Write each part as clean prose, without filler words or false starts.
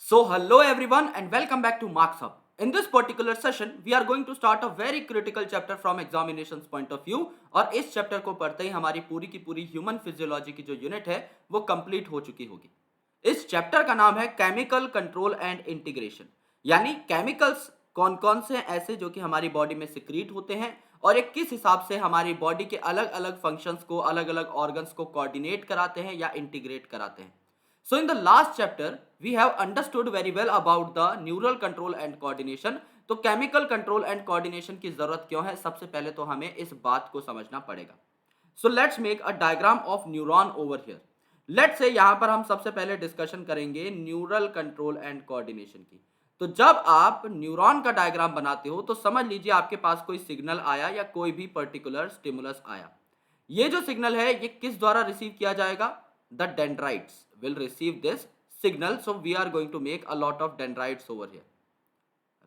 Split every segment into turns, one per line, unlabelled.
So hello everyone and welcome back to Marks Hub. In this particular session, we are going to start a very critical chapter from examinations point of view और इस chapter को पढ़ते ही हमारी पूरी की पूरी human physiology की जो यूनिट है वो कंप्लीट हो चुकी होगी। इस चैप्टर का नाम है केमिकल कंट्रोल एंड इंटीग्रेशन, यानी केमिकल्स कौन कौन से ऐसे जो कि हमारी बॉडी में सिक्रीट होते हैं और एक किस हिसाब से हमारी बॉडी के अलग अलग फंक्शंस को, अलग अलग ऑर्गन्स को कोऑर्डिनेट कराते हैं या इंटीग्रेट कराते हैं। So in the last chapter, we have understood very well about the neural control and coordination. तो केमिकल कंट्रोल एंड कोऑर्डिनेशन की जरूरत क्यों है, सबसे पहले तो हमें इस बात को समझना पड़ेगा। So let's make a diagram of neuron over here. Let's say यहां पर हम सबसे पहले डिस्कशन करेंगे न्यूरल कंट्रोल एंड कोऑर्डिनेशन की। तो जब आप न्यूरॉन का डायग्राम बनाते हो तो समझ लीजिए आपके पास कोई सिग्नल आया या कोई भी पर्टिकुलर स्टिमुलस आया। ये जो सिग्नल है ये किस द्वारा रिसीव किया जाएगा? The dendrites will receive this signal, so we are going to make a lot of dendrites over here,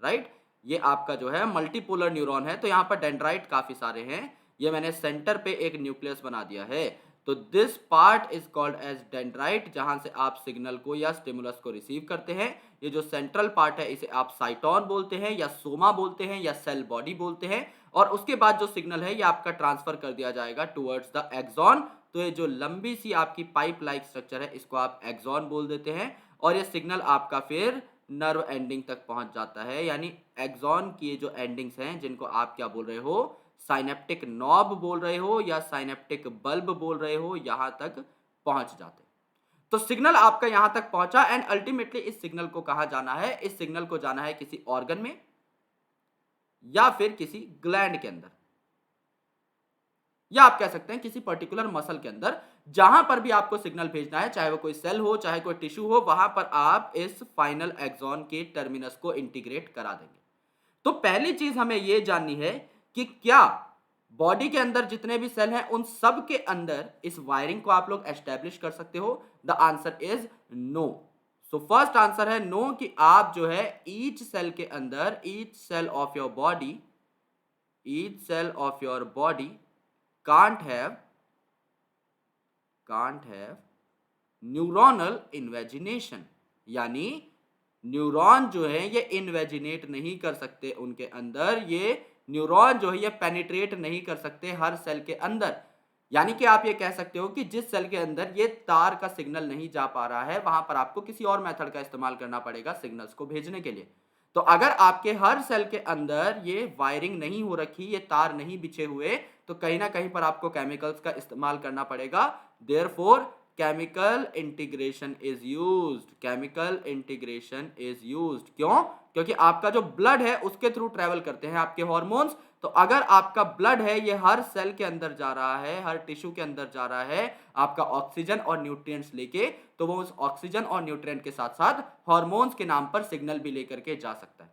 right? ये आपका जो है मल्टीपोलर न्यूरॉन है, तो यहाँ पर डेंड्राइट काफी सारे हैं। ये मैंने सेंटर पे एक न्यूक्लियस बना दिया है, तो this part is called as dendrite, जहां से आप सिग्नल को या स्टिमुलस को रिसीव करते हैं। ये जो सेंट्रल पार्ट है इसे आप साइटोन बोलते हैं या सोमा बोलते हैं या सेल बॉडी बोलते हैं। और उसके बाद जो सिग्नल है ये आपका ट्रांसफर कर दिया जाएगा टुवर्ड्स द एक्सॉन। तो ये जो लंबी सी आपकी पाइप लाइक स्ट्रक्चर है इसको आप एक्सॉन बोल देते हैं, और ये सिग्नल आपका फिर नर्व एंडिंग तक पहुंच जाता है, यानी एक्सॉन की जो एंडिंग्स हैं जिनको आप क्या बोल रहे हो, साइनेप्टिक नॉब बोल रहे हो या साइनेप्टिक बल्ब बोल रहे हो, यहां तक पहुंच जाते हैं। तो सिग्नल आपका यहां तक पहुंचा एंड अल्टीमेटली इस सिग्नल को कहां जाना है? इस सिग्नल को जाना है किसी ऑर्गन में या फिर किसी ग्लैंड के अंदर, या आप कह सकते हैं किसी पर्टिकुलर मसल के अंदर। जहां पर भी आपको सिग्नल भेजना है, चाहे वो कोई सेल हो चाहे कोई टिश्यू हो, वहां पर आप इस फाइनल एक्सॉन के टर्मिनस को इंटीग्रेट करा देंगे। तो पहली चीज हमें यह जाननी है कि क्या बॉडी के अंदर जितने भी सेल हैं उन सब के अंदर इस वायरिंग को आप लोग एस्टेब्लिश कर सकते हो? The answer is no. So first answer है नो, कि आप जो है ईच सेल के अंदर, each cell of your body, each cell of your body can't have neuronal invagination, यानी न्यूरॉन जो है ये इन्वेजिनेट नहीं कर सकते उनके अंदर, ये न्यूरॉन जो है ये पेनिट्रेट नहीं कर सकते हर सेल के अंदर। यानी कि आप ये कह सकते हो कि जिस सेल के अंदर ये तार का सिग्नल नहीं जा पा रहा है वहां पर आपको किसी और मेथड का इस्तेमाल करना पड़ेगा सिग्नल्स को भेजने के लिए। तो अगर आपके हर सेल के अंदर ये वायरिंग नहीं हो रखी, ये तार नहीं बिछे हुए, तो कहीं ना कहीं पर आपको केमिकल्स का इस्तेमाल करना पड़ेगा। Therefore chemical integration is used, chemical integration is used. क्यों? क्योंकि आपका जो ब्लड है उसके थ्रू ट्रेवल करते हैं आपके हॉर्मोन्स। तो अगर आपका ब्लड है ये हर सेल के अंदर जा रहा है, हर टिश्यू के अंदर जा रहा है आपका ऑक्सीजन और न्यूट्रिएंट्स लेके, तो वो उस ऑक्सीजन और न्यूट्रिएंट के साथ साथ हॉर्मोन्स के नाम पर सिग्नल भी लेकर के जा सकता है।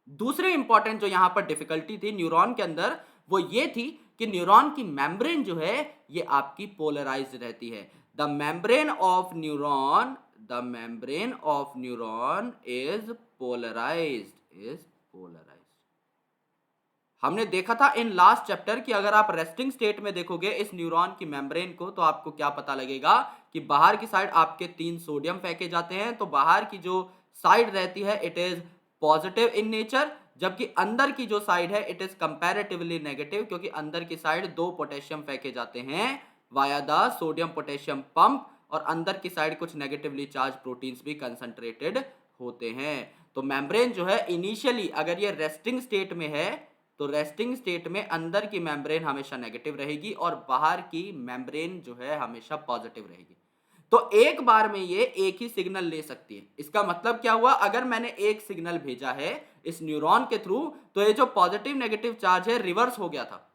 दूसरी इंपॉर्टेंट जो यहां पर डिफिकल्टी थी न्यूरॉन के अंदर वो ये थी कि न्यूरॉन की मेम्ब्रेन जो है ये आपकी पोलराइज्ड रहती है। The membrane of neuron, the membrane of neuron is polarised, is polarised. हमने देखा था इन लास्ट चैप्टर कि अगर आप रेस्टिंग स्टेट में देखोगे इस न्यूरॉन की मेम्ब्रेन को तो आपको क्या पता लगेगा कि बाहर की साइड आपके 3 सोडियम फेंके जाते हैं, तो बाहर की जो साइड रहती है it is positive in nature, जबकि अंदर की जो साइड है इट इज कंपैरेटिवली नेगेटिव, क्योंकि अंदर की साइड 2 पोटेशियम फेंके जाते हैं via the sodium potassium pump, और अंदर की साइड कुछ नेगेटिवली चार्ज प्रोटीन्स भी कंसंट्रेटेड होते हैं। तो मेम्ब्रेन जो है इनिशियली अगर ये रेस्टिंग स्टेट में है तो रेस्टिंग स्टेट में अंदर की मेम्ब्रेन हमेशा नेगेटिव रहेगी और बाहर की मेम्ब्रेन जो है हमेशा पॉजिटिव रहेगी। तो एक बार में ये एक ही सिग्नल ले सकती है। इसका मतलब क्या हुआ? अगर मैंने एक सिग्नल भेजा है इस न्यूरॉन के थ्रू तो ये जो पॉजिटिव नेगेटिव चार्ज है रिवर्स हो गया था।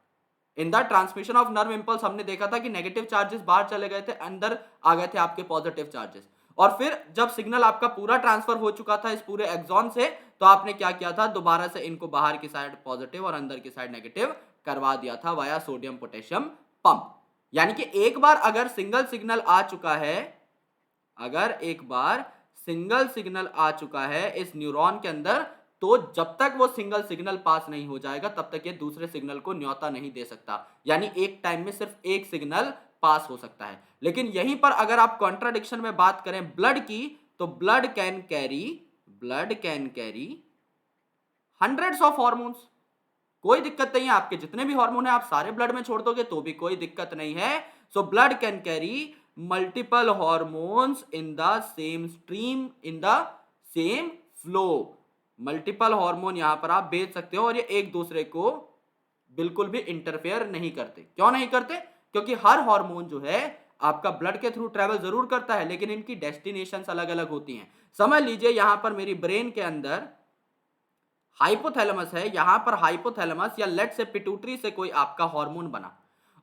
In the transmission of nerve impulse हमने देखा था कि नेगेटिव चार्जेस बाहर चले गए थे, अंदर आ गए थे आपके पॉजिटिव चार्जेस। और फिर जब सिग्नल आपका पूरा ट्रांसफर हो चुका था इस पूरे एक्सॉन से, तो आपने क्या किया था? दोबारा से इनको बाहर की साइड पॉजिटिव और अंदर की साइड नेगेटिव करवा दिया था वाया सोडियम पोटेशियम पंप। यानी कि एक बार अगर सिंगल सिग्नल आ चुका है, अगर एक बार सिंगल सिग्नल आ चुका है इस न्यूरॉन के अंदर, तो जब तक वो सिंगल सिग्नल पास नहीं हो जाएगा तब तक ये दूसरे सिग्नल को न्योता नहीं दे सकता। यानी एक टाइम में सिर्फ एक सिग्नल पास हो सकता है। लेकिन यहीं पर अगर आप कॉन्ट्राडिक्शन में बात करें ब्लड की, तो blood can carry hundreds of hormones. कोई दिक्कत नहीं है, आपके जितने भी हार्मोन है आप सारे ब्लड में छोड़ दोगे तो भी कोई दिक्कत नहीं है। So blood can carry multiple hormones in the same stream, in the same flow. Multiple hormone यहां पर आप भेज सकते हो और ये एक दूसरे को बिल्कुल भी इंटरफेयर नहीं करते। क्यों नहीं करते? क्योंकि हर हार्मोन जो है आपका ब्लड के थ्रू ट्रेवल जरूर करता है, लेकिन इनकी डेस्टिनेशंस अलग अलग होती हैं। समझ लीजिए यहां पर मेरी ब्रेन के अंदर हाइपोथैलेमस है, यहां पर हाइपोथैलेमस या लेट से पिट्यूटरी से कोई आपका हार्मोन बना,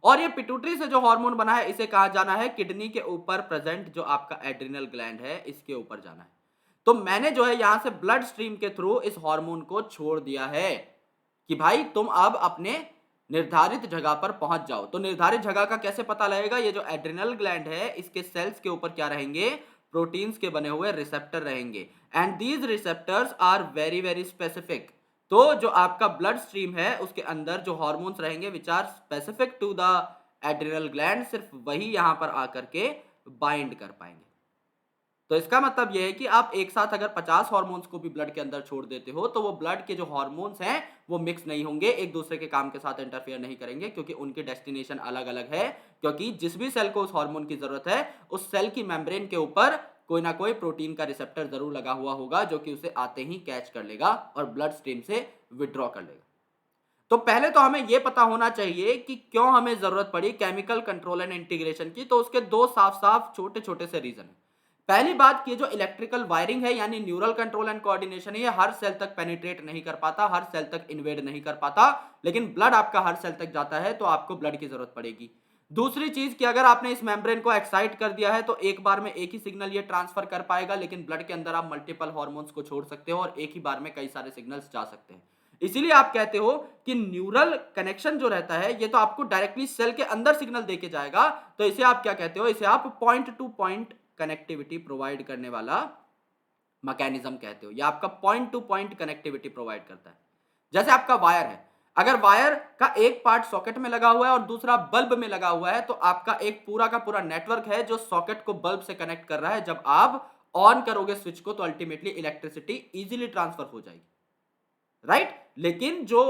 और ये पिट्यूटरी से जो हार्मोन बना है इसे कहा जाना है किडनी के ऊपर प्रेजेंट जो आपका एड्रिनल ग्लैंड है इसके ऊपर जाना है। तो मैंने जो है यहां से ब्लड स्ट्रीम के थ्रू इस हार्मोन को छोड़ दिया है कि भाई तुम अब अपने निर्धारित जगह पर पहुंच जाओ। तो निर्धारित जगह का कैसे पता लगेगा? ये जो एड्रिनल ग्लैंड है इसके सेल्स के ऊपर क्या रहेंगे? प्रोटीन्स के बने हुए रिसेप्टर रहेंगे, and these receptors are very very specific. तो जो आपका ब्लड स्ट्रीम है उसके अंदर जो हॉर्मोन्स रहेंगे which are specific to the adrenal gland, सिर्फ वही यहां पर आकर के बाइंड कर पाएंगे। तो इसका मतलब यह है कि आप एक साथ अगर 50 हार्मोन्स को भी ब्लड के अंदर छोड़ देते हो तो वो ब्लड के जो हार्मोन्स हैं वो मिक्स नहीं होंगे, एक दूसरे के काम के साथ इंटरफेयर नहीं करेंगे, क्योंकि उनकी डेस्टिनेशन अलग अलग है। क्योंकि जिस भी सेल को उस हार्मोन की जरूरत है उस सेल की मेम्ब्रेन के ऊपर कोई ना कोई प्रोटीन का रिसेप्टर जरूर लगा हुआ होगा जो कि उसे आते ही कैच कर लेगा और ब्लड स्ट्रीम से विड्रॉ कर लेगा। तो पहले तो हमें यह पता होना चाहिए कि क्यों हमें जरूरत पड़ी केमिकल कंट्रोल एंड इंटीग्रेशन की। तो उसके दो साफ साफ छोटे छोटे से रीजन है। पहली बात कि जो इलेक्ट्रिकल वायरिंग है यानी न्यूरल कंट्रोल एंड कोऑर्डिनेशन है, ये हर सेल तक पेनिट्रेट नहीं कर पाता, हर सेल तक इन्वेड नहीं कर पाता, लेकिन ब्लड आपका हर सेल तक जाता है तो आपको ब्लड की जरूरत पड़ेगी। दूसरी चीज कि अगर आपने इस मेम्ब्रेन को एक्साइट कर दिया है तो एक बार में एक ही सिग्नल ये ट्रांसफर कर पाएगा, लेकिन ब्लड के अंदर आप मल्टीपल हार्मोन्स को छोड़ सकते हो और एक ही बार में कई सारे सिग्नल्स जा सकते हैं। इसीलिए आप कहते हो कि न्यूरल कनेक्शन जो रहता है ये तो आपको डायरेक्टली सेल के अंदर सिग्नल देके जाएगा, तो इसे आप क्या कहते हो? इसे आप point two point connectivity provide करने वाला मैकेनिज्म कहते हो। या आपका point two point connectivity provide करता है। जैसे आपका वायर है, अगर वायर का एक पार्ट सॉकेट में लगा हुआ है और दूसरा बल्ब में लगा हुआ है तो आपका एक पूरा का पूरा नेटवर्क है जो सॉकेट को बल्ब से कनेक्ट कर रहा है। जब आप ऑन करोगे स्विच को तो अल्टीमेटली इलेक्ट्रिसिटी इजीली ट्रांसफर हो जाएगी, राइट? लेकिन जो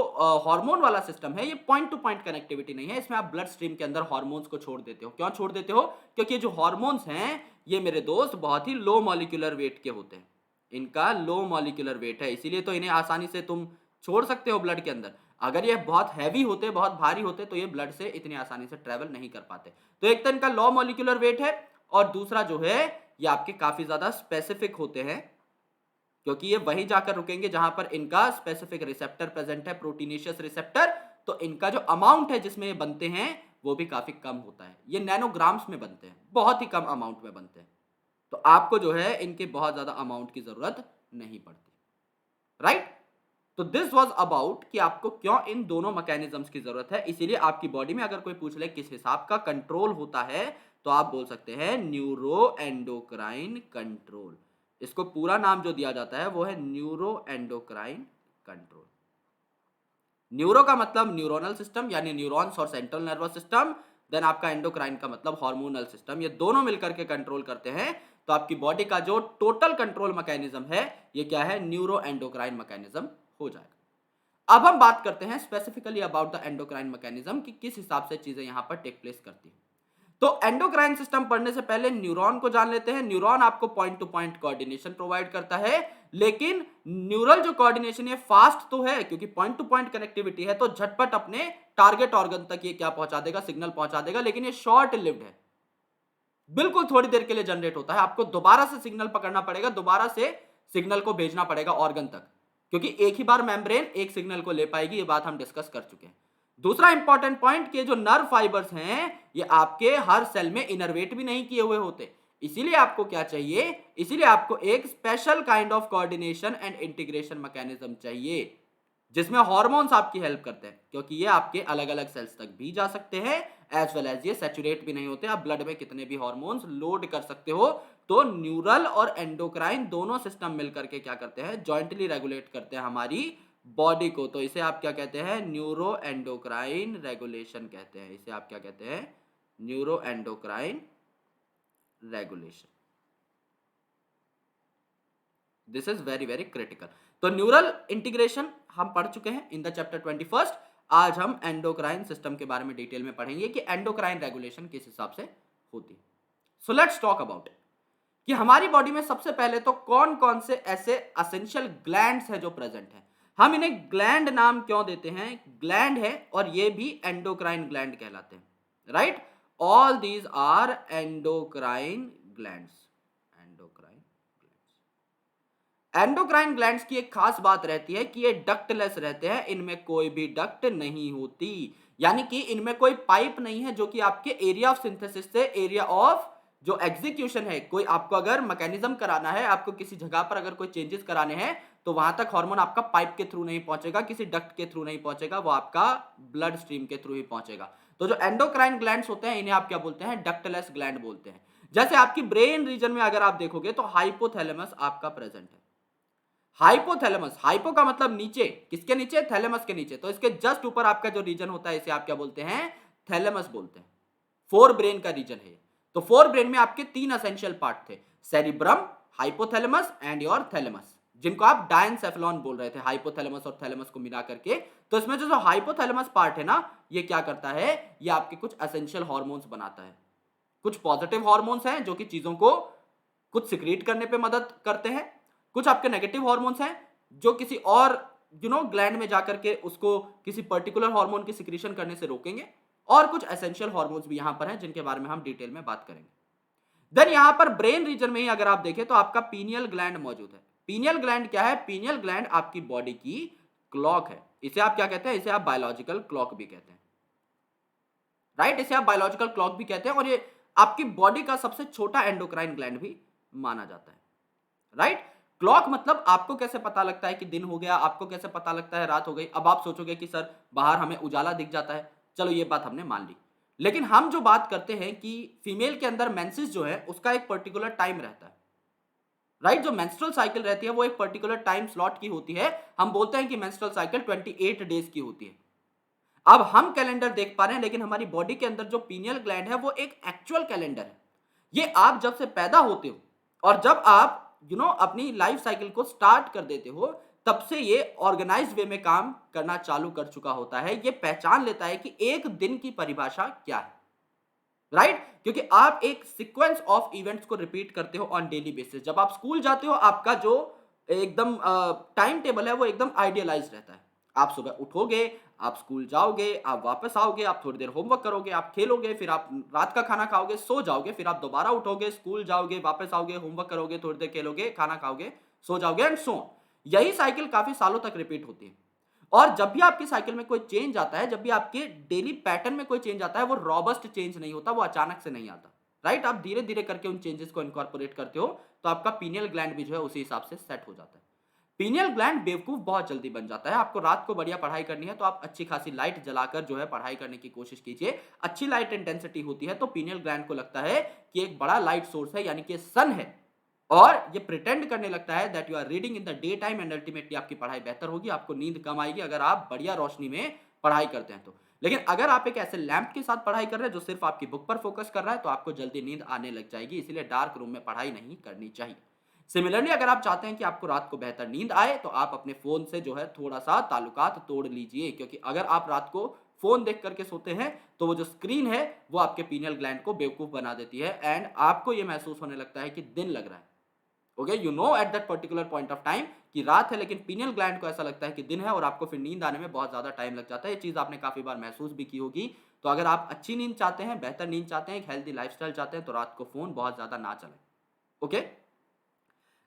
हार्मोन वाला सिस्टम है ये पॉइंट टू पॉइंट कनेक्टिविटी नहीं है, इसमें आप ब्लड स्ट्रीम के अंदर हार्मोन्स को छोड़ देते हो। क्यों छोड़ देते हो? क्योंकि जो हार्मोन्स हैं ये मेरे दोस्त बहुत ही लो मॉलिक्यूलर वेट के होते हैं, इनका लो मॉलिक्यूलर वेट है, इसीलिए तो इन्हें आसानी से तुम छोड़ सकते हो ब्लड के अंदर। अगर ये बहुत हैवी होते, बहुत भारी होते तो ये ब्लड से इतनी आसानी से ट्रेवल नहीं कर पाते। तो एक तो इनका लो मॉलिक्यूलर वेट है और दूसरा जो है ये आपके काफी ज्यादा स्पेसिफिक होते हैं, क्योंकि ये वहीं जाकर रुकेंगे जहां पर इनका स्पेसिफिक रिसेप्टर प्रेजेंट है, प्रोटीनेशियस रिसेप्टर। तो इनका जो अमाउंट है जिसमें ये बनते हैं वो भी काफी कम होता है, ये नैनोग्राम्स में बनते हैं, बहुत ही कम अमाउंट में बनते हैं। तो आपको जो है इनके बहुत ज्यादा अमाउंट की जरूरत नहीं पड़ती, राइट? तो दिस वाज अबाउट कि आपको क्यों इन दोनों मैकेनिज्म्स की जरूरत है। इसीलिए आपकी बॉडी में अगर कोई पूछ ले किस हिसाब का कंट्रोल होता है तो आप बोल सकते हैं न्यूरो एंडोक्राइन कंट्रोल। इसको पूरा नाम जो दिया जाता है वो है न्यूरो एंडोक्राइन कंट्रोल। न्यूरो का मतलब न्यूरोनल सिस्टम यानी न्यूरॉन्स और सेंट्रल नर्वस सिस्टम, देन आपका एंडोक्राइन का मतलब हार्मोनल सिस्टम, ये दोनों मिलकर के कंट्रोल करते हैं। तो आपकी बॉडी का जो टोटल कंट्रोल मैकेनिज्म है ये क्या है? न्यूरो एंडोक्राइन मैकेनिज्म हो जाएगा। अब हम बात करते हैं specifically about the endocrine mechanism कि किस हिसाब से चीजें यहां पर टेक प्लेस करती हैं। तो एंडोक्राइन सिस्टम पढ़ने से पहले न्यूरॉन को जान लेते हैं। न्यूरॉन आपको point two point coordination provide करता है, लेकिन न्यूरल जो कोऑर्डिनेशन है फास्ट तो है क्योंकि पॉइंट टू पॉइंट कनेक्टिविटी है, तो झटपट अपने टारगेट ऑर्गन तक ये क्या पहुंचा देगा? सिग्नल पहुंचा देगा, लेकिन ये शॉर्ट लिव्ड है, बिल्कुल थोड़ी देर के लिए जनरेट होता है। आपको दोबारा से सिग्नल पकड़ना पड़ेगा, दोबारा से सिग्नल को भेजना पड़ेगा ऑर्गन तक, क्योंकि एक ही बार मेम्ब्रेन एक सिग्नल को ले पाएगी, ये बात हम डिस्कस कर चुके हैं। दूसरा इंपॉर्टेंट पॉइंट कि जो नर्व फाइबर्स हैं ये आपके हर सेल में इनर्वेट भी नहीं किए हुए होते, इसीलिए आपको क्या चाहिए? इसीलिए आपको एक special kind of coordination and integration mechanism चाहिए जिसमें हार्मोन्स आपकी हेल्प करते हैं, क्योंकि ये आपके अलग अलग सेल्स तक भी जा सकते हैं एज वेल एज ये सैचुरेट भी नहीं होते। आप ब्लड में कितने भी हार्मोन्स लोड कर सकते हो। तो न्यूरल और एंडोक्राइन दोनों सिस्टम मिलकर के क्या करते हैं? जॉइंटली रेगुलेट करते हैं हमारी बॉडी को। तो इसे आप क्या कहते हैं? न्यूरो एंडोक्राइन रेगुलेशन कहते हैं। इसे आप क्या कहते हैं? Neuro endocrine regulation. This is very very critical. तो न्यूरल इंटीग्रेशन हम पढ़ चुके हैं इन द चैप्टर 21। आज हम एंडोक्राइन सिस्टम के बारे में डिटेल में पढ़ेंगे कि एंडोक्राइन रेगुलेशन किस हिसाब से होती है। So let's talk about it कि हमारी बॉडी में सबसे पहले तो कौन कौन से ऐसे असेंशियल ग्लैंड्स हैं जो प्रेजेंट हैं। हम इन्हें ग्लैंड नाम क्यों देते हैं, ग्लैंड है और ये भी एंडोक्राइन ग्लैंड कहलाते हैं, right. All these are endocrine glands. Endocrine glands की एक खास बात रहती है कि ये डक्टलेस रहते हैं, इनमें कोई भी डक्ट नहीं होती, यानी कि इनमें कोई पाइप नहीं है जो कि आपके एरिया ऑफ सिंथेसिस से एरिया ऑफ जो एग्जीक्यूशन है, कोई आपको अगर मैकेनिज्म कराना है, आपको किसी जगह पर अगर कोई चेंजेस कराने हैं तो वहां तक हार्मोन आपका पाइप के थ्रू नहीं पहुंचेगा, किसी डक्ट के थ्रू नहीं पहुंचेगा, वो आपका ब्लड स्ट्रीम के थ्रू ही पहुंचेगा। तो जो एंडोक्राइन ग्लैंड्स होते हैं इन्हें आप क्या बोलते हैं, डक्टलेस ग्लैंड बोलते हैं। जैसे आपकी ब्रेन रीजन में अगर आप देखोगे तो हाइपोथैलेमस आपका प्रेजेंट है। हाइपोथैलेमस, हाइपो का मतलब नीचे, किसके नीचे, थैलेमस के नीचे, तो इसके जस्ट ऊपर आपका जो रीजन होता है इसे आप क्या बोलते हैं, थैलेमस बोलते हैं। फोर ब्रेन का रीजन है। तो फोर ब्रेन में आपके तीन असेंशियल पार्ट थे, cerebrum, hypothalamus and your thalamus, जिनको आप डायनसेफेलॉन बोल रहे थे, हाइपोथैलेमस और थैलेमस को मिला करके। तो इसमें जो हाइपोथैलेमस पार्ट है ना, ये क्या करता है, ये आपके कुछ एसेंशियल हार्मोन्स बनाता है। कुछ पॉजिटिव हार्मोन्स हैं जो कि चीजों को कुछ सिक्रीट करने पे मदद करते हैं, कुछ आपके नेगेटिव हार्मोन्स हैं जो किसी और ग्लैंड में जाकर के उसको किसी पर्टिकुलर हार्मोन की सिक्रीशन करने से रोकेंगे, और कुछ एसेंशियल हार्मोन्स भी यहां पर हैं जिनके बारे में हम डिटेल में बात करेंगे। देन यहां पर ब्रेन रीजन में ही अगर आप देखें तो आपका पीनियल ग्लैंड मौजूद है। पीनियल ग्लैंड क्या है, पीनियल ग्लैंड आपकी बॉडी की क्लॉक है। इसे आप क्या कहते हैं, इसे आप बायोलॉजिकल क्लॉक भी कहते हैं, राइट। इसे आप बायोलॉजिकल क्लॉक भी कहते हैं, और ये आपकी बॉडी का सबसे छोटा एंडोक्राइन ग्लैंड भी माना जाता है, राइट। क्लॉक मतलब आपको कैसे पता लगता है कि दिन हो गया, आपको कैसे पता लगता है रात हो गई। अब आप सोचोगे कि सर बाहर हमें उजाला दिख जाता है, चलो ये बात हमने मान ली, लेकिन हम जो बात करते हैं कि फीमेल के अंदर मेंसेस जो है उसका एक पर्टिकुलर टाइम रहता है, राइट। जो मेंस्ट्रुअल साइकिल रहती है वो एक पर्टिकुलर टाइम स्लॉट की होती है। हम बोलते हैं कि मेंस्ट्रुअल साइकिल 28 डेज की होती है। अब हम कैलेंडर देख पा रहे हैं, लेकिन हमारी बॉडी के अंदर जो पीनियल ग्लैंड है वो एक एक्चुअल कैलेंडर है। ये आप जब से पैदा होते हो और जब आप अपनी लाइफ साइकिल को स्टार्ट कर देते हो, तब से ये ऑर्गेनाइज्ड वे में काम करना चालू कर चुका होता है। ये पहचान लेता है कि एक दिन की परिभाषा क्या है, राइट। क्योंकि आप एक सीक्वेंस ऑफ इवेंट्स को रिपीट करते हो ऑन डेली बेसिस। जब आप स्कूल जाते हो आपका जो एकदम टाइम टेबल है वो एकदम आइडियलाइज रहता है। आप सुबह उठोगे, आप स्कूल जाओगे, आप वापस आओगे, आप थोड़ी देर होमवर्क करोगे, आप खेलोगे, फिर आप रात का खाना खाओगे, सो जाओगे, फिर आप दोबारा उठोगे, स्कूल जाओगे, वापस आओगे, होमवर्क करोगे, थोड़ी देर खेलोगे, खाना खाओगे, सो जाओगे एंड सो। यही साइकिल काफी सालों तक रिपीट होती है। और जब भी आपकी साइकिल में कोई चेंज आता है, जब भी आपके डेली पैटर्न में कोई चेंज आता है, वो रॉबस्ट चेंज नहीं होता, वो अचानक से नहीं आता, राइट। आप धीरे धीरे करके उन चेंजेस को इनकॉर्पोरेट करते हो, तो आपका पीनियल ग्लैंड भी जो है उसी हिसाब से सेट हो जाता है। पीनियल ग्लैंड बेवकूफ बहुत जल्दी बन जाता है। आपको रात को बढ़िया पढ़ाई करनी है तो आप अच्छी खासी लाइट जलाकर जो है पढ़ाई करने की कोशिश कीजिए। अच्छी लाइट इंटेंसिटी होती है तो पीनियल ग्लैंड को लगता है कि एक बड़ा लाइट सोर्स है, यानी कि सन है, और ये प्रिटेंड करने लगता है that you are reading in the day time, and ultimately आपकी पढ़ाई बेहतर होगी, आपको नींद कम आएगी अगर आप बढ़िया रोशनी में पढ़ाई करते हैं तो। लेकिन अगर आप एक ऐसे लैंप के साथ पढ़ाई कर रहे हैं जो सिर्फ आपकी बुक पर फोकस कर रहा है, तो आपको जल्दी नींद आने लग जाएगी। इसीलिए डार्क रूम में पढ़ाई नहीं करनी चाहिए। सिमिलरली अगर आप चाहते हैं कि आपको रात को बेहतर नींद आए, तो आप अपने फोन से जो है थोड़ा सा ताल्लुकात तोड़ लीजिए, क्योंकि अगर आप रात को फोन देख करके सोते हैं तो वो जो स्क्रीन है वो आपके पीनियल ग्लैंड को बेवकूफ बना देती है, एंड आपको ये महसूस होने लगता है कि दिन लग रहा है। Okay, you know at that particular point of time कि रात है, लेकिन पीनियल ग्लैंड को ऐसा लगता है कि दिन है, और आपको फिर नींद आने में बहुत ज्यादा टाइम लग जाता है। ये चीज आपने काफी बार महसूस भी की होगी। तो अगर आप अच्छी नींद चाहते हैं, बेहतर नींद चाहते हैं, एक हेल्दी लाइफस्टाइल चाहते हैं, तो रात को फोन बहुत ज्यादा ना चलाएं। ओके,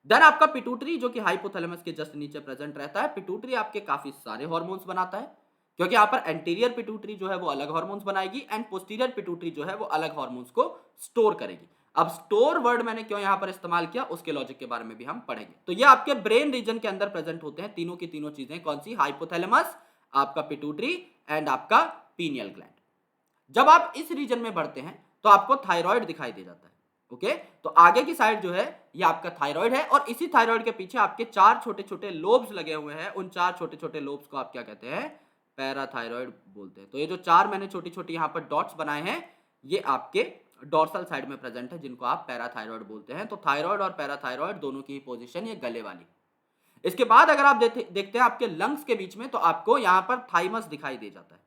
देन आपका पिट्यूटरी जो कि हाइपोथैलेमस के जस्ट नीचे प्रेजेंट रहता है। पिट्यूटरी आपके काफी सारे हार्मोन्स बनाता है, क्योंकि यहाँ पर एंटीरियर पिट्यूटरी जो है वो अलग हार्मोन्स बनाएगी, एंड पोस्टीरियर पिट्यूटरी जो है वो अलग हार्मोन्स को स्टोर करेगी। अब स्टोर वर्ड मैंने क्यों यहाँ पर इस्तेमाल किया, उसके लॉजिक के बारे में भी हम पढ़ेंगे। तो ये आपके ब्रेन रीजन के अंदर प्रेजेंट होते हैं तीनों की तीनों चीजें। कौन सी, हाइपोथैलेमस, आपका पिट्यूटरी एंड आपका पीनियल ग्लैंड। जब आप इस रीजन में बढ़ते हैं तो आपको थायराइड दिखाई दे जाता है। ओके, तो आगे की साइड जो है ये आपका थायराइड है, और इसी थायराइड के पीछे आपके चार छोटे छोटे लोब्स लगे हुए हैं। उन चार छोटे छोटे लोब्स को आप क्या कहते हैं, पैराथायराइड बोलते हैं। तो ये जो चार मैंने छोटी छोटी यहाँ पर डॉट्स बनाए हैं, ये आपके डोर्सल साइड में प्रेजेंट है, जिनको आप पैराथायरॉयड बोलते हैं। तो थायराइड और पैराथायरॉयड दोनों की पोजीशन ये गले वाली। इसके बाद अगर आप देखते हैं आपके लंग्स के बीच में, तो आपको यहां पर थाइमस दिखाई दे जाता है।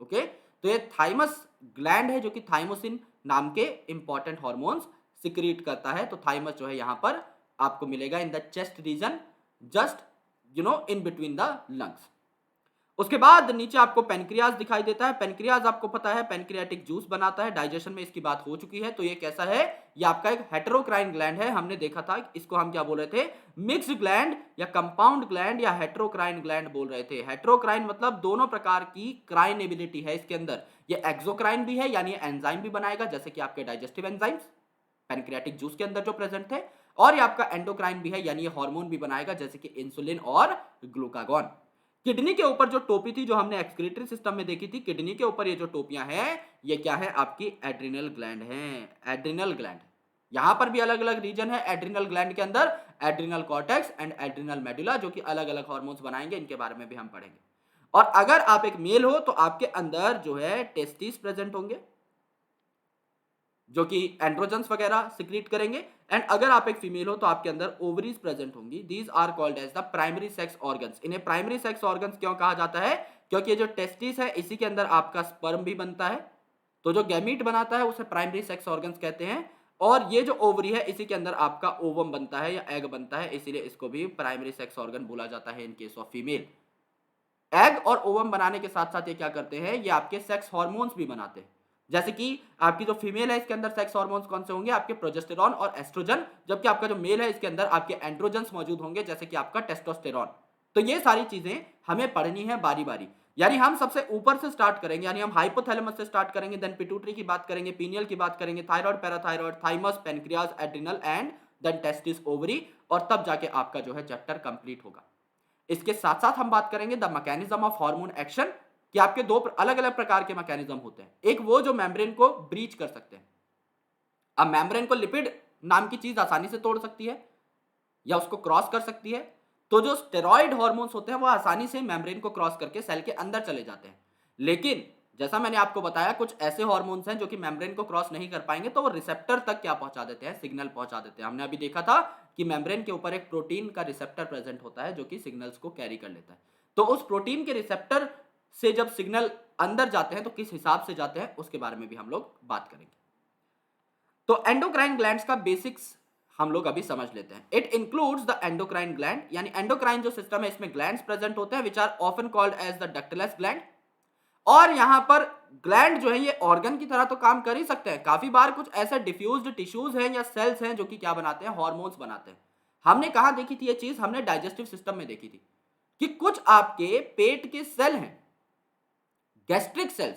ओके, तो ये थाइमस ग्लैंड है जो कि थाइमोसिन नाम के इंपॉर्टेंट हॉर्मोन्स सिक्रीट करता है। तो थाइमस जो है यहां पर आपको मिलेगा in the chest region, just in between the lungs. उसके बाद नीचे आपको पेनक्रियाज दिखाई देता है। पेनक्रियाज आपको पता है पेनक्रियाटिक जूस बनाता है, डाइजेशन में इसकी बात हो चुकी है। तो ये कैसा है, ये आपका एक हेटेरोक्राइन ग्लैंड है। हमने देखा था इसको हम क्या बोल रहे थे, मिक्स्ड ग्लैंड या कंपाउंड ग्लैंड या हेटेरोक्राइन ग्लैंड बोल रहे थे। हेटेरोक्राइन मतलब दोनों प्रकार की क्राइन एबिलिटी है इसके अंदर। ये एक्सोक्राइन भी है, यानी एंजाइम भी बनाएगा, जैसे कि आपके डाइजेस्टिव एंजाइम्स पेनक्रियाटिक जूस के अंदर जो प्रेजेंट थे, और ये आपका एंडोक्राइन भी है, यानी ये हार्मोन भी बनाएगा, जैसे कि इंसुलिन और ग्लूकागॉन। किडनी के ऊपर जो टोपी थी, जो हमने एक्सक्रीटरी सिस्टम में देखी थी, किडनी के ऊपर ये जो टोपियां हैं, ये क्या है, आपकी एड्रिनल ग्लैंड हैं। एड्रिनल ग्लैंड, यहां पर भी अलग अलग रीजन है एड्रिनल ग्लैंड के अंदर, adrenal cortex and adrenal medulla, जो कि अलग अलग हार्मोन्स बनाएंगे, इनके बारे में भी हम पढ़ेंगे। और अगर आप एक मेल हो तो आपके अंदर जो है टेस्टिस प्रेजेंट होंगे, जो कि एंड्रोजन्स वगैरह सिक्रीट करेंगे। एंड अगर आप एक फीमेल हो तो आपके अंदर ओवरीज प्रेजेंट होंगी। These are called as the primary sex organs. इन्हें प्राइमरी सेक्स ऑर्गन्स क्यों कहा जाता है, क्योंकि ये जो टेस्टिस है इसी के अंदर आपका स्पर्म भी बनता है। तो जो गैमीट बनाता है उसे प्राइमरी सेक्स ऑर्गन्स कहते हैं। और ये जो ओवरी है इसी के अंदर आपका ओवम बनता है या एग बनता है, इसीलिए इसको भी प्राइमरी सेक्स ऑर्गन बोला जाता है in case of female. Egg और ओवम बनाने के साथ साथ ये क्या करते हैं, ये आपके सेक्स हार्मोन्स भी बनाते हैं। जैसे कि आपकी जो फीमेल है इसके अंदर सेक्स हार्मोन्स कौन से होंगे, आपके प्रोजेस्टेरॉन और एस्ट्रोजन, जबकि आपका जो मेल है इसके अंदर आपके एंड्रोजन्स मौजूद होंगे, जैसे कि आपका टेस्टोस्टेरॉन। तो ये सारी चीजें हमें पढ़नी है बारी बारी, यानी हम सबसे ऊपर से स्टार्ट करेंगे, यानी हम हाइपोथैलेमस से स्टार्ट करेंगे, देन पिट्यूटरी की बात करेंगे, पीनियल की बात करेंगे, thyroid, parathyroid, thymus, pancreas, adrenal and then testis, ovary, और तब जाके आपका जो है चैप्टर कंप्लीट होगा। इसके साथ साथ हम बात करेंगे the mechanism of hormone action, कि आपके दो अलग अलग प्रकार के मैकेनिज्म होते हैं। एक वो जो मेम्ब्रेन को ब्रीच कर सकते हैं। अब मेम्ब्रेन को लिपिड नाम की चीज आसानी से तोड़ सकती है या उसको क्रॉस कर सकती है। तो जो स्टेरॉइड हार्मोन्स होते हैं वो आसानी से मेम्ब्रेन को क्रॉस करके सेल के अंदर चले जाते हैं। लेकिन जैसा मैंने आपको बताया, कुछ ऐसे हार्मोन्स हैं जो कि मेम्ब्रेन को क्रॉस नहीं कर पाएंगे, तो वो रिसेप्टर तक क्या पहुंचा देते हैं, सिग्नल पहुंचा देते हैं। हमने अभी देखा था कि मेम्ब्रेन के ऊपर एक प्रोटीन का रिसेप्टर प्रेजेंट होता है जो कि सिग्नल्स को कैरी कर लेता है। तो उस प्रोटीन के रिसेप्टर से जब सिग्नल अंदर जाते हैं तो किस हिसाब से जाते हैं उसके बारे में भी हम लोग बात करेंगे। तो एंडोक्राइन ग्लैंड्स का बेसिक्स हम लोग अभी समझ लेते हैं। It includes the endocrine gland, यानी एंडोक्राइन जो सिस्टम है इसमें ग्लैंड्स प्रेजेंट होते हैं, which are often called as the ductless gland. और यहां पर ग्लैंड जो है ये ऑर्गन की तरह तो काम कर ही सकते हैं, काफी बार कुछ ऐसे डिफ्यूज्ड टिश्यूज हैं या सेल्स हैं जो कि क्या बनाते हैं, हार्मोन्स बनाते हैं। हमने कहां देखी थी ये चीज, हमने डाइजेस्टिव सिस्टम में देखी थी कि कुछ आपके पेट के सेल हैं, गैस्ट्रिक सेल्स,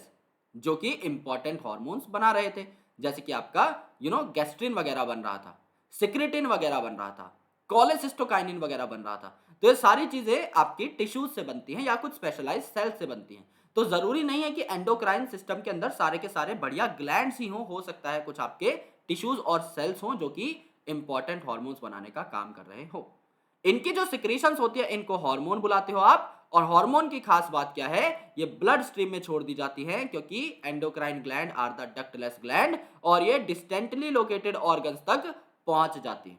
जो कि इंपॉर्टेंट हार्मोन्स बना रहे थे, जैसे कि आपका गैस्ट्रिन वगैरह बन रहा था, सिक्रेटिन वगैरह बन रहा था, कोलेसिस्टोकाइनिन वगैरह बन रहा था। तो ये सारी चीजें आपकी टिश्यूज से बनती हैं या कुछ स्पेशलाइज्ड सेल्स से बनती हैं। तो जरूरी नहीं है कि एंडोक्राइन सिस्टम के अंदर सारे के सारे बढ़िया ग्लैंड्स ही हो सकता है कुछ आपके टिश्यूज और सेल्स हो जो कि इंपॉर्टेंट हार्मोन्स बनाने का काम कर रहे हो। इनकी जो सिक्रीशंस होती है इनको हार्मोन बुलाते हो आप। और हार्मोन की खास बात क्या है, ये ब्लड स्ट्रीम में छोड़ दी जाती है, क्योंकि endocrine gland are the ductless gland, और ये डिस्टेंटली लोकेटेड ऑर्गन्स तक पहुंच जाती है,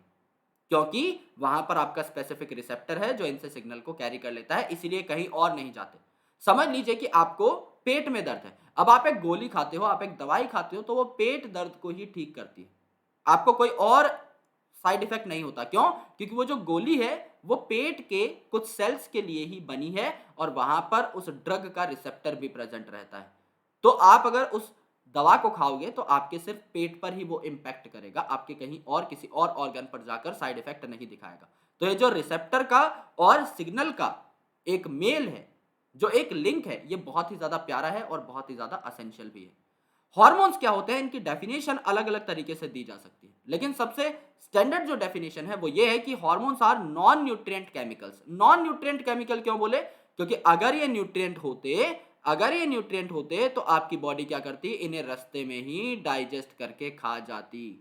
क्योंकि वहां पर आपका स्पेसिफिक रिसेप्टर है जो इनसे सिग्नल को कैरी कर लेता है, इसीलिए कहीं और नहीं जाते। समझ लीजिए कि आपको पेट में दर्द है, अब आप एक गोली खाते हो, आप एक दवाई खाते हो, तो वो पेट दर्द को ही ठीक करती है, आपको कोई और साइड इफेक्ट नहीं होता। क्यों? क्योंकि वो जो गोली है वो पेट के कुछ सेल्स के लिए ही बनी है और वहां पर उस ड्रग का रिसेप्टर भी प्रेजेंट रहता है। तो आप अगर उस दवा को खाओगे तो आपके सिर्फ पेट पर ही वो इंपैक्ट करेगा, आपके कहीं और किसी और ऑर्गन पर जाकर साइड इफेक्ट नहीं दिखाएगा। तो ये जो रिसेप्टर का और सिग्नल का एक मेल है, जो एक लिंक है, ये बहुत ही ज्यादा प्यारा है और बहुत ही ज्यादा असेंशियल भी है। हॉर्मोन्स क्या होते हैं, इनकी डेफिनेशन अलग अलग तरीके से दी जा सकती है, लेकिन सबसे स्टैंडर्ड जो डेफिनेशन है वो ये है कि hormones are non nutrient chemicals. Non nutrient chemical क्यों बोले, क्योंकि अगर ये न्यूट्रिएंट होते तो आपकी बॉडी क्या करती, इन्हें रास्ते में ही डाइजेस्ट करके खा जाती।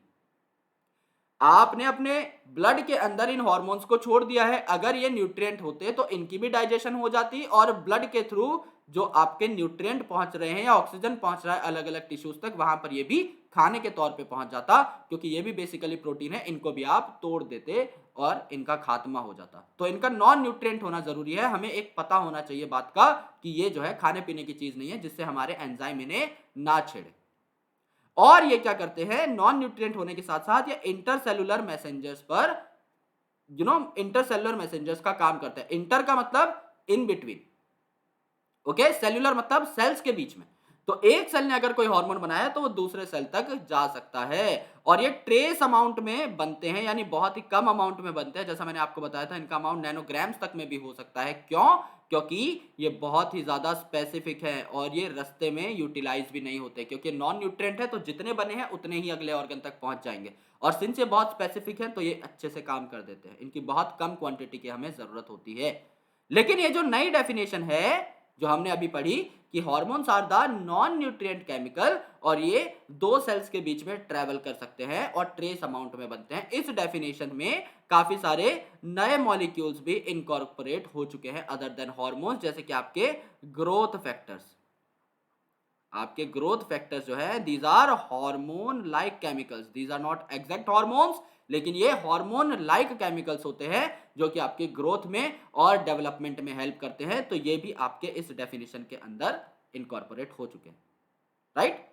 आपने अपने ब्लड के अंदर इन हार्मोन्स को छोड़ दिया है, अगर ये न्यूट्रिएंट होते तो इनकी भी डाइजेशन हो जाती और ब्लड के थ्रू जो आपके न्यूट्रिएंट पहुंच रहे हैं या ऑक्सीजन पहुंच रहा है अलग अलग टिश्यूज तक, वहां पर ये भी खाने के तौर पे पहुंच जाता, क्योंकि ये भी बेसिकली प्रोटीन है, इनको भी आप तोड़ देते और इनका खात्मा हो जाता। तो इनका नॉन न्यूट्रिएंट होना जरूरी है, हमें एक पता होना चाहिए बात का कि ये जो है खाने पीने की चीज नहीं है जिससे हमारे एंजाइम इन्हें ना छेड़े। और ये क्या करते हैं, नॉन न्यूट्रिएंट होने के साथ साथ ये इंटरसेलुलर मैसेंजर्स पर इंटरसेलुलर मैसेंजर्स का काम करते हैं। इंटर का मतलब इन बिटवीन, ओके, सेल्यूलर मतलब सेल्स के बीच में। तो एक सेल ने अगर कोई हार्मोन बनाया तो वो दूसरे सेल तक जा सकता है, और ये ट्रेस अमाउंट में बनते हैं, यानी बहुत ही कम अमाउंट में बनते हैं। जैसा मैंने आपको बताया था, इनका अमाउंट नैनोग्राम्स तक में भी हो सकता है। क्यों? क्योंकि ये बहुत ही ज्यादा स्पेसिफिक है और ये रास्ते में यूटिलाइज भी नहीं होते, क्योंकि नॉन न्यूट्रिएंट है तो जितने बने हैं उतने ही अगले ऑर्गन तक पहुंच जाएंगे, और सिंस ये बहुत स्पेसिफिक है तो ये अच्छे से काम कर देते हैं। इनकी बहुत कम क्वांटिटी की हमें जरूरत होती है। लेकिन ये जो नई डेफिनेशन है जो हमने अभी पढ़ी कि hormones are the non nutrient chemical, और ये दो सेल्स के बीच में ट्रेवल कर सकते हैं और ट्रेस अमाउंट में बनते हैं, इस डेफिनेशन में काफी सारे नए मॉलिक्यूल्स भी इनकॉर्पोरेट हो चुके हैं अदर देन हार्मोन्स, जैसे कि आपके ग्रोथ फैक्टर्स। आपके ग्रोथ फैक्टर्स जो है these are hormone like chemicals, these are not exact hormones, लेकिन ये हार्मोन लाइक केमिकल्स होते हैं जो कि आपके ग्रोथ में और डेवलपमेंट में हेल्प करते हैं। तो ये भी आपके इस डेफिनेशन के अंदर इनकॉर्पोरेट हो चुके हैं, राइट।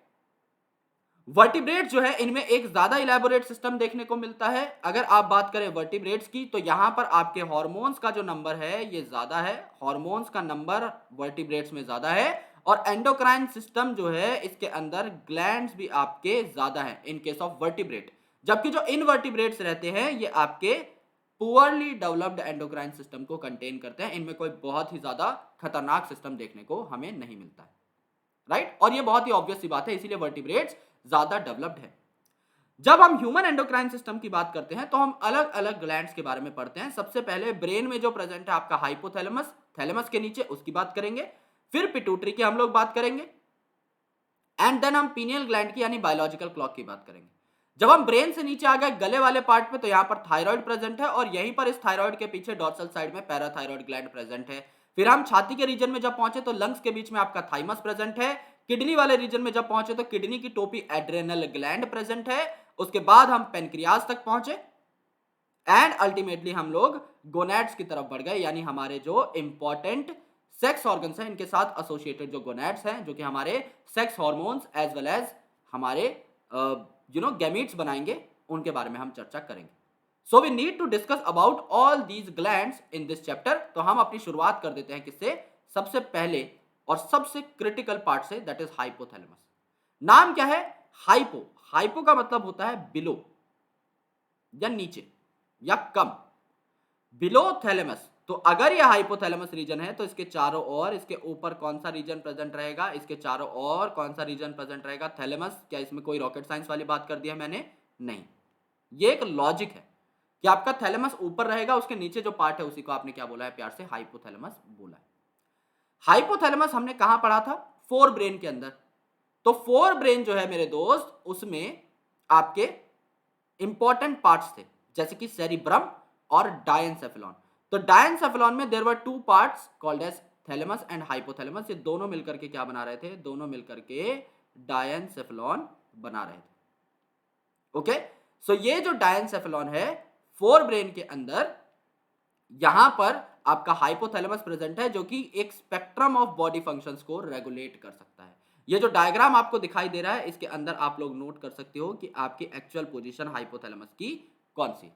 वर्टिब्रेट जो है इनमें एक ज्यादा इलेबोरेट सिस्टम देखने को मिलता है। अगर आप बात करें वर्टिब्रेट्स की तो यहां पर आपके हार्मोन्स का जो नंबर है ये ज्यादा है, हार्मोन्स का नंबर वर्टिब्रेट्स में ज्यादा है, और एंडोक्राइन सिस्टम जो है इसके अंदर ग्लैंड्स भी आपके ज्यादा है इन केस ऑफ वर्टिब्रेट। जबकि जो इनवर्टिब्रेट्स रहते हैं ये आपके पुअरली डेवलप्ड एंडोक्राइन सिस्टम को कंटेन करते हैं, इनमें कोई बहुत ही ज्यादा खतरनाक सिस्टम देखने को हमें नहीं मिलता है, राइट। और ये बहुत ही ऑब्वियस सी बात है, इसीलिए वर्टिब्रेट्स ज्यादा डेवलप्ड है। जब हम ह्यूमन एंडोक्राइन सिस्टम की बात करते हैं तो हम अलग अलग ग्लैंड्स के बारे में पढ़ते हैं। सबसे पहले ब्रेन में जो प्रेजेंट है आपका हाइपोथैलेमस, थैलेमस के नीचे, उसकी बात करेंगे। फिर पिट्यूटरी की हम लोग बात करेंगे, एंड देन हम पीनियल ग्लैंड की यानी बायोलॉजिकल क्लॉक की बात करेंगे। जब हम ब्रेन से नीचे आ गए गले वाले पार्ट पे तो यहां पर थायराइड प्रेजेंट है, और यहीं पर इस थायराइड के पीछे डॉर्सल साइड में पैराथायराइड ग्लैंड प्रेजेंट है। फिर हम छाती के रीजन में जब पहुंचे तो लंग्स के बीच में आपका थाइमस प्रेजेंट है। किडनी वाले रीजन में जब पहुंचे तो किडनी की टोपी एड्रेनल ग्लैंड प्रेजेंट है। उसके बाद हम पेनक्रियाज तक पहुंचे, एंड अल्टीमेटली हम लोग गोनैड्स की तरफ बढ़ गए, यानी हमारे जो इंपॉर्टेंट सेक्स ऑर्गन्स हैं इनके साथ एसोसिएटेड जो गोनैड्स हैं, जो कि हमारे sex hormones as well as हमारे गैमीट्स बनाएंगे, उनके बारे में हम चर्चा करेंगे। So we need to discuss about all these glands in this chapter. तो हम अपनी शुरुआत कर देते हैं किससे, सबसे पहले और सबसे क्रिटिकल पार्ट से, दैट इज हाइपोथैलेमस। नाम क्या है? हाइपो। हाइपो का मतलब होता है बिलो या नीचे या कम, बिलो थैलेमस। तो अगर यह हाइपोथैलेमस रीजन है तो इसके चारों ओर, इसके ऊपर कौन सा रीजन प्रेजेंट रहेगा, इसके चारों ओर कौन सा रीजन प्रेजेंट रहेगा? थैलेमस। क्या इसमें कोई रॉकेट साइंस वाली बात कर दी है मैंने? नहीं, ये एक लॉजिक है कि आपका थैलेमस ऊपर रहेगा, उसके नीचे जो पार्ट है उसी को आपने क्या बोला है? प्यार से हाइपोथैलेमस बोला है। हाइपोथैलेमस हमने कहां पढ़ा था? फोर ब्रेन के अंदर। तो फोर ब्रेन जो है मेरे दोस्त, उसमें आपके इंपॉर्टेंट पार्ट्स थे जैसे कि सेरिब्रम और डायनसेफेलॉन। तो डायनसेफेलॉन में there were two parts called as thalamus and hypothalamus. ये दोनों मिलकर के क्या बना रहे थे? दोनों मिलकर के डायनसेफेलॉन बना रहे थे, ओके। सो ये जो डायनसेफेलॉन है फोर ब्रेन के अंदर, यहां पर आपका हाइपोथैलेमस प्रेजेंट है जो कि एक स्पेक्ट्रम ऑफ बॉडी फंक्शंस को रेगुलेट कर सकता है। ये जो डायग्राम आपको दिखाई दे रहा है इसके अंदर आप लोग नोट कर सकते हो कि आपकी एक्चुअल पोजीशन हाइपोथैलेमस की कौन सी,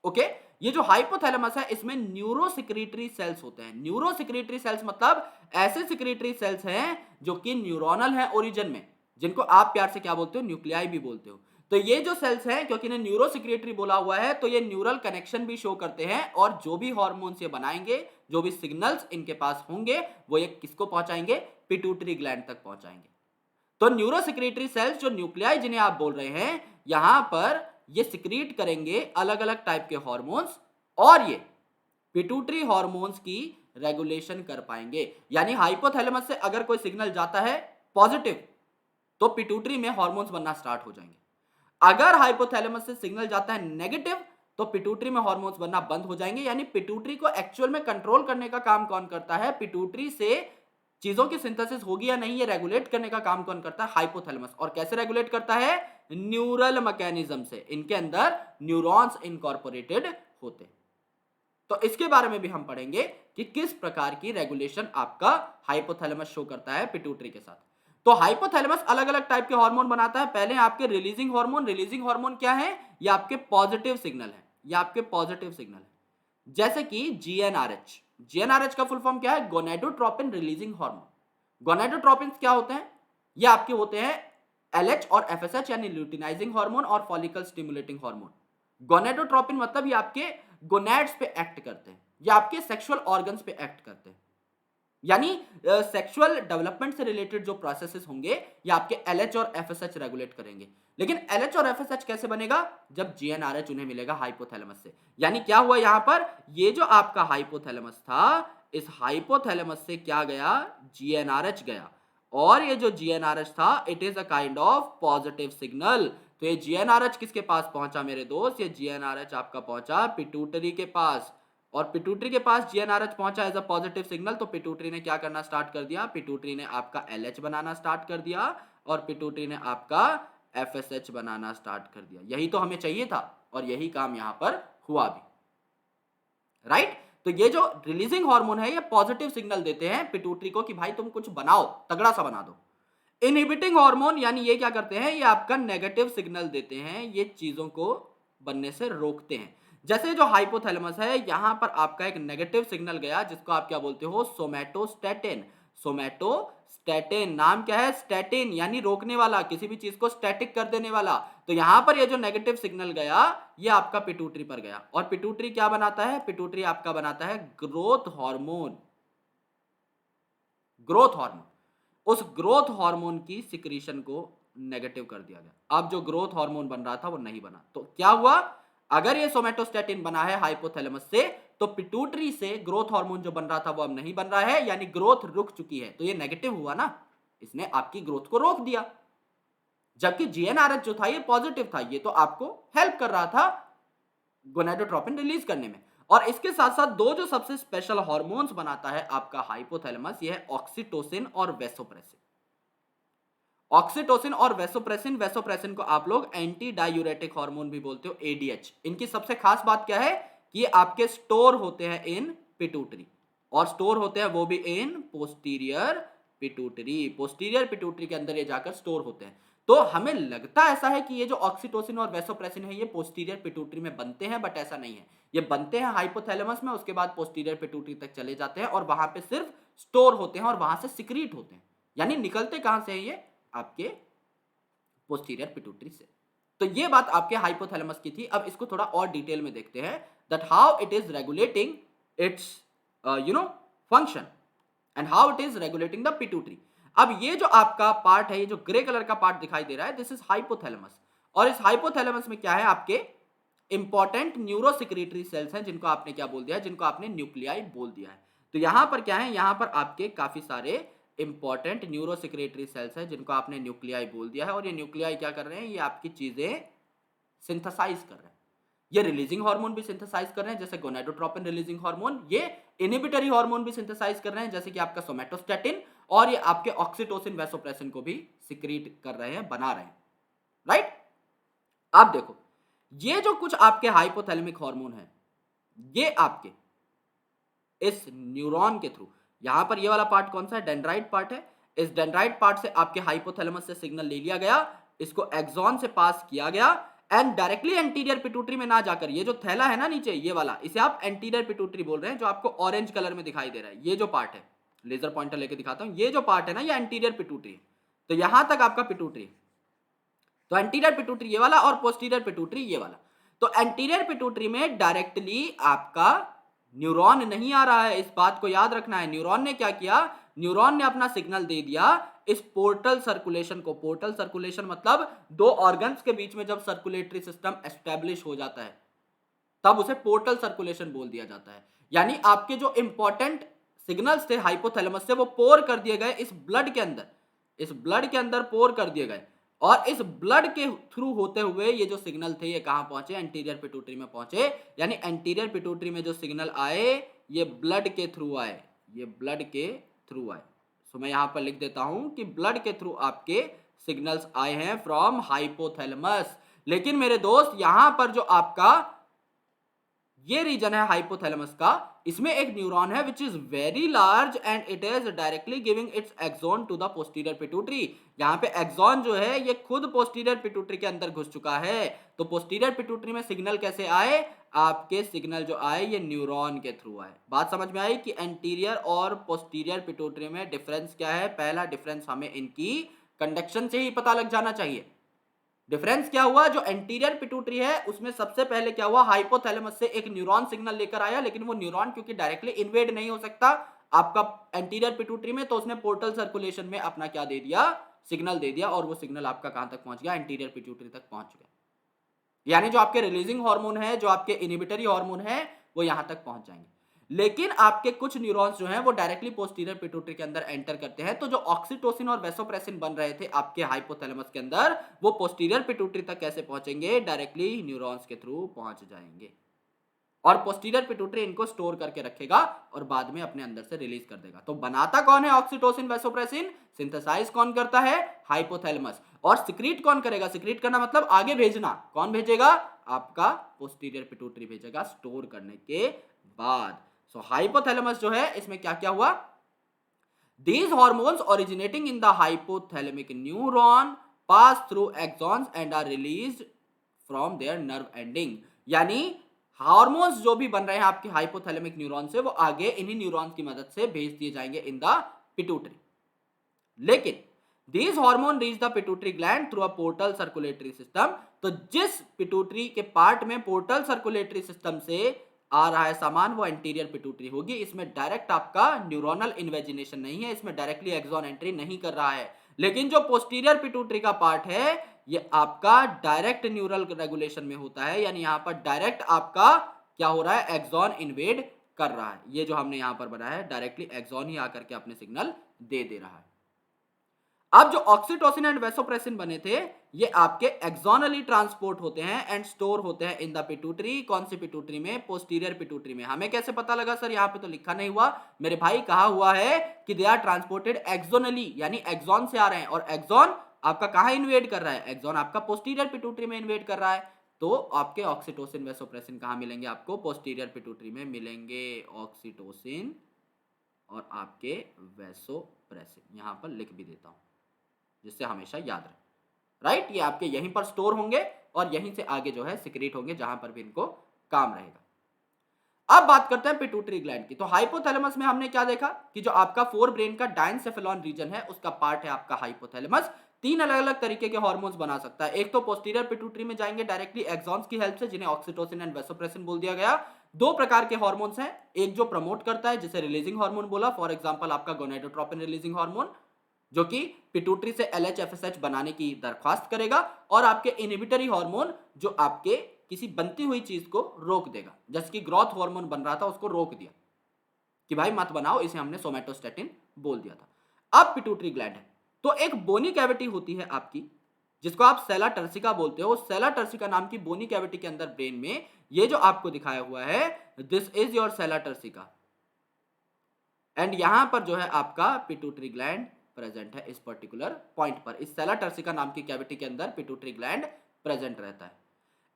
ओके। ये जो हाइपोथैलेमस है इसमें न्यूरोसिक्रीटरी सेल्स होते हैं। न्यूरोसिक्रीटरी सेल्स मतलब ऐसे सिक्रीटरी सेल्स हैं जो कि न्यूरोनल है ओरिजिन में, जिनको आप प्यार से क्या बोलते हो? न्यूक्लियाई भी बोलते हो। तो ये जो सेल्स हैं, क्योंकि इन्हें न्यूरोसिक्रीटरी बोला हुआ है, तो ये न्यूरल कनेक्शन भी शो करते हैं, और जो भी हार्मोन्स ये बनाएंगे, जो भी सिग्नल्स इनके पास होंगे, वो ये किसको पहुंचाएंगे? पिट्यूटरी ग्लैंड तक पहुंचाएंगे। तो न्यूरोसिक्रीटरी सेल्स जो न्यूक्लियाई जिन्हें आप बोल रहे हैं, यहां पर ये सिक्रीट करेंगे अलग अलग टाइप के हार्मोन्स, और ये पिट्यूटरी हार्मोन्स की रेगुलेशन कर पाएंगे। यानी हाइपोथैलेमस से अगर कोई सिग्नल जाता है पॉजिटिव तो पिट्यूटरी में हार्मोन्स बनना स्टार्ट हो जाएंगे। अगर हाइपोथैलेमस से सिग्नल जाता है नेगेटिव तो पिट्यूटरी में हार्मोन्स बनना बंद हो जाएंगे। यानी पिट्यूटरी को एक्चुअल में कंट्रोल करने का काम कौन करता है? पिट्यूटरी से चीजों की सिंथेसिस होगी या नहीं, ये रेगुलेट करने का काम कौन करता है? हाइपोथैलेमस। और कैसे रेगुलेट करता है? न्यूरल मैकेनिज्म से। इनके अंदर न्यूरॉन्स इनकॉर्पोरेटेड होते हैं। तो इसके बारे में भी हम पढ़ेंगे कि किस प्रकार की रेगुलेशन आपका हाइपोथैलेमस शो करता है पिट्यूटरी के साथ। तो हाइपोथैलेमस अलग अलग टाइप के हार्मोन बनाता है। पहले आपके रिलीजिंग हार्मोन। रिलीजिंग हार्मोन क्या है? ये आपके पॉजिटिव सिग्नल है, ये आपके पॉजिटिव सिग्नल है, जैसे कि जीएनआरएच। जीएनआरएच का फुल फॉर्म क्या है? Gonadotropin releasing hormone. गोनेडोट्रोपिन क्या होते हैं? ये आपके होते हैं एलएच और एफएसएच यानी ल्यूटिनाइजिंग हार्मोन और फॉलिकल स्टिमुलेटिंग हार्मोन। गोनेडोट्रोपिन मतलब ये आपके गोनैड्स पे एक्ट करते हैं, ये आपके सेक्सुअल ऑर्गन्स पे एक्ट करते हैं, यानी सेक्सुअल डेवलपमेंट से रिलेटेड जो प्रोसेसेस होंगे ये आपके एलएच और एफएसएच रेगुलेट करेंगे। लेकिन एलएच और एफएसएच कैसे बनेगा? जब जीएनआरएच उन्हें मिलेगा हाइपोथैलेमस से। यानी क्या हुआ यहां पर? ये जो आपका हाइपोथैलेमस था, इस हाइपोथैलेमस से क्या गया? जीएनआरएच गया। और ये जो जीएनआरएच था, it is a kind of positive signal. तो ये जीएनआरएच किसके पास पहुंचा मेरे दोस्त? ये जीएनआरएच आपका पहुंचा पिट्यूटरी के पास। और पिट्यूटरी के पास जीएनआरएच पहुंचा एज अ पॉजिटिव सिग्नल, तो पिट्यूटरी ने क्या करना स्टार्ट कर दिया? पिट्यूटरी ने आपका एलएच बनाना स्टार्ट कर दिया और पिट्यूटरी ने आपका एफएसएच बनाना स्टार्ट कर दिया। यही तो हमें चाहिए था और यही काम यहां पर हुआ भी, राइट? तो ये जो रिलीजिंग हार्मोन है ये पॉजिटिव सिग्नल देते हैं पिट्यूटरी को कि भाई तुम कुछ बनाओ, तगड़ा सा बना दो। इनहिबिटिंग हार्मोन यानी ये क्या करते हैं? ये आपका नेगेटिव सिग्नल देते हैं, ये चीजों को बनने से रोकते हैं। जैसे जो हाइपोथैलेमस है, यहां पर आपका एक नेगेटिव सिग्नल गया जिसको आप क्या बोलते हो? सोमैटोस्टैटिन। सोमैटोस्टैटिन नाम क्या है? स्टैटिन यानी रोकने वाला, किसी भी चीज को स्टैटिक कर देने वाला। तो यहां पर ये जो नेगेटिव सिग्नल गया ये आपका पिट्यूटरी पर गया। और पिट्यूटरी क्या बनाता है? पिट्यूटरी आपका बनाता है ग्रोथ हार्मोन। Growth hormone. उस ग्रोथ हार्मोन की सिक्रीशन को नेगेटिव कर दिया गया। अब जो ग्रोथ हार्मोन बन रहा था वो नहीं बना। तो क्या हुआ? अगर ये सोमैटोस्टैटिन बना है हाइपोथैलेमस से, तो पिट्यूटरी से ग्रोथ हार्मोन जो बन रहा था वो अब नहीं बन रहा है, यानी ग्रोथ रुक चुकी है। तो ये नेगेटिव हुआ ना, इसने आपकी ग्रोथ को रोक दिया। जबकि जीएनआरएच जो था ये पॉजिटिव था, ये तो आपको हेल्प कर रहा था गोनाडोट्रोपिन रिलीज करने में। और इसके साथ साथ दो जो सबसे स्पेशल हार्मोन्स बनाता है आपका हाइपोथैलेमस, ये है ऑक्सीटोसिन और वेसोप्रेसिन। ऑक्सीटोसिन और वेसोप्रेसिन, वेसोप्रेसिन को आप लोग एंटी डायूरेटिक हार्मोन भी बोलते हो, एडीएच। इनकी सबसे खास बात क्या है? कि ये आपके स्टोर होते हैं इन पिट्यूटरी, और स्टोर होते हैं वो भी इन पोस्टीरियर पिट्यूटरी। पोस्टीरियर पिट्यूटरी के अंदर ये जाकर स्टोर होते हैं। तो हमें लगता ऐसा है कि ये जो ऑक्सीटोसिन और वेसोप्रेसिन है ये पोस्टीरियर पिट्यूटरी में बनते हैं, बट ऐसा नहीं है। ये बनते हैं हाइपोथैलेमस में, उसके बाद पोस्टीरियर पिट्यूटरी तक चले जाते हैं और वहां पे सिर्फ स्टोर होते हैं और वहां से सिक्रीट होते हैं। यानी निकलते कहां से है? ये आपके पोस्टीरियर पिट्यूटरी से। तो ये बात आपके हाइपोथैलेमस की थी। अब इसको थोड़ा और डिटेल में देखते हैं, that how it is regulating its function and how it is regulating the pituitary. अब ये जो आपका पार्ट है, ये जो ग्रे कलर का पार्ट दिखाई दे रहा है, दिस इज हाइपोथैलेमस। और इस हाइपोथैलेमस में क्या है? आपके इंपॉर्टेंट न्यूरोसिक्रेटरी सेल्स हैं, जिनको आपने क्या बोल दिया है? जिनको आपने न्यूक्लियाई बोल दिया है। तो यहां पर क्या है? यहां पर आपके काफी सारे इंपॉर्टेंट न्यूरोसिक्रेटरी सेल्स हैं जिनको आपने न्यूक्लियाई बोल दिया है। और ये न्यूक्लियाई क्या कर रहे हैं? ये आपकी चीजें सिंथेसाइज कर रहे हैं। ये रिलीजिंग हार्मोन भी सिंथेसाइज कर रहे हैं, जैसे गोनाडोट्रोपिन रिलीजिंग हार्मोन। ये इनहिबिटरी हार्मोन भी सिंथेसाइज कर रहे हैं, जैसे कि आपका सोमैटोस्टैटिन। और ये आपके ऑक्सीटोसिन वेसोप्रेसिन को भी सिक्रीट कर रहे हैं, बना रहे हैं, राइट? अब देखो, ये जो कुछ आपके हाइपोथैलेमिक हार्मोन है, ये आपके इस न्यूरॉन के थ्रू, यहां पर ये वाला पार्ट कौन सा है? डेंड्राइट पार्ट है। इस डेंड्राइट पार्ट से आपके हाइपोथैलेमस से सिग्नल ले लिया गया, इसको एक्सॉन से पास किया गया एंड डायरेक्टली एंटीरियर पिट्यूटरी में ना जाकर, ये जो थैला है ना नीचे, ये वाला, इसे आप एंटीरियर पिट्यूटरी बोल रहे हैं, जो आपको ऑरेंज कलर में दिखाई दे रहा है। ये जो पार्ट है, लेजर पॉइंटर लेके दिखाता हूं, ये जो पार्ट है ना, ये एंटीरियर पिट्यूटरी है। तो यहां तक आपका पिट्यूटरी, तो एंटीरियर पिट्यूटरी ये वाला और पोस्टीरियर पिट्यूटरी ये वाला। तो एंटीरियर पिट्यूटरी में डायरेक्टली आपका न्यूरॉन नहीं आ रहा है, इस बात को याद रखना है। न्यूरॉन ने क्या किया? न्यूरॉन ने अपना सिग्नल दे दिया इस पोर्टल सर्कुलेशन को। पोर्टल सर्कुलेशन मतलब दो ऑर्गन्स के बीच में जब सर्कुलेटरी सिस्टम एस्टेब्लिश हो जाता है तब उसे पोर्टल सर्कुलेशन बोल दिया जाता है। यानी आपके जो इंपॉर्टेंट सिग्नल्स थे हाइपोथैलेमस से, वो पोर कर दिए गए इस ब्लड के अंदर, इस ब्लड के अंदर पोर कर दिए गए। और इस ब्लड के थ्रू होते हुए ये जो सिग्नल थे ये कहां पहुंचे? एंटीरियर पिट्यूटरी में पहुंचे। यानी एंटीरियर पिट्यूटरी में जो सिग्नल आए ये ब्लड के थ्रू आए, ये ब्लड के थ्रू आए। सो मैं यहां पर लिख देता हूं कि ब्लड के थ्रू आपके सिग्नल्स आए हैं फ्रॉम हाइपोथैलेमस। लेकिन मेरे दोस्त यहां पर जो आपका ये रीजन है हाइपोथैलेमस का, इसमें एक न्यूरॉन है which is very large and it is directly giving its axon to the posterior pituitary. यहाँ पे एक्सॉन जो है ये खुद पोस्टीरियर पिट्यूटरी के अंदर घुस चुका है। तो पोस्टीरियर पिट्यूटरी में सिग्नल कैसे आए? आपके सिग्नल जो आए ये न्यूरॉन के थ्रू आए। बात समझ में आई कि एंटीरियर और पोस्टीरियर पिट्यूटरी में डिफरेंस क्या है? पहला डिफरेंस हमें इनकी कंडक्शन से ही पता लग जाना चाहिए। डिफरेंस क्या हुआ? जो एंटीरियर पिट्यूटरी है उसमें सबसे पहले क्या हुआ, हाइपोथैलेमस से एक न्यूरॉन सिग्नल लेकर आया, लेकिन वो न्यूरॉन क्योंकि डायरेक्टली इन्वेड नहीं हो सकता आपका एंटीरियर पिट्यूटरी में, तो उसने पोर्टल सर्कुलेशन में अपना क्या दे दिया, सिग्नल दे दिया, और वो सिग्नल आपका कहां तक पहुंच गया, एंटीरियर पिट्यूटरी तक पहुंच गया। यानी जो आपके रिलीजिंग हार्मोन है, जो आपके इनहिबिटरी हार्मोन है, वो यहां तक पहुंच जाएंगे। लेकिन आपके कुछ न्यूरॉन्स जो हैं वो डायरेक्टली पोस्टीरियर पिट्यूटरी के अंदर एंटर करते हैं। तो जो ऑक्सीटोसिन और वेसोप्रेसिन बन रहे थे आपके हाइपोथैलेमस के अंदर, वो पोस्टीरियर पिट्यूटरी तक कैसे पहुंचेंगे? डायरेक्टली न्यूरॉन्स के थ्रू पहुंच जाएंगे, और पोस्टीरियर पिट्यूटरी इनको स्टोर करके रखेगा और बाद में अपने अंदर से रिलीज कर देगा। तो बनाता कौन है ऑक्सीटोसिन वेसोप्रेसिन? सिंथेसाइज कौन करता है? हाइपोथैलेमस। और सिक्रीट कौन करेगा? सिक्रीट करना मतलब आगे भेजना। कौन भेजेगा? आपका पोस्टीरियर पिट्यूटरी भेजेगा स्टोर करने के बाद। सो हाइपोथैलेमस जो है इसमें क्या क्या हुआ? These hormones originating in the hypothalamic neuron pass through axons and are released from their nerve ending। यानी हार्मोन्स जो भी बन रहे हैं आपके हाइपोथैलेमिक न्यूरॉन से, वो आगे इन्हीं न्यूरॉन्स की मदद से भेज दिए जाएंगे इन द पिट्यूटरी। लेकिन these hormone reach the pituitary gland through a portal circulatory system। तो जिस पिट्यूटरी के पार्ट में पोर्टल सर्कुलेटरी सिस्टम से आ रहा है सामान, वो एंटीरियर पिट्यूटरी होगी। इसमें डायरेक्ट आपका न्यूरोनल इन्वेजिनेशन नहीं है, इसमें डायरेक्टली एक्सॉन एंट्री नहीं कर रहा है। लेकिन जो पोस्टीरियर पिट्यूटरी का पार्ट है ये आपका डायरेक्ट न्यूरल रेगुलेशन में होता है, यानी यहां पर डायरेक्ट आपका क्या हो रहा है, एक्सॉन इन्वेड कर रहा है। ये जो हमने यहां पर बनाया है डायरेक्टली एक्सॉन ही आकर के अपने सिग्नल दे रहा है। अब जो ऑक्सीटोसिन एंड वेसोप्रेसिन बने थे ये आपके एक्सोनली ट्रांसपोर्ट होते हैं एंड स्टोर होते हैं इन द पिट्यूटरी। कौन सी पिट्यूटरी में? पोस्टीरियर पिट्यूटरी में। हमें कैसे पता लगा सर? यहाँ पे तो लिखा नहीं हुआ मेरे भाई, कहा हुआ है कि दे आर ट्रांसपोर्टेड एक्सोनली, यानी एक्सॉन से आ रहे हैं। और एक्सॉन आपका कहाँ इन्वेड कर रहा है? एक्सॉन आपका पोस्टीरियर पिट्यूटरी में इन्वेड कर रहा है। तो आपके ऑक्सीटोसिन वेसोप्रेसिन कहाँ मिलेंगे? आपको पोस्टीरियर पिट्यूटरी में मिलेंगे। ऑक्सीटोसिन और आपके वेसोप्रेसिन यहां पर लिख भी देता हूं जिससे हमेशा याद रहे। राइट, ये आपके यहीं पर स्टोर होंगे और यहीं से आगे जो है सिक्रीट होंगे जहां पर भी इनको काम रहेगा। अब बात करते हैं पिट्यूटरी ग्लैंड की। तो हाइपोथैलेमस में हमने क्या देखा कि जो आपका फोर ब्रेन का डायंसेफेलॉन रीजन है उसका पार्ट है आपका हाइपोथैलेमस। तीन अलग अलग तरीके के हार्मोन्स बना सकता है। एक तो पोस्टीरियर पिट्यूटरी में जाएंगे डायरेक्टली एक्सॉन्स की हेल्प से, जिन्हें ऑक्सीटोसिन एंड वेसोप्रेसिन बोल दिया गया। दो प्रकार के हार्मोन्स हैं, एक जो प्रमोट करता है जिसे रिलीजिंग हार्मोन बोला, फॉर एग्जांपल आपका गोनेडोट्रोपिन रिलीजिंग हार्मोन, जो कि पिट्यूटरी से LH-FSH बनाने की दरख्वास्त करेगा, और आपके इनहिबिटरी हार्मोन जो आपके किसी बनती हुई चीज को रोक देगा। जैसे कि ग्रोथ हार्मोन बन रहा था उसको रोक दिया कि भाई मत बनाओ, इसे हमने सोमेटोस्टेटिन बोल दिया था। अब पिट्यूटरी ग्लैंड है तो एक बोनी कैविटी होती है आपकी जिसको आप सेला टर्सिका बोलते हो। सेला टर्सिका नाम की बोनी कैविटी के अंदर ब्रेन में ये जो आपको दिखाया हुआ है this is your sella turcica, and यहां पर जो है आपका पिट्यूटरी ग्लैंड प्रेजेंट है इस पर्टिकुलर पॉइंट पर। इस सेला टर्सिका नाम की कैविटी के अंदर पिट्यूटरी ग्लैंड प्रेजेंट रहता है।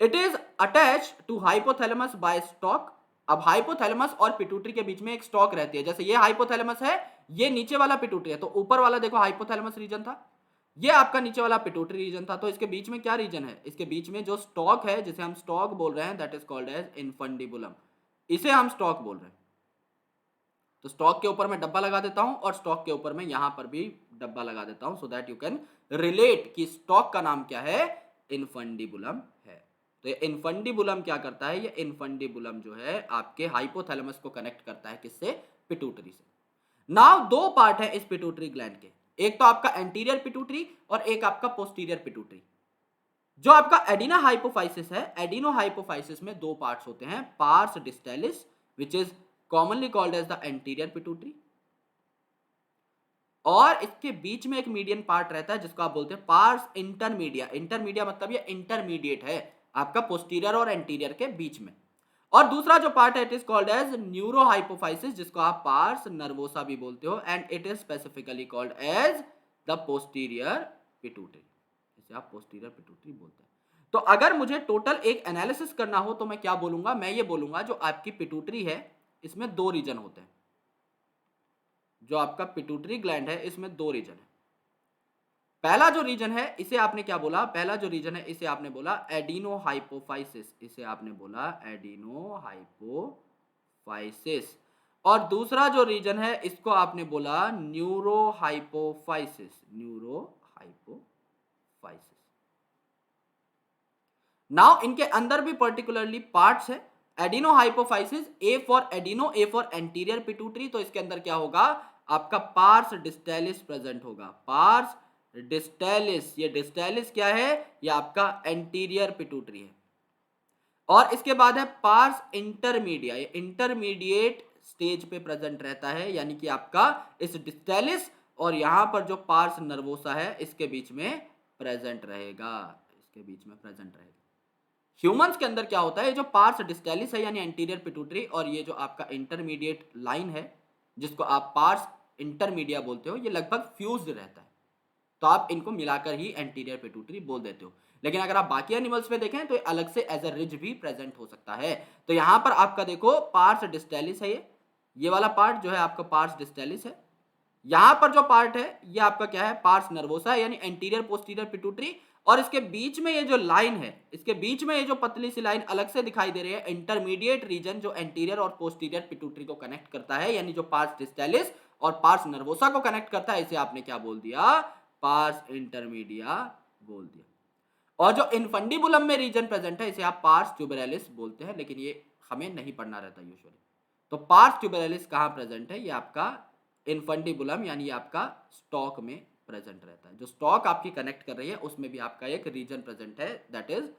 It is attach to hypothalamus by stalk. अब हाइपोथैलेमस और पिट्यूटरी के बीच में एक स्टॉक रहती है। जैसे ये हाइपोथैलेमस है, ये नीचे वाला पिट्यूटरी है, तो ऊपर वाला देखो हाइपोथैलेमस रीजन था, ये आपका नीचे वाला पिट्यूटरी रीजन था। तो इसके बीच में क्या रीजन है? इसके बीच में जो स्टॉक है जिसे हम स्टॉक बोल रहे हैं that is called as infundibulum. इसे हम स्टॉक बोल रहे हैं। तो स्टॉक के ऊपर मैं डब्बा लगा देता हूं और स्टॉक के ऊपर मैं यहां पर भी डब्बा लगा देता हूं so that you can relate कि स्टॉक का नाम क्या है, इन्फंडिबुलम है। तो ये इन्फंडिबुलम क्या करता है? ये इन्फंडिबुलम जो है आपके हाइपोथैलेमस को कनेक्ट करता है किससे? पिट्यूटरी से। नाउ दो पार्ट है इस पिट्यूटरी ग्लैंड के, एक तो आपका एंटीरियर पिट्यूटरी और एक आपका पोस्टीरियर पिट्यूटरी। जो आपका एडिनो हाइपोफाइसिस है, एडिनो हाइपोफाइसिस में दो पार्ट्स होते हैं, pars distalis which is commonly called as the anterior pituitary, और इसके बीच में एक मीडियन पार्ट रहता है जिसको आप बोलते हैं पार्स इंटरमीडिया। इंटरमीडिया मतलब ये इंटरमीडिएट है आपका पोस्टीरियर और एंटीरियर के बीच में। और दूसरा जो पार्ट है it is called as neurohypophysis, जिसको आप पार्स नर्वोसा भी बोलते हो, and it is specifically called as the posterior pituitary, इसे आप पोस्टीरियर पिट्यूटरी बोलते हैं। तो अगर मुझे टोटल एक एनालिसिस करना हो तो मैं क्या बोलूंगा, मैं ये बोलूंगा जो आपकी पिट्यूटरी है इसमें दो रीजन होते हैं, जो आपका पिट्यूटरी ग्लैंड है इसमें दो रीजन है। पहला जो रीजन है इसे आपने क्या बोला, पहला जो रीजन है इसे आपने बोला एडिनोहाइपोफाइसिस, इसे आपने बोला एडिनोहाइपोफाइसिस। और दूसरा जो रीजन है इसको आपने बोला न्यूरोहाइपोफाइसिस, न्यूरोहाइपोफाइसिस। नाउ इनके अंदर भी पर्टिकुलरली पार्ट्स है। Adenohypophysis, a for adeno, a for anterior pituitary, तो इसके अंदर क्या होगा, आपका पार्स डिस्टेलिस प्रेजेंट होगा, पार्स डिस्टेलिस। ये डिस्टेलिस क्या है, ये आपका एंटीरियर पिट्यूटरी है। और इसके बाद है पार्स इंटरमीडिया, ये इंटरमीडिएट स्टेज पे प्रेजेंट रहता है, यानी कि आपका इस डिस्टेलिस और यहां पर जो पार्स नर्वोसा है इसके बीच में प्रेजेंट रहेगा, इसके बीच में प्रेजेंट रहेगा। ह्यूमंस के अंदर क्या होता है, जो पार्स डिस्टेलिस है यानी एंटीरियर पिट्यूटरी, और ये जो आपका इंटरमीडिएट लाइन है जिसको आप पार्स इंटरमीडिया बोलते हो, ये लगभग फ्यूज्ड रहता है, तो आप इनको मिलाकर ही एंटीरियर पिट्यूटरी बोल देते हो। लेकिन अगर आप बाकी एनिमल्स में देखें तो अलग से एज अ रिज भी प्रेजेंट हो सकता है। तो यहां पर आपका देखो पार्स डिस्टेलिस है, ये वाला पार्ट जो है आपका पार्स डिस्टेलिस है। यहां पर जो पार्ट है ये आपका क्या है, पार्स नर्वोसा है यानी एंटीरियर पोस्टीरियर पिट्यूटरी। और इसके बीच में ये जो लाइन है, इसके बीच में ये जो पतली सी लाइन अलग से दिखाई दे रही है, इंटरमीडिएट रीजन जो एंटीरियर और पोस्टीरियर पिट्यूटरी को कनेक्ट करता है, यानी जो पार्स डिस्टेलिस और पार्स नर्वोसा को कनेक्ट करता है, इसे आपने क्या बोल दिया, पार्स इंटरमीडिया बोल दिया। और जो इनफंडिबुलम में रीजन प्रेजेंट है इसे आप पार्स ट्यूबेरालिस बोलते हैं, लेकिन ये हमें नहीं पढ़ना रहता यूजुअली। तो पार्स ट्यूबेरालिस कहां प्रेजेंट है, ये आपका इनफंडिबुलम यानी आपका स्टॉक में प्रेजेंट रहता है। जो स्टॉक आपकी कनेक्ट कर रही है उसमें भी आपका एक रीजन प्रेजेंट है, that is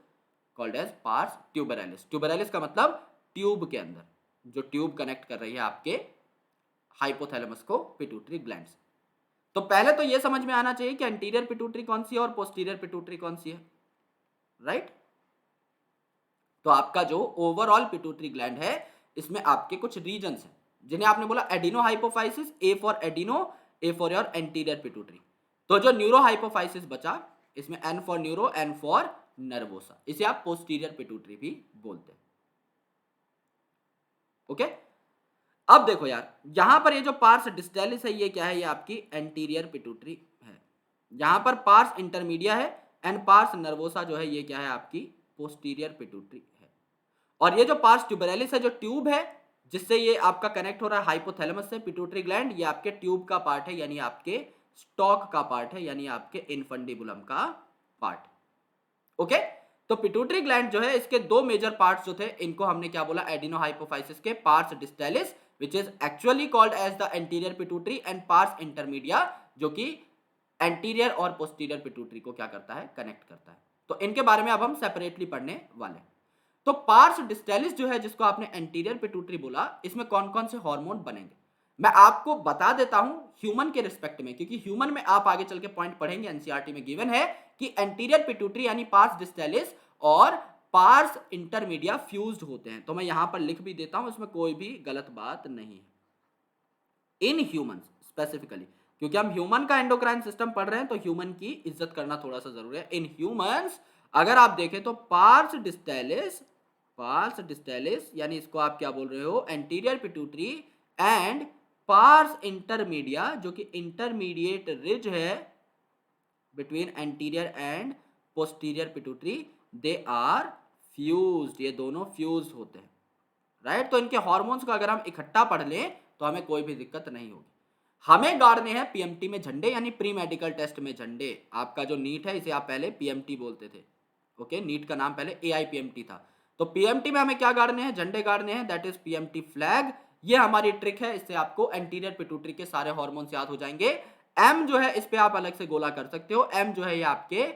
called as pars tuberalis. Tuberalis का मतलब ट्यूब के अंदर, जो ट्यूब कनेक्ट कर रही है आपके हाइपोथैलेमस को पिट्यूटरी ग्लैंड से। तो पहले तो ये समझ में आना चाहिए कि एंटीरियर पिट्यूटरी कौन सी है और पोस्टीरियर पिट्यूटरी कौन सी है, राइट। तो आपका जो ओवरऑल पिट्यूटरी ग्लैंड है इसमें आपके कुछ रीजन्स हैं, जिन्हें आपने बोला adenohypophysis, a for adeno, a for your anterior pituitary. तो जो न्यूरोहाइपोफाइसिस बचा इसमें n for neuro, n for nervosa, इसे आप पोस्टीरियर पिट्यूटरी भी बोलते हैं। ओके, अब देखो यार यहां पर ये जो पार्स डिस्टेलिस है ये क्या है, ये आपकी एंटीरियर पिट्यूटरी है। यहां पर पार्स इंटरमीडिया है एंड पार्स नर्वोसा जो है ये क्या है, आपकी पोस्टीरियर पिट्यूटरी है। और ये जो पार्स ट्यूबेरालिस है, जो ट्यूब है जिससे ये आपका कनेक्ट हो रहा है हाइपोथैलेमस से पिट्यूटरी ग्लैंड, ये आपके ट्यूब का पार्ट है, यानी आपके स्टॉक का पार्ट है, यानी आपके इनफंडिबुलम का पार्ट। ओके, तो पिट्यूटरी ग्लैंड जो है इसके दो मेजर पार्ट्स जो थे इनको हमने क्या बोला, एडिनोहाइपोफाइसिस के pars distalis which is actually called as the anterior pituitary, and pars intermedia जो कि एंटीरियर और पोस्टीरियर पिट्यूटरी को क्या करता है, कनेक्ट करता है। तो इनके बारे में अब हम सेपरेटली पढ़ने वाले हैं। तो पार्स डिस्टेलिस जो है जिसको आपने एंटीरियर पिट्यूटरी बोला, इसमें कौन कौन से हार्मोन बनेंगे मैं आपको बता देता हूं ह्यूमन के रिस्पेक्ट में, क्योंकि ह्यूमन में आप आगे चल के पॉइंट पढ़ेंगे, एनसीईआरटी में गिवन है कि एंटीरियर पिट्यूटरी यानी पार्स डिस्टेलिस और पार्स इंटरमीडिया फ्यूज्ड होते हैं। तो मैं यहां पर लिख भी देता हूं, इसमें कोई भी गलत बात नहीं है। इन ह्यूमंस स्पेसिफिकली, क्योंकि हम ह्यूमन का एंडोक्राइन सिस्टम पढ़ रहे हैं तो ह्यूमन की इज्जत करना थोड़ा सा जरूरी है। इन ह्यूमंस अगर आप देखें तो पार्स डिस्टेलिस यानी इसको आप क्या बोल रहे हो, anterior pituitary, and pars intermedia जो कि इंटरमीडिएट रिज है between anterior and posterior pituitary, they are fused, ये दोनों फ्यूज्ड होते हैं, राइट। तो इनके हार्मोन्स को अगर हम इकट्ठा पढ़ लें तो हमें कोई भी दिक्कत नहीं होगी। हमें गाड़ने हैं पीएमटी में झंडे, यानी प्री मेडिकल टेस्ट में झंडे। आपका जो नीट है इसे आप पहले पीएमटी बोलते थे, ओके, नीट का नाम पहले एआईपीएमटी था। तो पीएमटी में हमें क्या गाड़ने हैं, झंडे गाड़ने हैं, दैट इज पीएमटी फ्लैग। ये हमारी ट्रिक है, इससे आपको एंटीरियर पिट्यूटरी के सारे हार्मोन्स याद हो जाएंगे। एम जो है इस पे आप अलग से गोला कर सकते हो, एम जो है ये आपके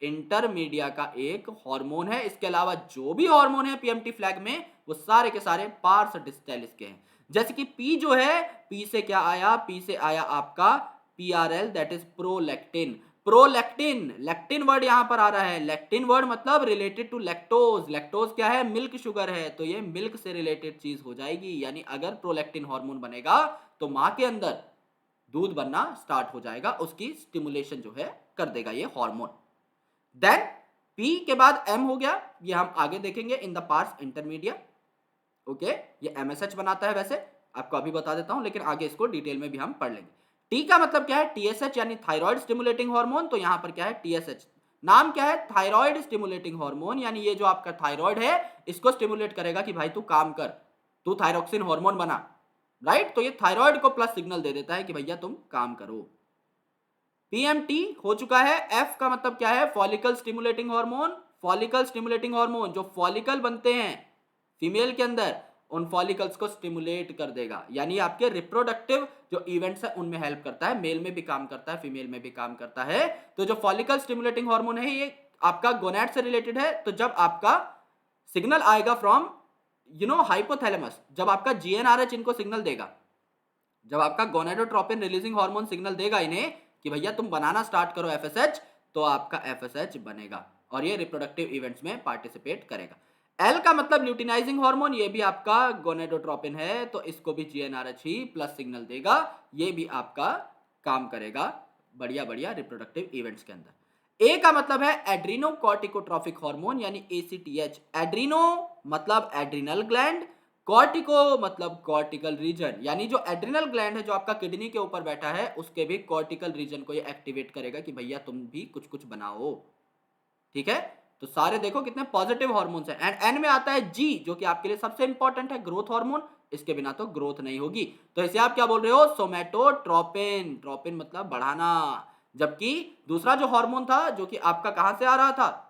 इंटरमीडिया का एक हार्मोन है। इसके अलावा जो भी हार्मोन है पीएमटी फ्लैग में वो सारे के सारे पार्स डिस्टेलिस के हैं। जैसे कि पी जो है, पी से क्या आया, पी से आया आपका PRL, that is prolactin. Prolactin, lectin word यहां पर आ रहा है, लैक्टिन वर्ड मतलब रिलेटेड टू लैक्टोज, लैक्टोज क्या है, मिल्क शुगर है, तो ये मिल्क से रिलेटेड चीज हो जाएगी, यानी अगर प्रोलैक्टिन हार्मोन बनेगा तो मां के अंदर दूध बनना स्टार्ट हो जाएगा, उसकी स्टिमुलेशन जो है कर देगा ये हार्मोन। देन पी के बाद एम हो गया, ये हम आगे देखेंगे in the parts intermedia. Okay, ये एमएसएच बनाता है, वैसे आपको अभी बता देता हूं, लेकिन आगे इसको डिटेल में भी हम पढ़ लेंगे। टी का मतलब क्या है, टीएसएच यानी थायराइड स्टिमुलेटिंग हार्मोन, तो यहां पर क्या है टीएसएच, नाम क्या है, थायराइड स्टिमुलेटिंग हार्मोन, यानी ये जो आपका थायराइड है इसको स्टिमुलेट करेगा कि भाई तू काम कर, तू थायरोक्सिन हार्मोन बना, राइट, तो ये थायराइड को प्लस सिग्नल दे देता है कि भैया तुम काम करो। पीएमटी हो चुका है। एफ का मतलब क्या है, follicle stimulating hormone, follicle stimulating hormone, जो फॉलिकल बनते हैं फीमेल के अंदर उन फॉलिकल्स को स्टिमुलेट कर देगा, यानी आपके रिप्रोडक्टिव जो इवेंट्स है उनमें हेल्प करता है, मेल में भी काम करता है, फीमेल में भी काम करता है। तो जो फॉलिकल स्टिमुलेटिंग हार्मोन है ये आपका गोनैड से रिलेटेड है, तो जब आपका सिग्नल आएगा फ्रॉम हाइपोथैलेमस, जब आपका जीएनआरएच इनको सिग्नल देगा, जब आपका गोनेडोट्रोपिन रिलीजिंग हार्मोन सिग्नल देगा इन्हें कि भैया तुम बनाना स्टार्ट करो एफएसएच, तो आपका एफएसएच बनेगा और ये रिप्रोडक्टिव इवेंट्स में पार्टिसिपेट करेगा। एल का मतलब ल्यूटिनाइजिंग हार्मोन, ये भी आपका गोनेडोट्रोपिन है, तो इसको भी जीएनआरएच ही प्लस सिग्नल देगा, ये भी आपका काम करेगा बढ़िया बढ़िया रिप्रोडक्टिव इवेंट्स के अंदर। ए का मतलब है एड्रीनोकॉर्टिकोट्रोफिक हार्मोन यानी एसीटीएच, एड्रीनो मतलब एड्रिनल ग्लैंड, कॉर्टिको मतलब कॉर्टिकल रीजन, यानी जो एड्रिनल ग्लैंड है जो आपका किडनी के ऊपर बैठा है उसके भी कॉर्टिकल रीजन को ये एक्टिवेट करेगा कि भैया तुम भी कुछ कुछ बनाओ, ठीक है। तो सारे देखो कितने पॉजिटिव हार्मोन्स हैं। एंड एन में आता है जी, जो कि आपके लिए सबसे इंपॉर्टेंट है, ग्रोथ हार्मोन, इसके बिना तो ग्रोथ नहीं होगी, तो इसे आप क्या बोल रहे हो, सोमैटोट्रोपिन, ट्रोपिन मतलब बढ़ाना। जबकि दूसरा जो हार्मोन था जो कि आपका कहां से आ रहा था,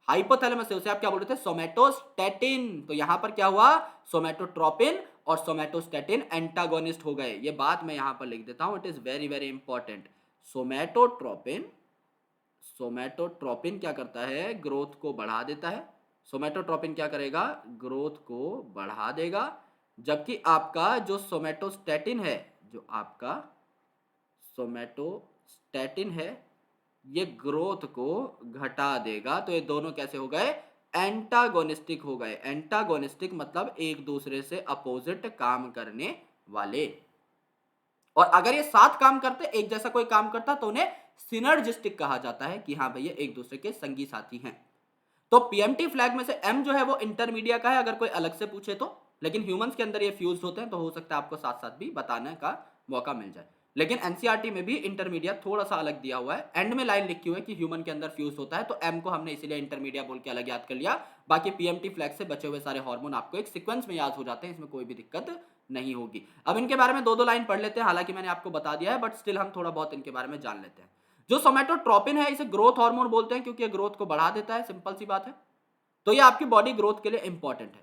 हाइपोथैलेमस से, उसे आप क्या बोल रहे थे, सोमैटोस्टैटिन, तो यहां पर क्या हुआ, सोमैटोट्रोपिन और सोमैटोस्टैटिन एंटागोनिस्ट हो गए, ये बात मैं यहां पर लिख देता हूं, it is very very important. Somatotropin, somatotropin क्या करता है, ग्रोथ को बढ़ा देता है, सोमैटोट्रोपिन क्या करेगा, ग्रोथ को बढ़ा देगा, जबकि आपका जो सोमैटोस्टैटिन है, जो आपका सोमैटोस्टैटिन है ये ग्रोथ को घटा देगा, तो ये दोनों कैसे हो गए, एंटागोनिस्टिक हो गए। एंटागोनिस्टिक मतलब एक दूसरे से अपोजिट काम करने वाले, और अगर ये साथ काम करते, एक जैसा कोई काम करता, तो उन्हें सिनर्जिस्टिक कहा जाता है कि हाँ भैया एक दूसरे के संगी साथी हैं। तो पीएमटी फ्लैग में से एम जो है वो इंटरमीडिया का है, अगर कोई अलग से पूछे तो, लेकिन ह्यूमंस के अंदर ये फ्यूज होते हैं, तो हो सकता है आपको साथ साथ भी बताने का मौका मिल जाए, लेकिन एनसीईआरटी में भी इंटरमीडिया थोड़ा सा अलग दिया हुआ है, एंड में लाइन लिखी हुई है कि ह्यूमन के अंदर फ्यूज होता है, तो एम को हमने इसीलिए इंटरमीडिया बोल के अलग याद कर लिया। बाकी पीएमटी फ्लैग से बचे हुए सारे हार्मोन आपको एक सीक्वेंस में याद हो जाते हैं, इसमें कोई भी दिक्कत नहीं होगी। अब इनके बारे में दो दो लाइन पढ़ लेते हैं, हालांकि मैंने आपको बता दिया है, बट स्टिल हम थोड़ा बहुत इनके बारे में जान लेते हैं। जो सोमैटोट्रोपिन है इसे ग्रोथ हार्मोन बोलते हैं, क्योंकि ये ग्रोथ को बढ़ा देता है, सिंपल सी बात है, तो ये आपकी बॉडी ग्रोथ के लिए इंपॉर्टेंट है।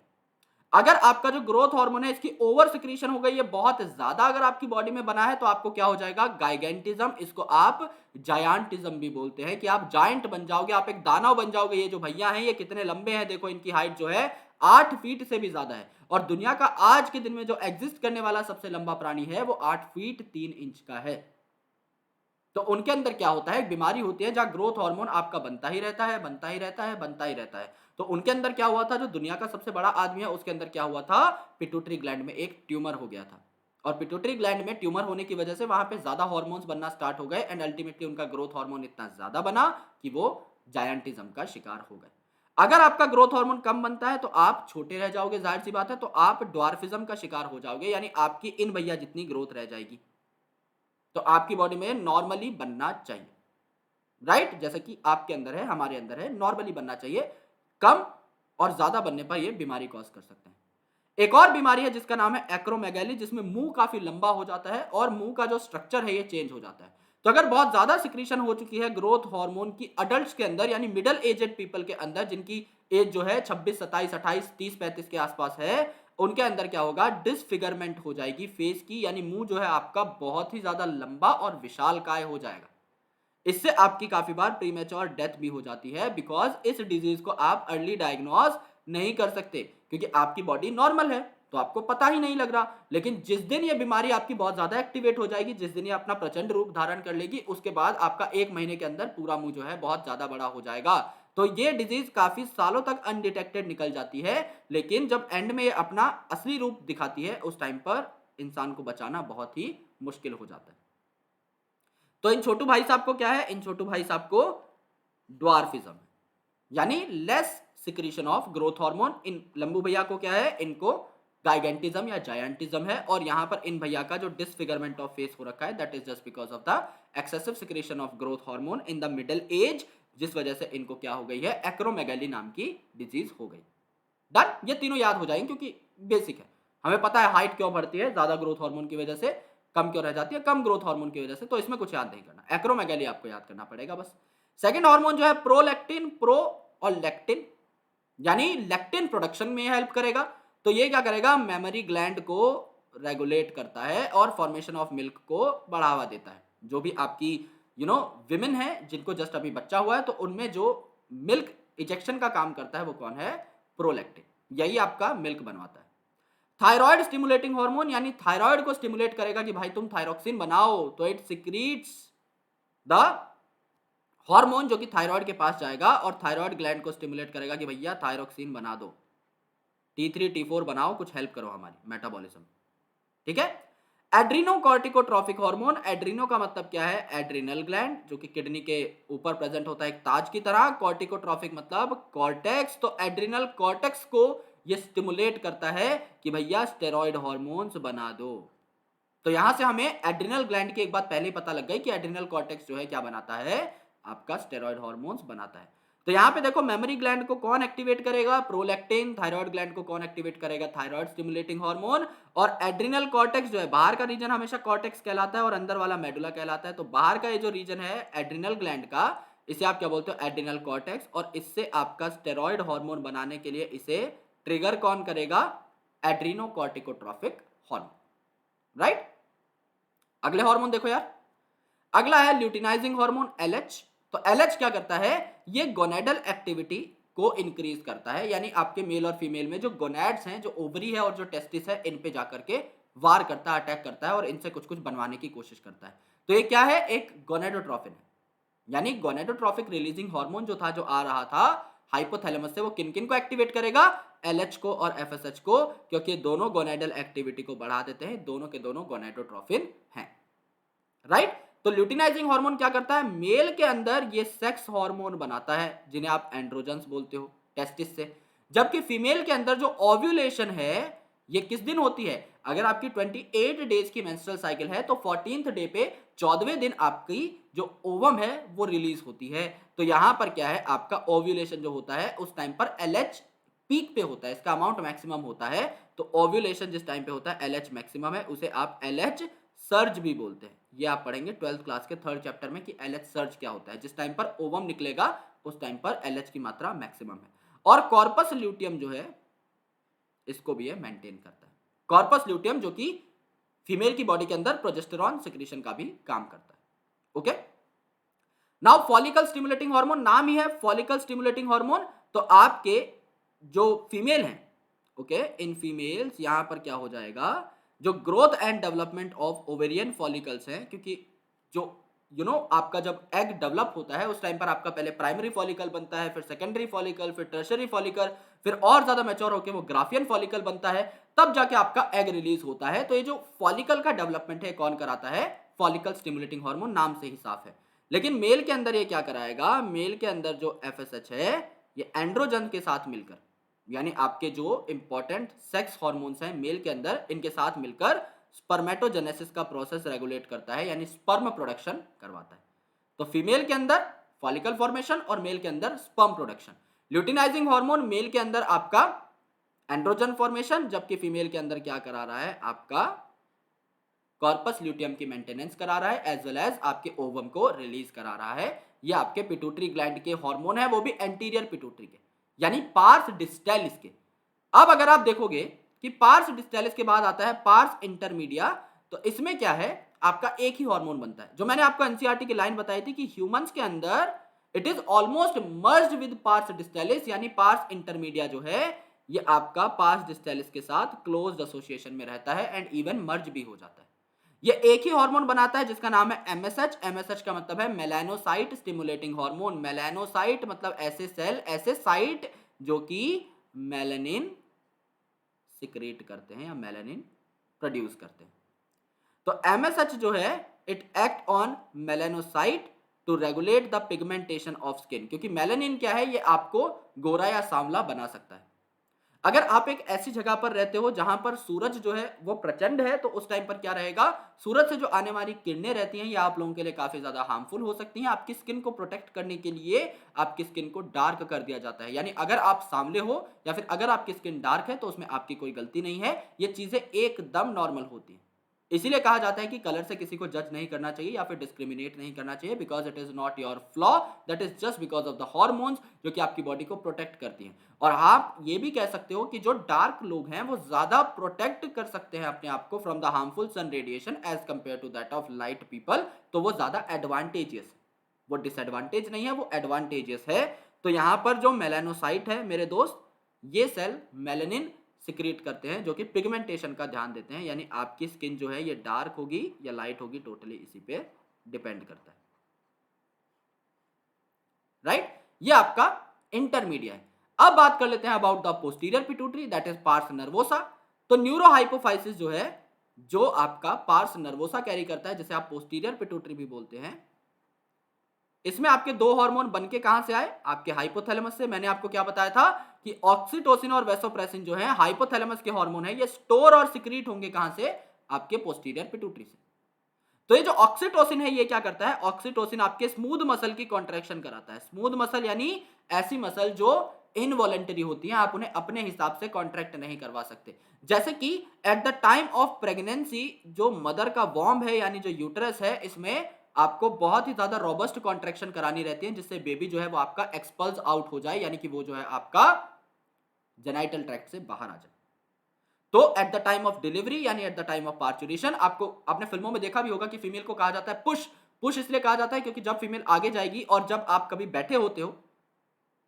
अगर आपका जो ग्रोथ हार्मोन है इसकी ओवर सिक्रीशन हो गई है, बहुत ज्यादा अगर आपकी बॉडी में बना है, तो आपको क्या हो जाएगा, गाइगेंटिज्म, इसको आप जायंटिज्म भी बोलते हैं, कि आप जायंट बन जाओगे, आप एक दानव बन जाओगे। ये जो भैया हैं ये कितने लंबे हैं, देखो इनकी हाइट जो है 8 फीट से भी ज्यादा है, और दुनिया का आज के दिन में जो एग्जिस्ट करने वाला सबसे लंबा प्राणी है वो 8 फीट 3 इंच का है। तो उनके अंदर क्या होता है, एक बीमारी होती है जहां ग्रोथ हार्मोन आपका बनता ही रहता है, बनता ही रहता है, बनता ही रहता है। तो उनके अंदर क्या हुआ था, जो दुनिया का सबसे बड़ा आदमी है उसके अंदर क्या हुआ था, पिट्यूटरी ग्लैंड में एक ट्यूमर हो गया था, और पिट्यूटरी ग्लैंड में ट्यूमर होने की वजह से वहां पे ज्यादा हार्मोन्स बनना स्टार्ट हो गए, एंड अल्टीमेटली उनका ग्रोथ हार्मोन इतना ज्यादा बना कि वो जायंटिज्म का शिकार हो गए। अगर आपका ग्रोथ हार्मोन कम बनता है तो आप छोटे रह जाओगे, जाहिर सी बात है, तो आप ड्वार्फिज्म का शिकार हो जाओगे, यानी आपकी इन भैया जितनी ग्रोथ रह जाएगी, तो आपकी बॉडी में नॉर्मली बनना चाहिए, राइट, जैसे कि आपके अंदर है, हमारे अंदर है, नॉर्मली बनना चाहिए, कम और ज्यादा बनने पर यह बीमारी कॉज कर सकते हैं। एक और बीमारी है जिसका नाम है एक्रोमेगैली, जिसमें मुंह काफी लंबा हो जाता है और मुंह का जो स्ट्रक्चर है ये चेंज हो जाता है। तो अगर बहुत ज्यादा सिक्रीशन हो चुकी है ग्रोथ हार्मोन की अडल्ट्स के अंदर, यानी मिडिल एजेड पीपल के अंदर, जिनकी एज जो है 26 27 28 30 35 के आसपास है, उनके अंदर क्या होगा, डिसफिगरमेंट हो जाएगी फेस की, यानी मुंह जो है आपका बहुत ही ज्यादा लंबा और विशालकाय हो जाएगा। इससे आपकी काफी बार प्रीमेच्योर डेथ भी हो जाती है, बिकॉज इस डिजीज को आप अर्ली डायग्नोज नहीं कर सकते, क्योंकि आपकी बॉडी नॉर्मल है, तो आपको पता ही नहीं लग रहा। लेकिन जिस दिन ये बीमारी आपकी बहुत ज्यादा एक्टिवेट हो जाएगी, जिस दिन ये अपना प्रचंड रूप धारण कर लेगी, उसके बाद आपका 1 महीने के अंदर पूरा मुंह जो है बहुत ज्यादा बड़ा हो जाएगा। तो ये डिजीज काफी सालों तक अनडिटेक्टेड निकल जाती है, लेकिन जब एंड में ये अपना असली रूप दिखाती है, उस टाइम पर इंसान को बचाना बहुत ही मुश्किल हो जाता है। तो इन छोटू भाई साहब को क्या है? इन छोटू भाई साहब को ड्वार्फिज्म है, यानी less secretion of growth hormone. इन लंबू भैया को क्या है? इनको गाइगेंटिज्म या जायंटिज्म है। और यहां पर इन भैया का जो डिसफिगरमेंट ऑफ फेस हो रखा है, that is just because of the excessive secretion of growth hormone in the middle age, जिस वजह से इनको क्या हो गई है? एक्रोमेगैली नाम की डिजीज हो गई। डन? ये तीनों याद हो जाएंगे क्योंकि बेसिक है। हमें पता है हाइट क्यों बढ़ती है, ज्यादा ग्रोथ हार्मोन की वजह से, कम क्यों रह जाती है, कम ग्रोथ हार्मोन की वजह से। तो इसमें कुछ याद नहीं करना, एक्रोमेगैली आपको याद करना पड़ेगा बस। सेकंड हार्मोन जो है प्रोलैक्टिन, प्रो और लैक्टिन, यानी लैक्टिन प्रोडक्शन में हेल्प करेगा। तो ये क्या करेगा? मेमोरी ग्लैंड को रेगुलेट करता है और फॉर्मेशन ऑफ मिल्क को बढ़ावा देता है। जो भी आपकी विमेन है जिनको जस्ट अभी बच्चा हुआ है, तो उनमें जो मिल्क इजेक्शन का काम करता है वो कौन है? प्रोलैक्टिन। यही आपका मिल्क बनवाता है। थायराइड स्टिमुलेटिंग हार्मोन, यानी थायराइड को स्टिमुलेट करेगा कि भाई तुम थायरोक्सिन बनाओ, तो इट सिक्रीट्स द हार्मोन जो कि थायराइड के पास जाएगा और थायराइड ग्लैंड को स्टिमुलेट करेगा कि भैया थायरोक्सिन बना दो, T3 T4 बनाओ, कुछ हेल्प करो हमारी मेटाबॉलिज्म। ठीक है। एड्रीनो कॉर्टिकोट्रॉफिक हार्मोन, एड्रीनो का मतलब क्या है? एड्रिनल ग्लैंड, जो कि किडनी के ऊपर प्रेजेंट होता है एक ताज की तरह। कॉर्टिकोट्रॉफिक मतलब कॉर्टेक्स, तो एड्रिनल कॉर्टेक्स को ये स्टिमुलेट करता है कि भैया स्टेरॉइड हार्मोन्स बना दो। तो यहां से हमें एड्रिनल ग्लैंड की एक बात पहले ही पता लग गई कि एड्रिनल कॉर्टेक्स जो है क्या बनाता है? आपका स्टेरॉइड हार्मोन्स बनाता है। तो यहां पे देखो मेमोरी ग्लैंड को कौन एक्टिवेट करेगा? प्रोलैक्टिन। थायराइड ग्लैंड को कौन एक्टिवेट करेगा? Thyroid stimulating hormone. और एड्रिनल कॉर्टेक्स जो है, बाहर का रीजन हमेशा कॉर्टेक्स कहलाता है और अंदर वाला मेडुला कहलाता है। तो बाहर का ये जो रीजन है एड्रिनल ग्लैंड का, इसे आप क्या बोलते हो? Adrenal cortex. और इससे आपका स्टेरॉइड हार्मोन बनाने के लिए इसे ट्रिगर कौन करेगा? Adrenocorticotrophic hormone. राइट। अगले हार्मोन देखो यार, अगला है ल्यूटिनाइजिंग हार्मोन LH। तो LH क्या करता है? ये गोनेडल एक्टिविटी को इंक्रीज करता है, यानी आपके मेल और फीमेल में जो गोनेड्स हैं, जो ओवरी है और जो टेस्टिस है, इन पे जाकर के वार करता है, अटैक करता है और इनसे कुछ कुछ बनवाने की कोशिश करता है। तो ये क्या है? एक गोनेडोट्रोफिन है, यानी गोनेडोट्रोफिक रिलीजिंग हार्मोन जो था, जो आ रहा था हाइपोथैलेमस से, वो किन किन को एक्टिवेट करेगा? LH को और FSH को, क्योंकि दोनों गोनेडल एक्टिविटी को बढ़ा देते हैं, दोनों के दोनों गोनेडोट्रोफिन हैं। राइट। तो ल्यूटिनाइजिंग हार्मोन क्या करता है? मेल के अंदर ये सेक्स हार्मोन बनाता है, जिन्हें आप एंड्रोजन्स बोलते हो, टेस्टिस से। जबकि फीमेल के अंदर जो ओव्यूलेशन है, ये किस दिन होती है? अगर आपकी 28 डेज की मेंस्ट्रुअल साइकिल है, तो 14th डे पे 14वें दिन आपकी जो ओवम है वो रिलीज होती है। तो यहां पर क्या है? आपका ओव्यूलेशन जो होता है, उस टाइम पर LH पीक पे होता है, इसका अमाउंट मैक्सिमम होता है। तो ओव्यूलेशन जिस टाइम पे होता है, LH मैक्सिमम है, उसे आप LH सर्ज भी बोलते हैं। ये आप पढ़ेंगे 12th क्लास के 3rd चैप्टर में कि LH सर्ज क्या होता है। जिस टाइम पर ओवम निकलेगा, उस टाइम पर LH की मात्रा मैक्सिमम है। और कॉर्पस ल्यूटियम जो है, इसको भी ये मेंटेन करता है। कॉर्पस ल्यूटियम जो कि फीमेल की बॉडी के अंदर प्रोजेस्टेरॉन सिक्रीशन का भी काम करता है। Okay. Now follicle stimulating hormone, नाम ही है फॉलिकल स्टिमुलेटिंग हार्मोन। तो आपके जो फीमेल हैं, ओके, इन फीमेल्स यहां पर क्या हो जाएगा? जो growth and development of ovarian follicles हैं, क्योंकि जो आपका जब एग डेवलप होता है, उस टाइम पर आपका पहले प्राइमरी फॉलिकल बनता है, फिर सेकेंडरी फॉलिकल, फिर टर्शरी फॉलिकल, फिर और ज्यादा मैच्योर होकर वो ग्राफियन फॉलिकल बनता है, तब जाके आपका एग रिलीज होता है। तो ये जो फॉलिकल का डेवलपमेंट है, कौन कराता है? फॉलिकल स्टिमुलेटिंग हार्मोन, नाम से ही साफ है। लेकिन मेल के अंदर ये क्या कराएगा? मेल के अंदर जो FSH है, ये एंड्रोजन के साथ मिलकर, यानी आपके जो इंपॉर्टेंट सेक्स हार्मोन्स हैं मेल के अंदर, इनके साथ मिलकर स्पर्मेटोजेनेसिस का प्रोसेस रेगुलेट करता है, यानी स्पर्म प्रोडक्शन करवाता है। तो फीमेल के अंदर फॉलिकल फॉर्मेशन और मेल के अंदर sperm production. Luteinizing hormone mail के अंदर आपका एंड्रोजन फॉर्मेशन, जबकि फीमेल के अंदर क्या करा रहा है? आपका कॉर्पस ल्यूटियम की मेंटेनेंस करा रहा है, एज वेल एज आपके ओवम को रिलीज करा रहा है। ये आपके पिट्यूटरी ग्लैंड के हार्मोन है, वो भी एंटीरियर पिट्यूटरी के, यानी पार्स डिस्टेलिस के। अब अगर आप देखोगे कि पार्स डिस्टेलिस के बाद आता है पार्स इंटरमीडिया, तो इसमें क्या है? आपका एक ही हार्मोन बनता है, जो मैंने आपको एनसीईआरटी की लाइन बताई थी कि ह्यूमंस के अंदर it is almost merged with pars distalis, यानी पार्स इंटरमीडिया जो है ये आपका पास डिस्टेलिस के साथ क्लोज्ड एसोसिएशन में रहता है एंड इवन मर्ज भी हो जाता है। ये एक ही हार्मोन बनाता है जिसका नाम है एमएसएच। एमएसएच का मतलब है मेलानोसाइट स्टिमुलेटिंग हार्मोन। मेलानोसाइट मतलब ऐसे सेल, ऐसे साइट जो कि मेलानिन सिक्रेट करते हैं या मेलानिन प्रोड्यूस करते हैं। तो एमएसएच जो है it act on melanocyte to regulate the pigmentation of skin, क्योंकि मेलानिन क्या है, ये आपको गोरा या सांवला बना सकता है। अगर आप एक ऐसी जगह पर रहते हो जहां पर सूरज जो है वो प्रचंड है, तो उस टाइम पर क्या रहेगा, सूरज से जो आने वाली किरणें रहती हैं ये आप लोगों के लिए काफी ज्यादा हार्मफुल हो सकती हैं। आपकी स्किन को प्रोटेक्ट करने के लिए आपकी स्किन को डार्क कर दिया जाता है, यानी अगर आप सांवले हो या फिर अगर आपकी स्किन डार्क है तो उसमें आपकी कोई गलती नहीं है, ये चीजें एकदम नॉर्मल होती हैं। इसीलिए कहा जाता है कि कलर से किसी को जज नहीं करना चाहिए या फिर डिस्क्रिमिनेट नहीं करना चाहिए, because it is not your flaw, that is just because of the hormones जो कि आपकी बॉडी को प्रोटेक्ट करती हैं। और आप ये भी कह सकते हो कि जो डार्क लोग हैं वो ज्यादा प्रोटेक्ट कर सकते हैं अपने आप को from the harmful sun radiation as compare to that of light people, तो वो ज्यादा एडवांटेजियस, वो डिसएडवांटेज नहीं है, वो एडवांटेजियस है। तो यहां पर जो मेलानोसाइट है मेरे दोस्त, ये सेल मेलानिन सिक्रीट करते हैं जो कि पिगमेंटेशन का ध्यान देते हैं, यानी आपकी स्किन जो है ये डार्क होगी या लाइट होगी, टोटली इसी पे डिपेंड करता है। राइट, ये आपका इंटरमीडिया है। अब बात कर लेते हैं about the posterior pituitary, that is pars nervosa. तो न्यूरोहाइपोफाइसिस जो है, जो आपका पार्स नर्वोसा कैरी करता है, जिसे आप पोस्टीरियर पिट्यूटरी भी बोलते हैं, इसमें आपके दो हार्मोन बनके कहां से आए, आपके हाइपोथैलेमस से। मैंने आपको क्या बताया था कि ऑक्सीटोसिन और वेसोप्रेसिन जो है हाइपोथैलेमस के हार्मोन है, ये स्टोर और सिक्रीट होंगे कहां से, आपके पोस्टीरियर पिट्यूटरी से। तो ये जो ऑक्सीटोसिन है ये क्या करता है, ऑक्सीटोसिन आपके स्मूथ मसल की कॉन्ट्रैक्शन कराता है। स्मूथ मसल यानी ऐसी मसल जो इनवॉलेंटरी होती हैं, आप उन्हें अपने हिसाब से कॉन्ट्रैक्ट नहीं करवा सकते। जैसे कि eight the time of pregnancy जो मदर का वॉर्म है यानी जो यूटरस है, इसमें आपको बहुत ही ज्यादा रोबस्ट कॉन्ट्रैक्शन करानी रहती है, जिससे बेबी जो है वो आपका एक्सपल्स आउट हो जाए, यानी कि वो जो है आपका जेनाइटल ट्रैक्ट से बाहर आ जाए। तो at the time of delivery यानी at the time of parturition, आपको आपने फिल्मों में देखा भी होगा कि फीमेल को कहा जाता है पुश। पुश इसलिए कहा जाता है क्योंकि जब फीमेल आगे जाएगी और जब आप कभी बैठे होते हो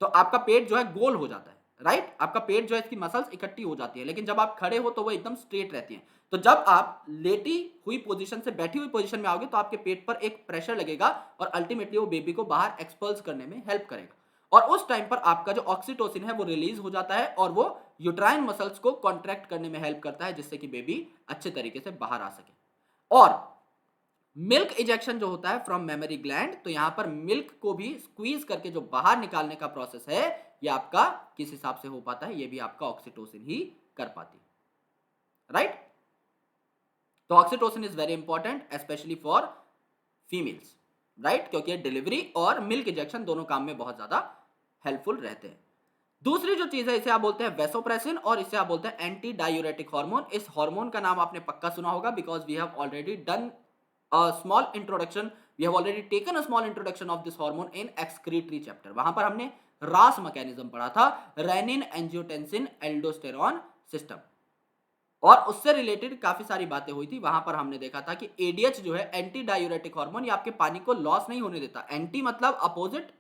तो आपका पेट जो है गोल हो जाता है, राइट, आपका पेट जो है इसकी मसल्स इकट्ठी हो जाती है, लेकिन जब आप खड़े हो तो वो एकदम स्ट्रेट रहती हैं। तो जब आप लेटी हुई पोजीशन से बैठी हुई पोजीशन में आओगे तो आपके पेट पर एक प्रेशर लगेगा और अल्टीमेटली वो बेबी को बाहर एक्सपल्स करने में हेल्प करेगा। और उस टाइम पर आपका जो ऑक्सीटोसिन है वो रिलीज हो जाता है और वो यूट्राइन मसल्स को कॉन्ट्रैक्ट करने में हेल्प करता है, जिससे कि बेबी अच्छे तरीके से बाहर आ सके। और मिल्क इजेक्शन जो होता है फ्रॉम मेमरी ग्लैंड, तो यहां पर मिल्क को भी स्क्वीज करके जो बाहर निकालने का प्रोसेस है, ये आपका किस हिसाब से हो पाता है, ये भी आपका ऑक्सीटोसिन ही कर पाती है, राइट। तो oxytocin is very important specially for females, right, क्योंकि डिलीवरी और मिल्क इजेक्शन दोनों काम में बहुत ज्यादा हेल्पफुल रहते हैं। दूसरी जो चीज है इसे आप बोलते हैं वेसोप्रेसिन और इसे आप बोलते हैं एंटी डायूरेटिक हार्मोन। इस हार्मोन का नाम आपने पक्का सुना होगा because we have already done a small introduction, we have already taken a small introduction of this hormone in excretory chapter। वहां पर हमने रास मैकेनिज्म पढ़ा था, रेनिन एंजियोटेंसिन एल्डोस्टेरॉन सिस्टम, और उससे रिलेटेड काफी सारी बातें हुई थी। वहां पर हमने देखा था कि एडीएच जो है एंटी डायूरेटिक हार्मोन, ये आपके पानी को लॉस नहीं होने देता। एंटी मतलब अपोजिट,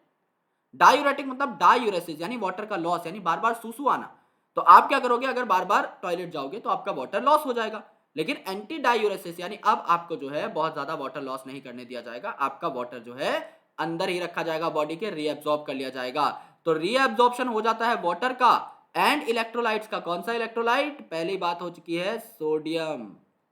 डायूरेटिक मतलब डायूरेसिस यानी वाटर का लॉस, यानी बार बार सूसू आना। तो आप क्या करोगे, अगर बार बार टॉयलेट जाओगे तो आपका वाटर लॉस हो जाएगा। लेकिन एंटी डायूरेसिस यानी अब आपको जो है बहुत ज्यादा वाटर लॉस नहीं करने दिया जाएगा, आपका वाटर जो है अंदर ही रखा जाएगा, बॉडी के रीअब्सॉर्ब कर लिया जाएगा। तो रीअब्सॉर्प्शन हो जाता है वाटर का एंड इलेक्ट्रोलाइट्स का। कौन सा इलेक्ट्रोलाइट, पहली बात हो चुकी है सोडियम।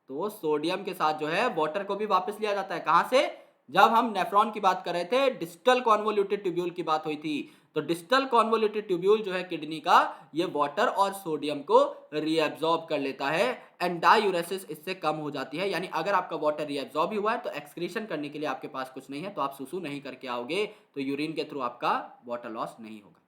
तो सोडियम के साथ जो है वाटर को भी वापस लिया जाता है, कहां से, जब हम नेफ्रॉन की बात कर रहे थे, डिस्टल कॉन्वोल्यूटेड ट्यूब्यूल की बात हुई थी। तो डिस्टल कॉन्वोल्यूटेड ट्यूब्यूल जो है किडनी का, ये वाटर और सोडियम को रीअब्सॉर्ब कर लेता है एंड डायूरेसिस इससे कम हो जाती है। यानी अगर आपका वाटर रीअब्सॉर्ब ही हुआ है तो एक्सक्रीशन करने के लिए आपके पास कुछ नहीं है, तो आप सुसु नहीं करके आओगे, तो यूरिन के थ्रू आपका वाटर लॉस नहीं होगा।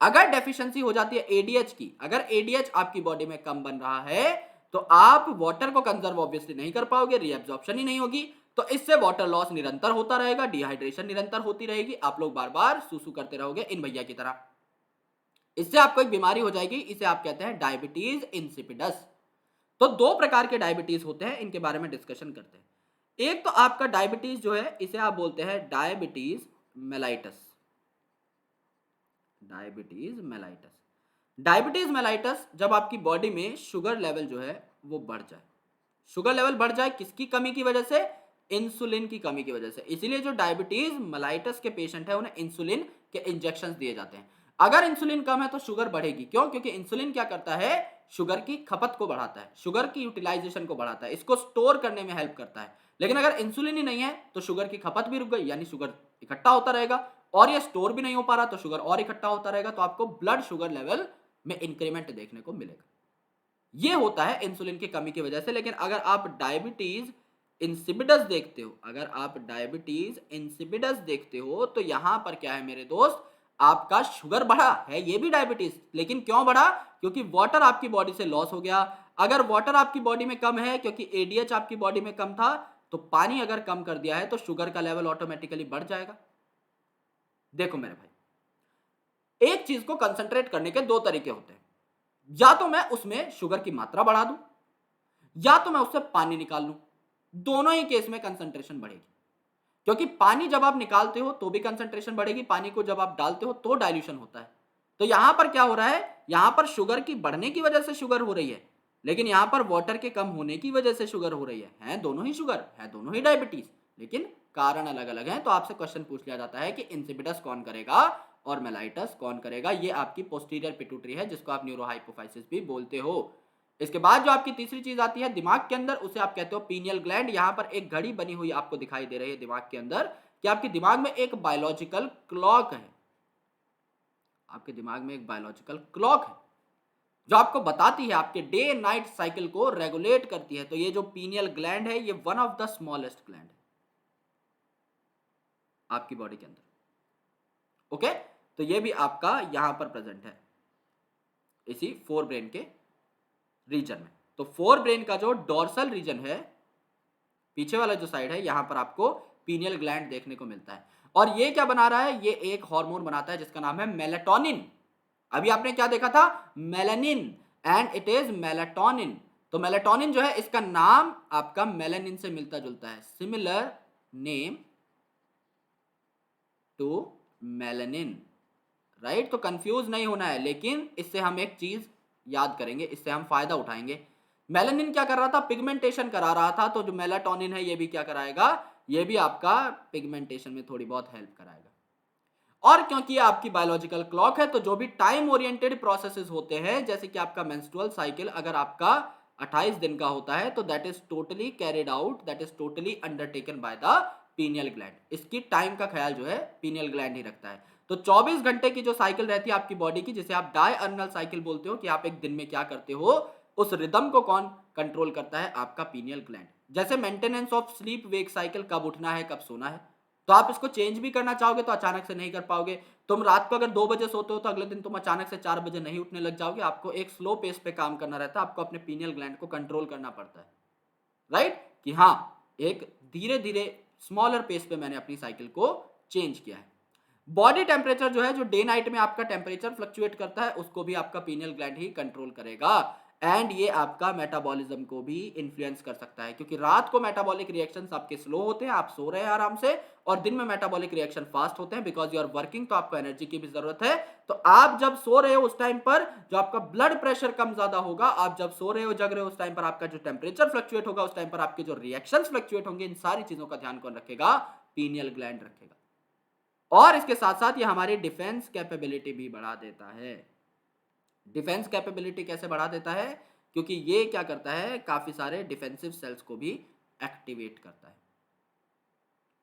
अगर डेफिशिएंसी हो जाती है एडीएच की, अगर एडीएच आपकी बॉडी में कम बन रहा है तो आप वाटर को कंजर्व ऑब्वियसली नहीं कर पाओगे, रीअब्सॉर्प्शन ही नहीं होगी, तो इससे वाटर लॉस निरंतर होता रहेगा, डिहाइड्रेशन निरंतर होती रहेगी, आप लोग बार बार सुसु करते रहोगे इन भैया की तरह। इससे आपको एक बीमारी हो जाएगी, इसे आप कहते हैं डायबिटीज इंसिपिडस। तो दो प्रकार के डायबिटीज होते हैं, इनके बारे में डिस्कशन करते हैं। एक तो आपका डायबिटीज जो है इसे आप बोलते हैं diabetes mellitus, diabetes mellitus. Diabetes mellitus जब आपकी बॉडी में शुगर लेवल जो है वो बढ़ जाए। शुगर लेवल बढ़ जाए किसकी कमी की वजह से? इंसुलिन की कमी की वजह से। इसीलिए जो डायबिटीज मेलाइटस के पेशेंट है उन्हें इंसुलिन के इंजेक्शन दिए जाते हैं। अगर इंसुलिन कम है तो शुगर बढ़ेगी। क्यों? क्योंकि इंसुलिन क्या करता है? शुगर की खपत को बढ़ाता है, शुगर की यूटिलाइजेशन को बढ़ाता है, इसको स्टोर करने में हेल्प करता है। लेकिन अगर इंसुलिन ही नहीं है तो शुगर की खपत भी रुक गई, यानी शुगर इकट्ठा होता रहेगा, और ये स्टोर भी नहीं हो पा रहा तो शुगर और इकट्ठा होता रहेगा, तो आपको ब्लड शुगर लेवल में इंक्रीमेंट देखने को मिलेगा। ये होता है इंसुलिन की कमी की वजह से। लेकिन अगर आप डायबिटीज इंसिपिडस देखते हो, अगर आप डायबिटीज इंसिपिडस देखते हो, तो यहां पर क्या है मेरे दोस्त? आपका शुगर बढ़ा है, ये भी डायबिटीज, लेकिन क्यों बढ़ा? क्योंकि वाटर आपकी बॉडी से लॉस हो गया। अगर वाटर आपकी बॉडी में कम है, क्योंकि एडीएच आपकी बॉडी में कम था, तो पानी अगर कम कर दिया है तो शुगर का लेवल ऑटोमेटिकली बढ़ जाएगा। देखो मेरे भाई, एक चीज को कंसंट्रेट करने के दो तरीके होते हैं। या तो मैं उसमें शुगर की मात्रा बढ़ा दूं, या तो मैं उससे पानी निकाल लूं। दोनों ही केस में कंसंट्रेशन बढ़ेगी, क्योंकि पानी जब आप निकालते हो तो भी कंसंट्रेशन बढ़ेगी, पानी को जब आप डालते हो तो डाइल्यूशन होता है। तो यहां पर क्या हो रहा है? यहां पर शुगर की बढ़ने की वजह से शुगर हो रही है, लेकिन यहां पर वाटर के कम होने की वजह से शुगर हो रही है दोनों ही शुगर, है दोनों ही डायबिटीज, लेकिन कारण अलग अलग हैं। तो आपसे क्वेश्चन पूछ लिया जाता है कि इंसिपिडस कौन करेगा और मेलाइटस कौन करेगा। ये आपकी पोस्टीरियर पिट्यूटरी है, जिसको आप न्यूरोहाइपोफाइसिस भी बोलते हो। इसके बाद जो आपकी तीसरी चीज आती है दिमाग के अंदर, उसे आप कहते हो पीनियल ग्लैंड। यहां पर एक घड़ी बनी हुई आपको दिखाई दे रही है दिमाग के अंदर, कि आपके दिमाग में एक बायोलॉजिकल क्लॉक है। आपके दिमाग में एक बायोलॉजिकल क्लॉक है जो आपको बताती है, आपके डे नाइट साइकिल को रेगुलेट करती है। तो ये जो पीनियल ग्लैंड है, ये one of the smallest gland है आपकी बॉडी के अंदर। ओके, तो ये भी आपका यहां पर प्रेजेंट है इसी फोर ब्रेन के रीजन में। तो फोर ब्रेन का जो डोर्सल रीजन है, पीछे वाला जो साइड है, यहां पर आपको पीनियल ग्लैंड देखने को मिलता है। और ये क्या बना रहा है? ये एक हार्मोन बनाता है जिसका नाम है मेलाटोनिन। अभी आपने क्या देखा था? Melanin, and it is melatonin. तो मेलाटोनिन जो है, इसका नाम आपका मेलानिन से मिलता जुलता है, similar name to melanin, right? तो कंफ्यूज नहीं होना है, लेकिन इससे हम एक चीज याद करेंगे, इससे हम फायदा उठाएंगे। मेलानिन क्या कर रहा था? पिगमेंटेशन करा रहा था। तो जो मेलाटोनिन है, ये भी क्या कराएगा? ये भी आपका पिगमेंटेशन में थोड़ी बहुत हेल्प कराएगा। और क्योंकि ये आपकी बायोलॉजिकल क्लॉक है, तो जो भी टाइम ओरिएंटेड प्रोसेसेस होते हैं, जैसे कि आपका मेंस्ट्रुअल साइकिल अगर आपका 28 दिन का होता है, तो that is totally carried out, that is totally undertaken by the pineal gland. इसकी टाइम का ख्याल जो है पीनियल ग्लैंड ही रखता है। तो 24 घंटे की जो साइकिल रहती है आपकी बॉडी की, जिसे आप डायअर्नल साइकिल बोलते हो, कि आप एक दिन में क्या करते हो, उस रिदम को कौन कंट्रोल करता है? आपका पीनियल ग्लैंड। जैसे maintenance of sleep wake cycle, कब उठना है कब सोना है, तो आप इसको चेंज भी करना चाहोगे तो अचानक से नहीं कर पाओगे। तुम रात को अगर 2 बजे सोते हो तो अगले दिन तुम अचानक से 4 बजे नहीं उठने लग जाओगे। आपको एक स्लो पेस पे काम करना रहता है, आपको अपने पीनियल ग्लैंड को कंट्रोल करना पड़ता है, राइट? कि हाँ, एक धीरे धीरे स्मॉलर पेस पे मैंने अपनी साइकिल को चेंज किया है। बॉडी टेम्परेचर जो है, जो डे नाइट में आपका टेम्परेचर फ्लक्चुएट करता है, उसको भी आपका पीनियल ग्लैंड ही कंट्रोल करेगा। एंड ये आपका मेटाबॉलिज्म को भी इन्फ्लुएंस कर सकता है, क्योंकि रात को मेटाबॉलिक रिएक्शंस आपके स्लो होते हैं, आप सो रहे हैं आराम से, और दिन में मेटाबॉलिक रिएक्शन फास्ट होते हैं, बिकॉज यू आर वर्किंग, तो आपको एनर्जी की भी जरूरत है। तो आप जब सो रहे हो उस टाइम पर जो आपका ब्लड प्रेशर कम ज्यादा होगा, आप जब सो रहे हो जग रहे हो उस टाइम पर आपका जो टेम्परेचर फ्लक्चुएट होगा, उस टाइम पर आपके जो रिएक्शंस फ्लक्चुएट होंगे, इन सारी चीजों का ध्यान कौन रखेगा? पीनियल ग्लैंड रखेगा। और इसके साथ साथ ये हमारी डिफेंस कैपेबिलिटी भी बढ़ा देता है। डिफेंस कैपेबिलिटी कैसे बढ़ा देता है? क्योंकि ये क्या करता है, काफी सारे डिफेंसिव सेल्स को भी एक्टिवेट करता है।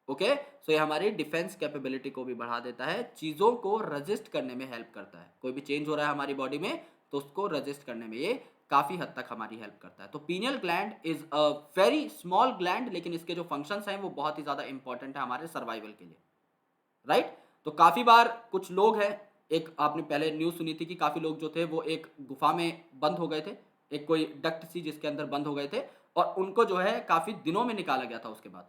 ओके, सो ये हमारी डिफेंस कैपेबिलिटी को भी बढ़ा देता है, चीजों को रजिस्ट करने में हेल्प करता है। कोई भी चेंज हो रहा है हमारी बॉडी में तो उसको रजिस्ट करने में ये काफी हद तक हमारी हेल्प करता है। तो pineal gland is a very small gland, लेकिन इसके जो फंक्शंस हैं वो बहुत ही ज्यादा इंपॉर्टेंट है हमारे सर्वाइवल के लिए, राइट? तो काफी बार कुछ लोग हैं, एक आपने पहले न्यूज सुनी थी कि काफी लोग जो थे वो एक गुफा में बंद हो गए थे, एक कोई डक्ट सी जिसके अंदर बंद हो गए थे, और उनको जो है काफी दिनों में निकाला गया था उसके बाद,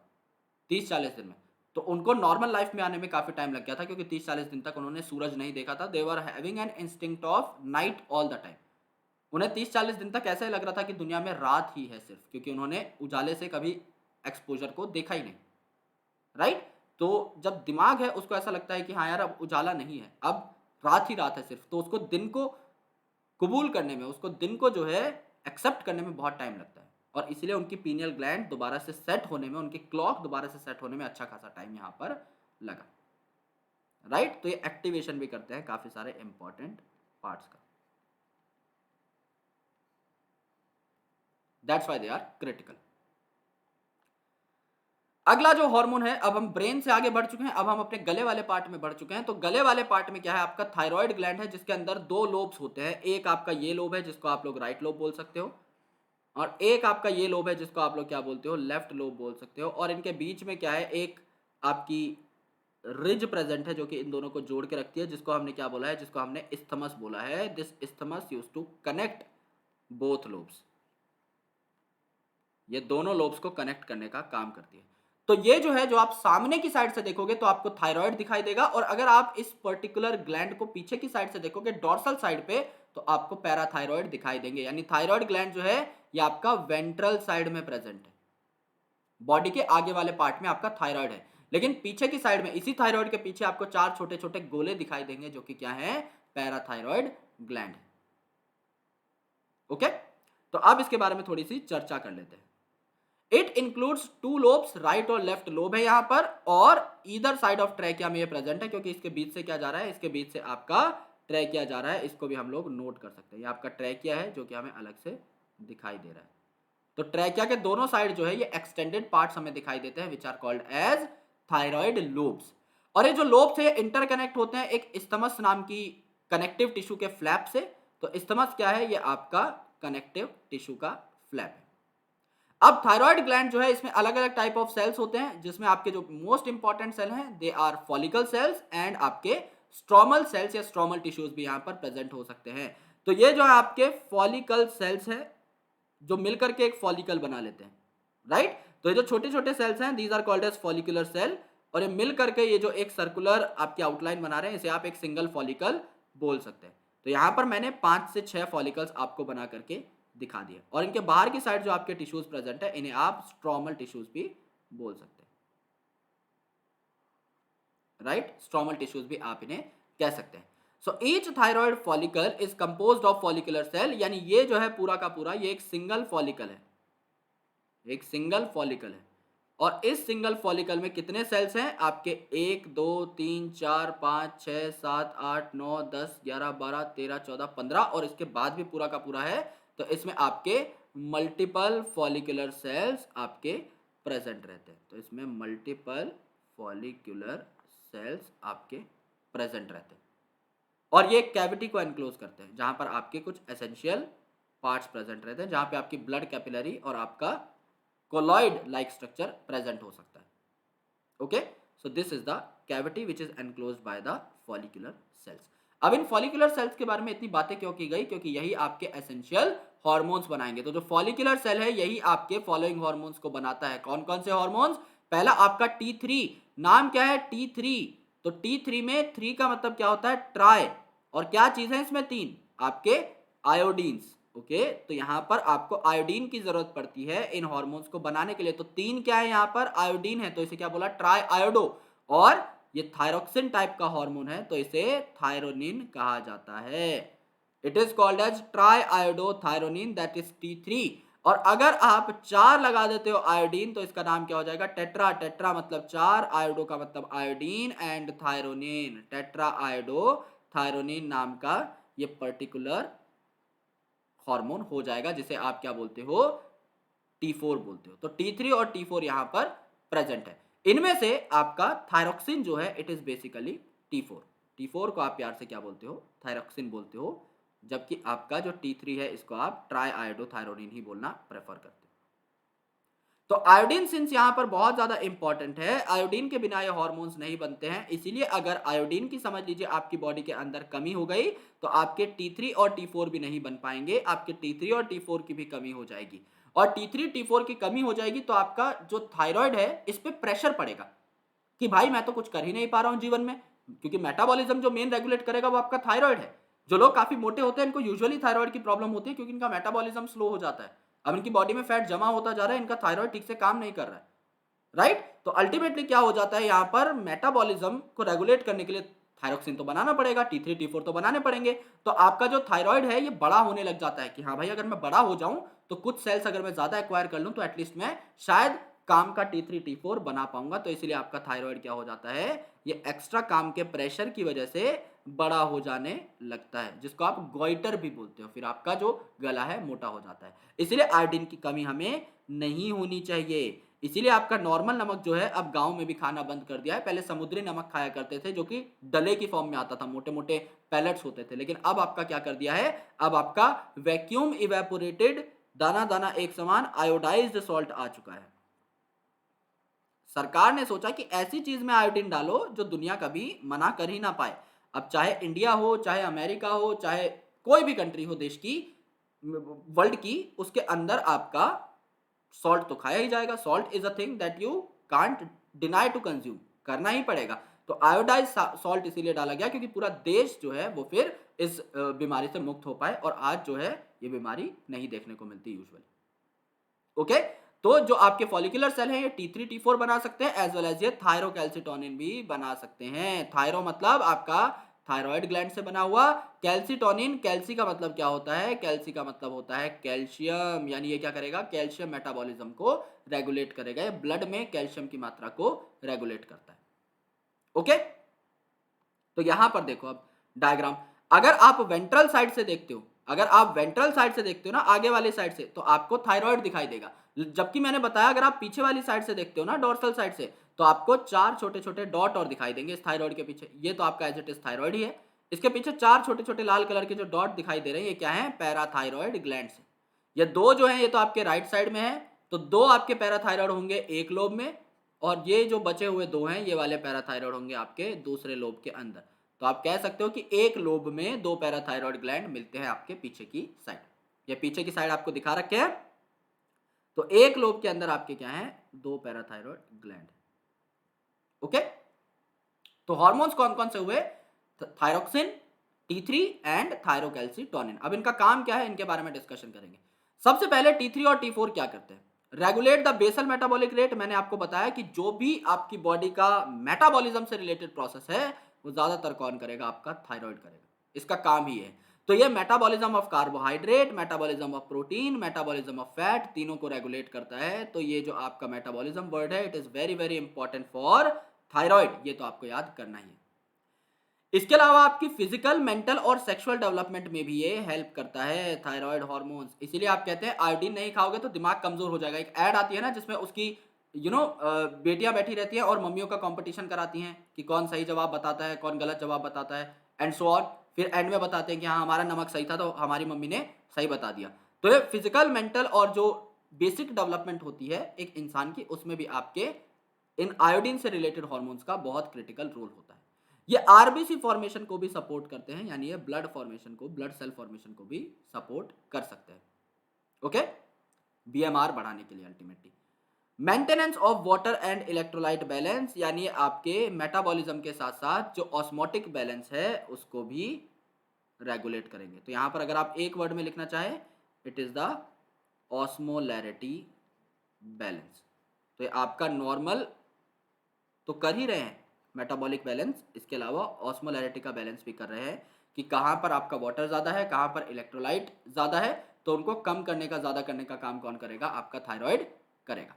30-40 दिन में। तो उनको नॉर्मल लाइफ में आने में काफी टाइम लग गया था, क्योंकि 30-40 दिन तक उन्होंने सूरज नहीं देखा था। They were having an instinct of night all the time. उन्हें 30-40 दिन तक ऐसे लग रहा था कि दुनिया में रात ही है सिर्फ, क्योंकि उन्होंने उजाले से कभी एक्सपोजर को देखा ही नहीं, राइट? तो जब दिमाग है उसको ऐसा लगता है कि हाँ यार अब उजाला नहीं है, अब रात ही रात है सिर्फ, तो उसको दिन को कबूल करने में, उसको दिन को जो है एक्सेप्ट करने में बहुत टाइम लगता है, और इसलिए उनकी पीनियल ग्लैंड दोबारा से सेट होने में, उनकी क्लॉक दोबारा से सेट होने में अच्छा खासा टाइम यहाँ पर लगा, राइट। तो ये एक्टिवेशन भी करते हैं काफी सारे इंपॉर्टेंट पार्ट्स का, that's why they are critical. अगला जो हार्मोन है, अब हम ब्रेन से आगे बढ़ चुके हैं, अब हम अपने गले वाले पार्ट में बढ़ चुके हैं। तो गले वाले पार्ट में क्या है, आपका थायराइड ग्लैंड है, जिसके अंदर दो लोब्स होते हैं। एक आपका ये लोब है जिसको आप लोग राइट लोब बोल सकते हो, और एक आपका ये लोब है जिसको आप लोग क्या बोलते हो, लेफ्ट लोब बोल सकते हो। और इनके बीच में क्या है, एक आपकी रिज प्रेजेंट है जो कि इन दोनों को जोड़ के रखती है, जिसको हमने क्या बोला है, जिसको हमने इस्थमस बोला है। This isthmus used to connect both lobes, ये दोनों लोब्स को कनेक्ट करने का काम करती है। तो ये जो है, जो आप सामने की साइड से देखोगे तो आपको थायराइड दिखाई देगा, और अगर आप इस पर्टिकुलर ग्लैंड को पीछे की साइड से देखोगे, डोर्सल साइड पे, तो आपको पैराथायराइड दिखाई देंगे। यानी थायराइड ग्लैंड जो है ये आपका वेंट्रल साइड में प्रेजेंट है, बॉडी के आगे वाले पार्ट में आपका थायराइड है, लेकिन पीछे की साइड में, इसी थायराइड के पीछे आपको चार छोटे छोटे गोले दिखाई देंगे, जो कि क्या है, पैराथायराइड ग्लैंड है। ओके, तो अब इसके बारे में थोड़ी सी चर्चा कर लेते हैं। It includes two lobes, right और लेफ्ट लोब है यहाँ पर, और ईदर साइड ऑफ ट्रैकिया में ये प्रेजेंट है, क्योंकि इसके बीच से क्या जा रहा है, इसके बीच से आपका ट्रैकिया जा रहा है। इसको भी हम लोग नोट कर सकते हैं, ये आपका ट्रैकिया है जो कि हमें अलग से दिखाई दे रहा है। तो ट्रैकिया के दोनों साइड जो है ये एक्सटेंडेड पार्ट्स हमें दिखाई देते हैं, which are called as thyroid lobes. और ये जो लोब्स है ये इंटरकनेक्ट होते हैं एक इस्थमस नाम की कनेक्टिव टिश्यू के फ्लैप से। तो इस्थमस क्या है, ये आपका कनेक्टिव टिश्यू का फ्लैप है। अब थायराइड ग्लैंड जो है, इसमें अलग अलग टाइप ऑफ सेल्स होते हैं, जिसमें आपके जो मोस्ट इंपॉर्टेंट सेल हैं they are follicle cells and आपके स्ट्रोमल सेल्स या स्ट्रोमल टिश्यूज भी यहाँ पर प्रेजेंट हो सकते हैं। तो ये जो है आपके फॉलिकल सेल्स है, जो मिलकर के एक फॉलिकल बना लेते हैं, राइट। तो ये जो छोटे छोटे सेल्स हैं, these are called as follicular cell, और ये मिल करके ये जो एक सर्कुलर आपकी आउटलाइन बना रहे हैं, इसे आप एक सिंगल फॉलिकल बोल सकते हैं। तो यहाँ पर मैंने 5 से 6 फॉलिकल्स आपको बना करके दिखा दिया, और इनके बाहर की साइड जो आपके टिश्यूज प्रेजेंट है, इन्हें आप स्ट्रोमल टिश्यूज भी बोल सकते हैं, राइट। स्ट्रोमल टिश्यूज भी आप इन्हें कह सकते हैं। So each thyroid follicle is composed of follicular cell, यानी ये जो है पूरा का पूरा ये एक सिंगल फॉलिकल है, एक सिंगल फॉलिकल है। और इस सिंगल फॉलिकल में कितने सेल्स हैं आपके, 1 2 3 4 5 6 7 8 9 10 11 12 13 14 15, और इसके बाद भी पूरा का पूरा है। तो इसमें आपके मल्टीपल फॉलिकुलर सेल्स आपके प्रेजेंट रहते हैं। तो इसमें मल्टीपल फॉलिकुलर सेल्स आपके प्रेजेंट रहते हैं, और ये कैविटी को एनक्लोज करते हैं, जहां पर आपके कुछ एसेंशियल पार्ट्स प्रेजेंट रहते हैं, जहां पे आपकी ब्लड कैपिलरी और आपका कोलॉइड लाइक स्ट्रक्चर प्रेजेंट हो सकता है। Okay, so this is the cavity which is enclosed by the follicular cells. अब इन फॉलिकुलर सेल्स के बारे में इतनी बातें क्यों की गई, क्योंकि यही आपके एसेंशियल हार्मोन्स बनाएंगे। तो जो फॉलिकुलर सेल है यही आपके फॉलोइंग हार्मोन्स को बनाता है। कौन कौन से हार्मोन्स, पहला आपका T3, नाम क्या है, T3। तो T3 में 3 का मतलब क्या होता है, ट्राई, और क्या चीज है इसमें, 3 आपके आयोडीन्स। ओके, तो यहां पर आपको आयोडीन की जरूरत पड़ती है इन हार्मोन्स को बनाने के लिए। तो 3 क्या है यहाँ पर, आयोडीन है, तो इसे क्या बोला, ट्राई आयोडो। और ये थायरोक्सिन टाइप का हार्मोन है, तो इसे थायरोनिन कहा जाता है। It is called as triiodothyronine, that is T3। और अगर आप 4 लगा देते हो आयोडीन, तो इसका नाम क्या हो जाएगा, टेट्रा। टेट्रा मतलब 4, आयोडो का मतलब iodine, and thyronine, tetra iodo thyronine नाम का ये पर्टिकुलर हार्मोन हो जाएगा, जिसे आप क्या बोलते हो, T4 बोलते हो। तो T3 और T4 यहां पर प्रेजेंट है। इनमें से आपका थायरोक्सिन जो है, it is basically T4। T4 को आप प्यार से क्या बोलते हो, थायरोक्सिन बोलते हो, जबकि आपका जो T3 है इसको आप ट्राई आयोडो थायरोनिन ही बोलना प्रेफर करते हो। तो आयोडीन सिंस यहाँ पर बहुत ज्यादा इंपॉर्टेंट है, आयोडीन के बिना ये हार्मोन्स नहीं बनते हैं, इसीलिए अगर आयोडीन की समझ लीजिए आपकी बॉडी के अंदर कमी हो गई, तो आपके T3 और T4 भी नहीं बन पाएंगे, आपके T3 और T4 की भी कमी हो जाएगी। और T3 T4 की कमी हो जाएगी तो आपका जो थायराइड है इस पर प्रेशर पड़ेगा कि भाई मैं तो कुछ कर ही नहीं पा रहा हूँ जीवन में, क्योंकि मेटाबॉलिज्म जो मेन रेगुलेट करेगा वो आपका थायराइड है। जो लोग काफी मोटे होते हैं इनको यूजुअली थायराइड की प्रॉब्लम होती है, क्योंकि इनका मेटाबॉलिज्म स्लो हो जाता है। अब इनकी बॉडी में फैट जमा होता जा रहा है, इनका थायराइड ठीक से काम नहीं कर रहा है, राइट। तो अल्टीमेटली क्या हो जाता है, यहाँ पर मेटाबॉलिज्म को रेगुलेट करने के लिए थायरोक्सिन तो बनाना पड़ेगा, T3 T4 तो बनाने पड़ेंगे। तो आपका जो थायराइड है ये बड़ा होने लग जाता है कि हाँ भाई अगर मैं बड़ा हो जाऊं तो कुछ सेल्स अगर मैं ज्यादा एक्वायर कर लूं तो एटलीस्ट मैं शायद काम का T3 T4 बना पाऊंगा। तो इसलिए आपका थायराइड क्या हो जाता है, ये एक्स्ट्रा काम के प्रेशर की वजह से बड़ा हो जाने लगता है, जिसको आप गोइटर भी बोलते हो। फिर आपका जो गला है मोटा हो जाता है। इसलिए आयोडीन की कमी हमें नहीं होनी चाहिए। इसीलिए आपका नॉर्मल नमक जो है अब गांव में भी खाना बंद कर दिया है। पहले समुद्री नमक खाया करते थे जो कि डले की फॉर्म में आता था, मोटे मोटे पैलेट्स होते थे। लेकिन अब आपका क्या कर दिया है, अब आपका वैक्यूम इवेपोरेटेड दाना दाना एक समान आयोडाइज्ड सॉल्ट आ चुका है। सरकार ने सोचा कि ऐसी चीज में आयोडीन डालो जो दुनिया कभी मना कर ही ना पाए। अब चाहे इंडिया हो, चाहे अमेरिका हो, चाहे कोई भी कंट्री हो देश की, वर्ल्ड की, उसके अंदर आपका सॉल्ट तो खाया ही जाएगा। Salt is a thing that you can't deny to consume, करना ही पड़ेगा। तो आयोडाइज सॉल्ट इसीलिए डाला गया क्योंकि पूरा देश जो है वो फिर इस बीमारी से मुक्त हो पाए। और आज जो है ये बीमारी नहीं देखने को मिलती यूजुअली। ओके, तो जो आपके फॉलिकुलर सेल हैं ये T3 T4 बना सकते हैं, एज वेल एज ये थायरोकैल्सिटोनिन भी बना सकते हैं। थायरो मतलब आपका थायराइड ग्लैंड से बना हुआ, कैल्सिटोनिन, कैल्सी का मतलब क्या होता है, कैल्सी का मतलब होता है कैल्शियम। यानी ये क्या करेगा, कैल्शियम मेटाबॉलिज्म को रेगुलेट करेगा। ये ब्लड में कैल्शियम की मात्रा को रेगुलेट करता है। ओके, तो यहां पर देखो अब डायग्राम, अगर आप वेंट्रल साइड से देखते हो, अगर आप वेंट्रल साइड से देखते हो ना, आगे वाली साइड से, तो आपको थायराइड दिखाई देगा। जबकि मैंने बताया अगर आप पीछे वाली साइड से देखते हो ना, डोर्सल साइड से, तो आपको 4 छोटे छोटे डॉट और दिखाई देंगे इस थायराइड के पीछे। ये तो आपका एज इट इज थायराइड ही है। इसके पीछे 4 छोटे छोटे लाल कलर के जो डॉट दिखाई दे रहे हैं ये क्या है, पैराथायरॉयड ग्लैंड है। ये दो जो है ये तो आपके राइट साइड में है, तो दो आपके पैराथायरॉयड होंगे एक लोब में, और ये जो बचे हुए दो हैं ये वाले पैराथायरॉयड होंगे आपके दूसरे लोब के अंदर। तो आप कह सकते हो कि एक लोब में दो पैराथायरॉयड ग्लैंड मिलते हैं आपके पीछे की साइड। ये पीछे की साइड आपको दिखा रखे हैं। तो एक लोब के अंदर आपके क्या है, दो पैराथायरॉयड ग्लैंड। ओके, तो हार्मोन्स कौन कौन से हुए, थायरोक्सिन, T3 एंड थायरोकैल्सिटोनिन। अब इनका काम क्या है इनके बारे में डिस्कशन करेंगे। सबसे पहले T3 और T4 क्या करते हैं, regulate the basal metabolic rate. मैंने आपको बताया कि जो भी आपकी बॉडी का मेटाबॉलिज्म से रिलेटेड प्रोसेस है वो ज्यादातर कौन करेगा, आपका थायराइड करेगा। इसका काम ही है। तो ये metabolism of carbohydrate, metabolism of protein, metabolism of fat, तीनों को रेगुलेट करता है। तो ये जो आपका मेटाबॉलिज्म वर्ड है it is very very important for thyroid, ये तो आपको याद करना ही है। इसके अलावा आपकी फिजिकल, मेंटल और सेक्सुअल डेवलपमेंट में भी ये हेल्प करता है थायराइड हार्मोन्स। इसीलिए आप कहते हैं आयोडीन नहीं खाओगे तो दिमाग कमजोर हो जाएगा। एक ऐड आती है ना जिसमें उसकी बेटियां बैठी रहती हैं और मम्मियों का कंपटीशन कराती हैं कि कौन सही जवाब बताता है, कौन गलत जवाब बताता है, एंड सो ऑन। फिर एंड में बताते हैं कि हाँ हमारा नमक सही था तो हमारी मम्मी ने सही बता दिया। तो ये फिजिकल, मेंटल और जो बेसिक डेवलपमेंट होती है एक इंसान की, उसमें भी आपके इन आयोडीन से रिलेटेड हार्मोन्स का बहुत क्रिटिकल रोल होता है। ये आरबीसी फॉर्मेशन को भी सपोर्ट करते हैं, यानी ये ब्लड फॉर्मेशन को, ब्लड सेल फॉर्मेशन को भी सपोर्ट कर सकते हैं। ओके, बीएमआर बढ़ाने के लिए ultimately maintenance of water and electrolyte balance, यानी आपके मेटाबॉलिज्म के साथ साथ जो ऑस्मोटिक बैलेंस है उसको भी रेगुलेट करेंगे। तो यहां पर अगर आप एक वर्ड में लिखना चाहे it is the osmolarity balance. तो ये आपका नॉर्मल तो कर ही रहे हैं मेटाबॉलिक बैलेंस, इसके अलावा ऑस्मोलैरिटी का बैलेंस भी कर रहे हैं कि कहां पर आपका वाटर ज्यादा है, कहां पर इलेक्ट्रोलाइट ज्यादा है, तो उनको कम करने का, ज्यादा करने का काम कौन करेगा, आपका थायराइड करेगा,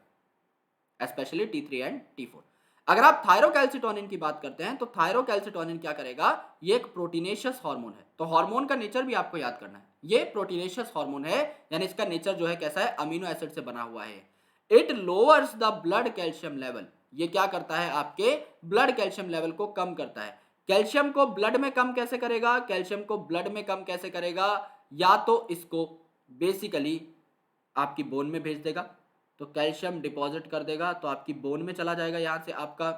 स्पेशली T3 एंड T4। अगर आप थायरोकैल्सिटोनिन की बात करते हैं तो थायरोकैल्सिटोनिन क्या करेगा, ये एक प्रोटीनेशियस हार्मोन है। तो हार्मोन का नेचर भी आपको याद करना है, ये प्रोटीनेशियस हार्मोन है, यानी इसका नेचर जो है कैसा है, अमीनो एसिड से बना हुआ है। It lowers the blood calcium level, ये क्या करता है, आपके ब्लड कैल्शियम लेवल को कम करता है। कैल्शियम को ब्लड में कम कैसे करेगा, कैल्शियम को ब्लड में कम कैसे करेगा, या तो इसको बेसिकली आपकी बोन में भेज देगा, तो कैल्शियम डिपॉजिट कर देगा तो आपकी बोन में चला जाएगा यहां से आपका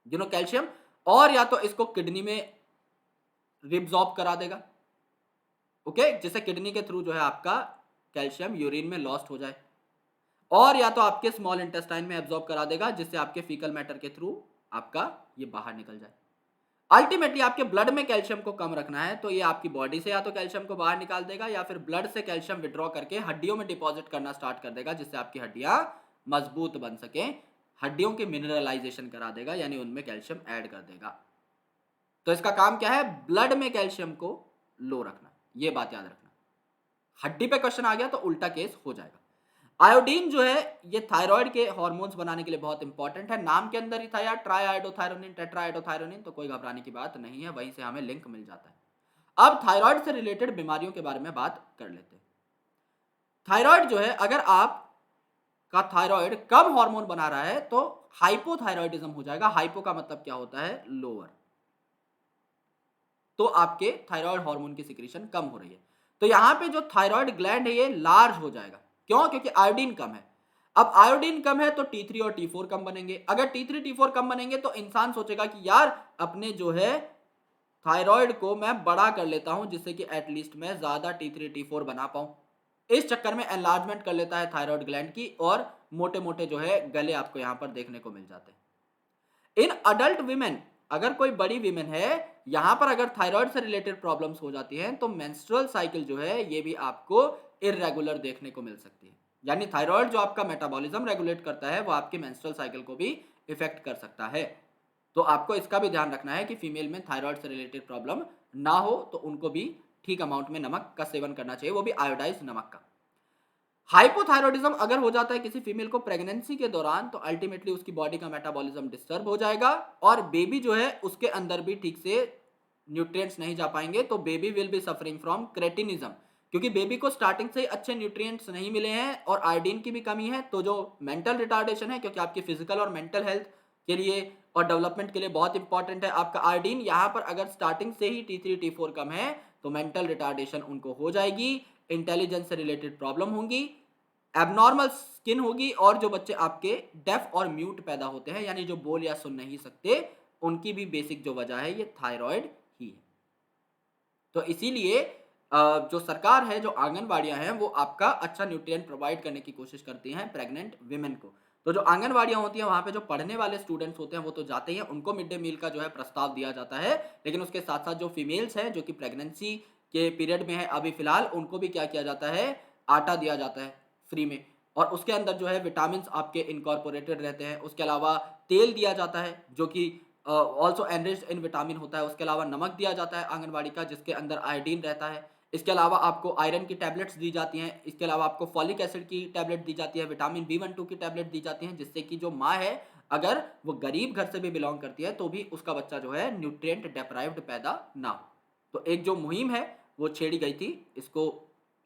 कैल्शियम, और या तो इसको किडनी में रिब्जॉर्ब करा देगा। ओके, जिससे किडनी के थ्रू जो है आपका कैल्शियम यूरिन में लॉस्ट हो जाए, और या तो आपके स्मॉल इंटेस्टाइन में एब्जॉर्ब करा देगा जिससे आपके फीकल मैटर के थ्रू आपका ये बाहर निकल जाए। अल्टीमेटली आपके ब्लड में कैल्शियम को कम रखना है तो ये आपकी बॉडी से या तो कैल्शियम को बाहर निकाल देगा या फिर ब्लड से कैल्शियम विड्रॉ करके हड्डियों में डिपॉजिट करना स्टार्ट कर देगा, जिससे आपकी हड्डियां मजबूत बन सके, हड्डियों के मिनरलाइजेशन करा देगा, यानी उनमें कैल्शियम ऐड कर देगा। तो इसका काम क्या है, ब्लड में कैल्शियम को लो रखना, ये बात याद रखना। हड्डी पे क्वेश्चन आ गया तो उल्टा केस हो जाएगा। आयोडीन जो है ये थायराइड के हार्मोन्स बनाने के लिए बहुत इंपॉर्टेंट है। नाम के अंदर ही था यार, ट्राई आयोडोथायरोनिन, टेट्रा आयोडोथायरोनिन, तो कोई घबराने की बात नहीं है, वहीं से हमें लिंक मिल जाता है। अब थायराइड से रिलेटेड बीमारियों के बारे में बात कर लेते हैं। थायराइड जो है, अगर आप का थायराइड कम हार्मोन बना रहा है तो हाइपोथायराइडिज्म हो जाएगा। हाइपो का मतलब क्या होता है, लोअर। तो आपके थायराइड हार्मोन की सिक्रीशन कम हो रही है, तो यहां पे जो थायराइड ग्लैंड है ये लार्ज हो जाएगा। क्यों? क्योंकि आयोडीन कम है। अब आयोडीन कम है तो T3 और T4 कम बनेंगे। अगर T3 T4 कम बनेंगे तो इंसान सोचेगा कि यार अपने जो है थायराइड को मैं बड़ा कर लेता हूं, जिससे कि एटलीस्ट मैं ज्यादा T3 T4 बना पाऊं। इस चक्कर में एनलार्जमेंट कर लेता है थायराइड ग्लैंड की, और मोटे मोटे जो है गले आपको यहां पर देखने को मिल जाते हैं। इन अडल्ट विमेन, अगर कोई बड़ी विमेन है, यहां पर अगर थायराइड से रिलेटेड प्रॉब्लम्स हो जाती हैं तो मेंस्ट्रुअल साइकिल जो है ये भी आपको इरेगुलर देखने को मिल सकती है। यानी थायराइड जो आपका मेटाबॉलिज्म रेगुलेट करता है वो आपके मेंस्ट्रुअल साइकिल को भी इफेक्ट कर सकता है। तो आपको इसका भी ध्यान रखना है कि फीमेल में थायराइड से रिलेटेड प्रॉब्लम ना हो, तो उनको भी ठीक अमाउंट में नमक का सेवन करना चाहिए, वो भी आयोडाइज नमक का। हाइपोथायरॉयडिज्म अगर हो जाता है किसी फीमेल को प्रेगनेंसी के दौरान, तो अल्टीमेटली उसकी बॉडी का मेटाबॉलिज्म डिस्टर्ब हो जाएगा, और बेबी जो है उसके अंदर भी ठीक से न्यूट्रिएंट्स नहीं जा पाएंगे, तो baby will be suffering from cretinism, क्योंकि बेबी को स्टार्टिंग से ही अच्छे न्यूट्रिएंट्स नहीं मिले हैं और आयोडीन की भी कमी है। तो जो मेंटल रिटार्डेशन है, क्योंकि आपकी फिजिकल और मेंटल हेल्थ के लिए और डेवलपमेंट के लिए बहुत इंपॉर्टेंट है आपका आयोडीन, यहाँ पर अगर स्टार्टिंग से ही T3 T4 कम है तो मेंटल रिटार्डेशन उनको हो जाएगी, इंटेलिजेंस से रिलेटेड प्रॉब्लम होंगी, एबनॉर्मल स्किन होगी, और जो बच्चे आपके डेफ और म्यूट पैदा होते हैं, यानी जो बोल या सुन नहीं सकते, उनकी भी बेसिक जो वजह है ये थायराइड ही है। तो इसीलिए जो सरकार है, जो आंगनवाड़ियां हैं, वो आपका अच्छा न्यूट्रिएंट प्रोवाइड करने की कोशिश करती हैं प्रेग्नेंट विमेन को। तो जो आंगनवाड़ियां होती हैं वहां पे जो पढ़ने वाले स्टूडेंट्स होते हैं वो तो जाते ही हैं, उनको मिड डे मील का जो है प्रस्ताव दिया जाता है, लेकिन उसके साथ साथ जो फीमेल्स हैं जो कि प्रेगनेंसी के पीरियड में है अभी फिलहाल, उनको भी क्या किया जाता है, आटा दिया जाता है फ्री में, और उसके अंदर जो है विटामिन आपके इनकॉर्पोरेटेड रहते हैं। उसके अलावा तेल दिया जाता है जो कि ऑल्सो एनरिच्ड इन विटामिन होता है। उसके अलावा नमक दिया जाता है आंगनवाड़ी का, जिसके अंदर आयोडीन रहता है। इसके अलावा आपको आयरन की टैबलेट्स दी जाती हैं। इसके अलावा आपको फॉलिक एसिड की टैबलेट दी जाती है, विटामिन B12 की टैबलेट दी जाती हैं, जिससे कि जो माँ है अगर वो गरीब घर से भी बिलोंग करती है तो भी उसका बच्चा जो है न्यूट्रिएंट डेप्राइव्ड पैदा ना हो। तो एक जो मुहिम है वो छेड़ी गई थी इसको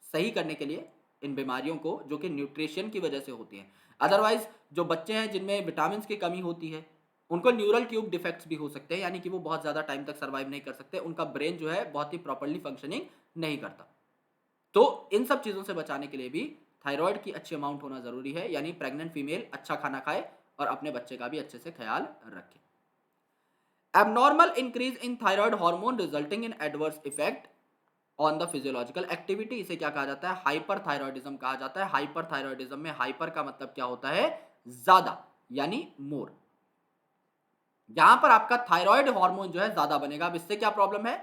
सही करने के लिए, इन बीमारियों को जो कि न्यूट्रिशन की वजह से होती हैं। अदरवाइज जो बच्चे हैं जिनमें विटामिन की कमी होती है, उनको न्यूरल ट्यूब डिफेक्ट्स भी हो सकते हैं, यानी कि वो बहुत ज़्यादा टाइम तक सर्वाइव नहीं कर सकते, उनका ब्रेन जो है बहुत ही प्रॉपर्ली फंक्शनिंग नहीं करता। तो इन सब चीज़ों से बचाने के लिए भी थायराइड की अच्छी अमाउंट होना ज़रूरी है, यानी प्रेग्नेंट फीमेल अच्छा खाना खाए और अपने बच्चे का भी अच्छे से ख्याल रखे। Abnormal increase in thyroid hormone resulting in adverse effect on the physiological activity, इसे क्या कहा जाता है, हाइपरथायरॉयडिज्म कहा जाता है। हाइपरथायरॉयडिज्म में हाइपर का मतलब क्या होता है, ज्यादा, यानी मोर। यहां पर आपका थायराइड हार्मोन जो है ज्यादा बनेगा। अब इससे क्या प्रॉब्लम है,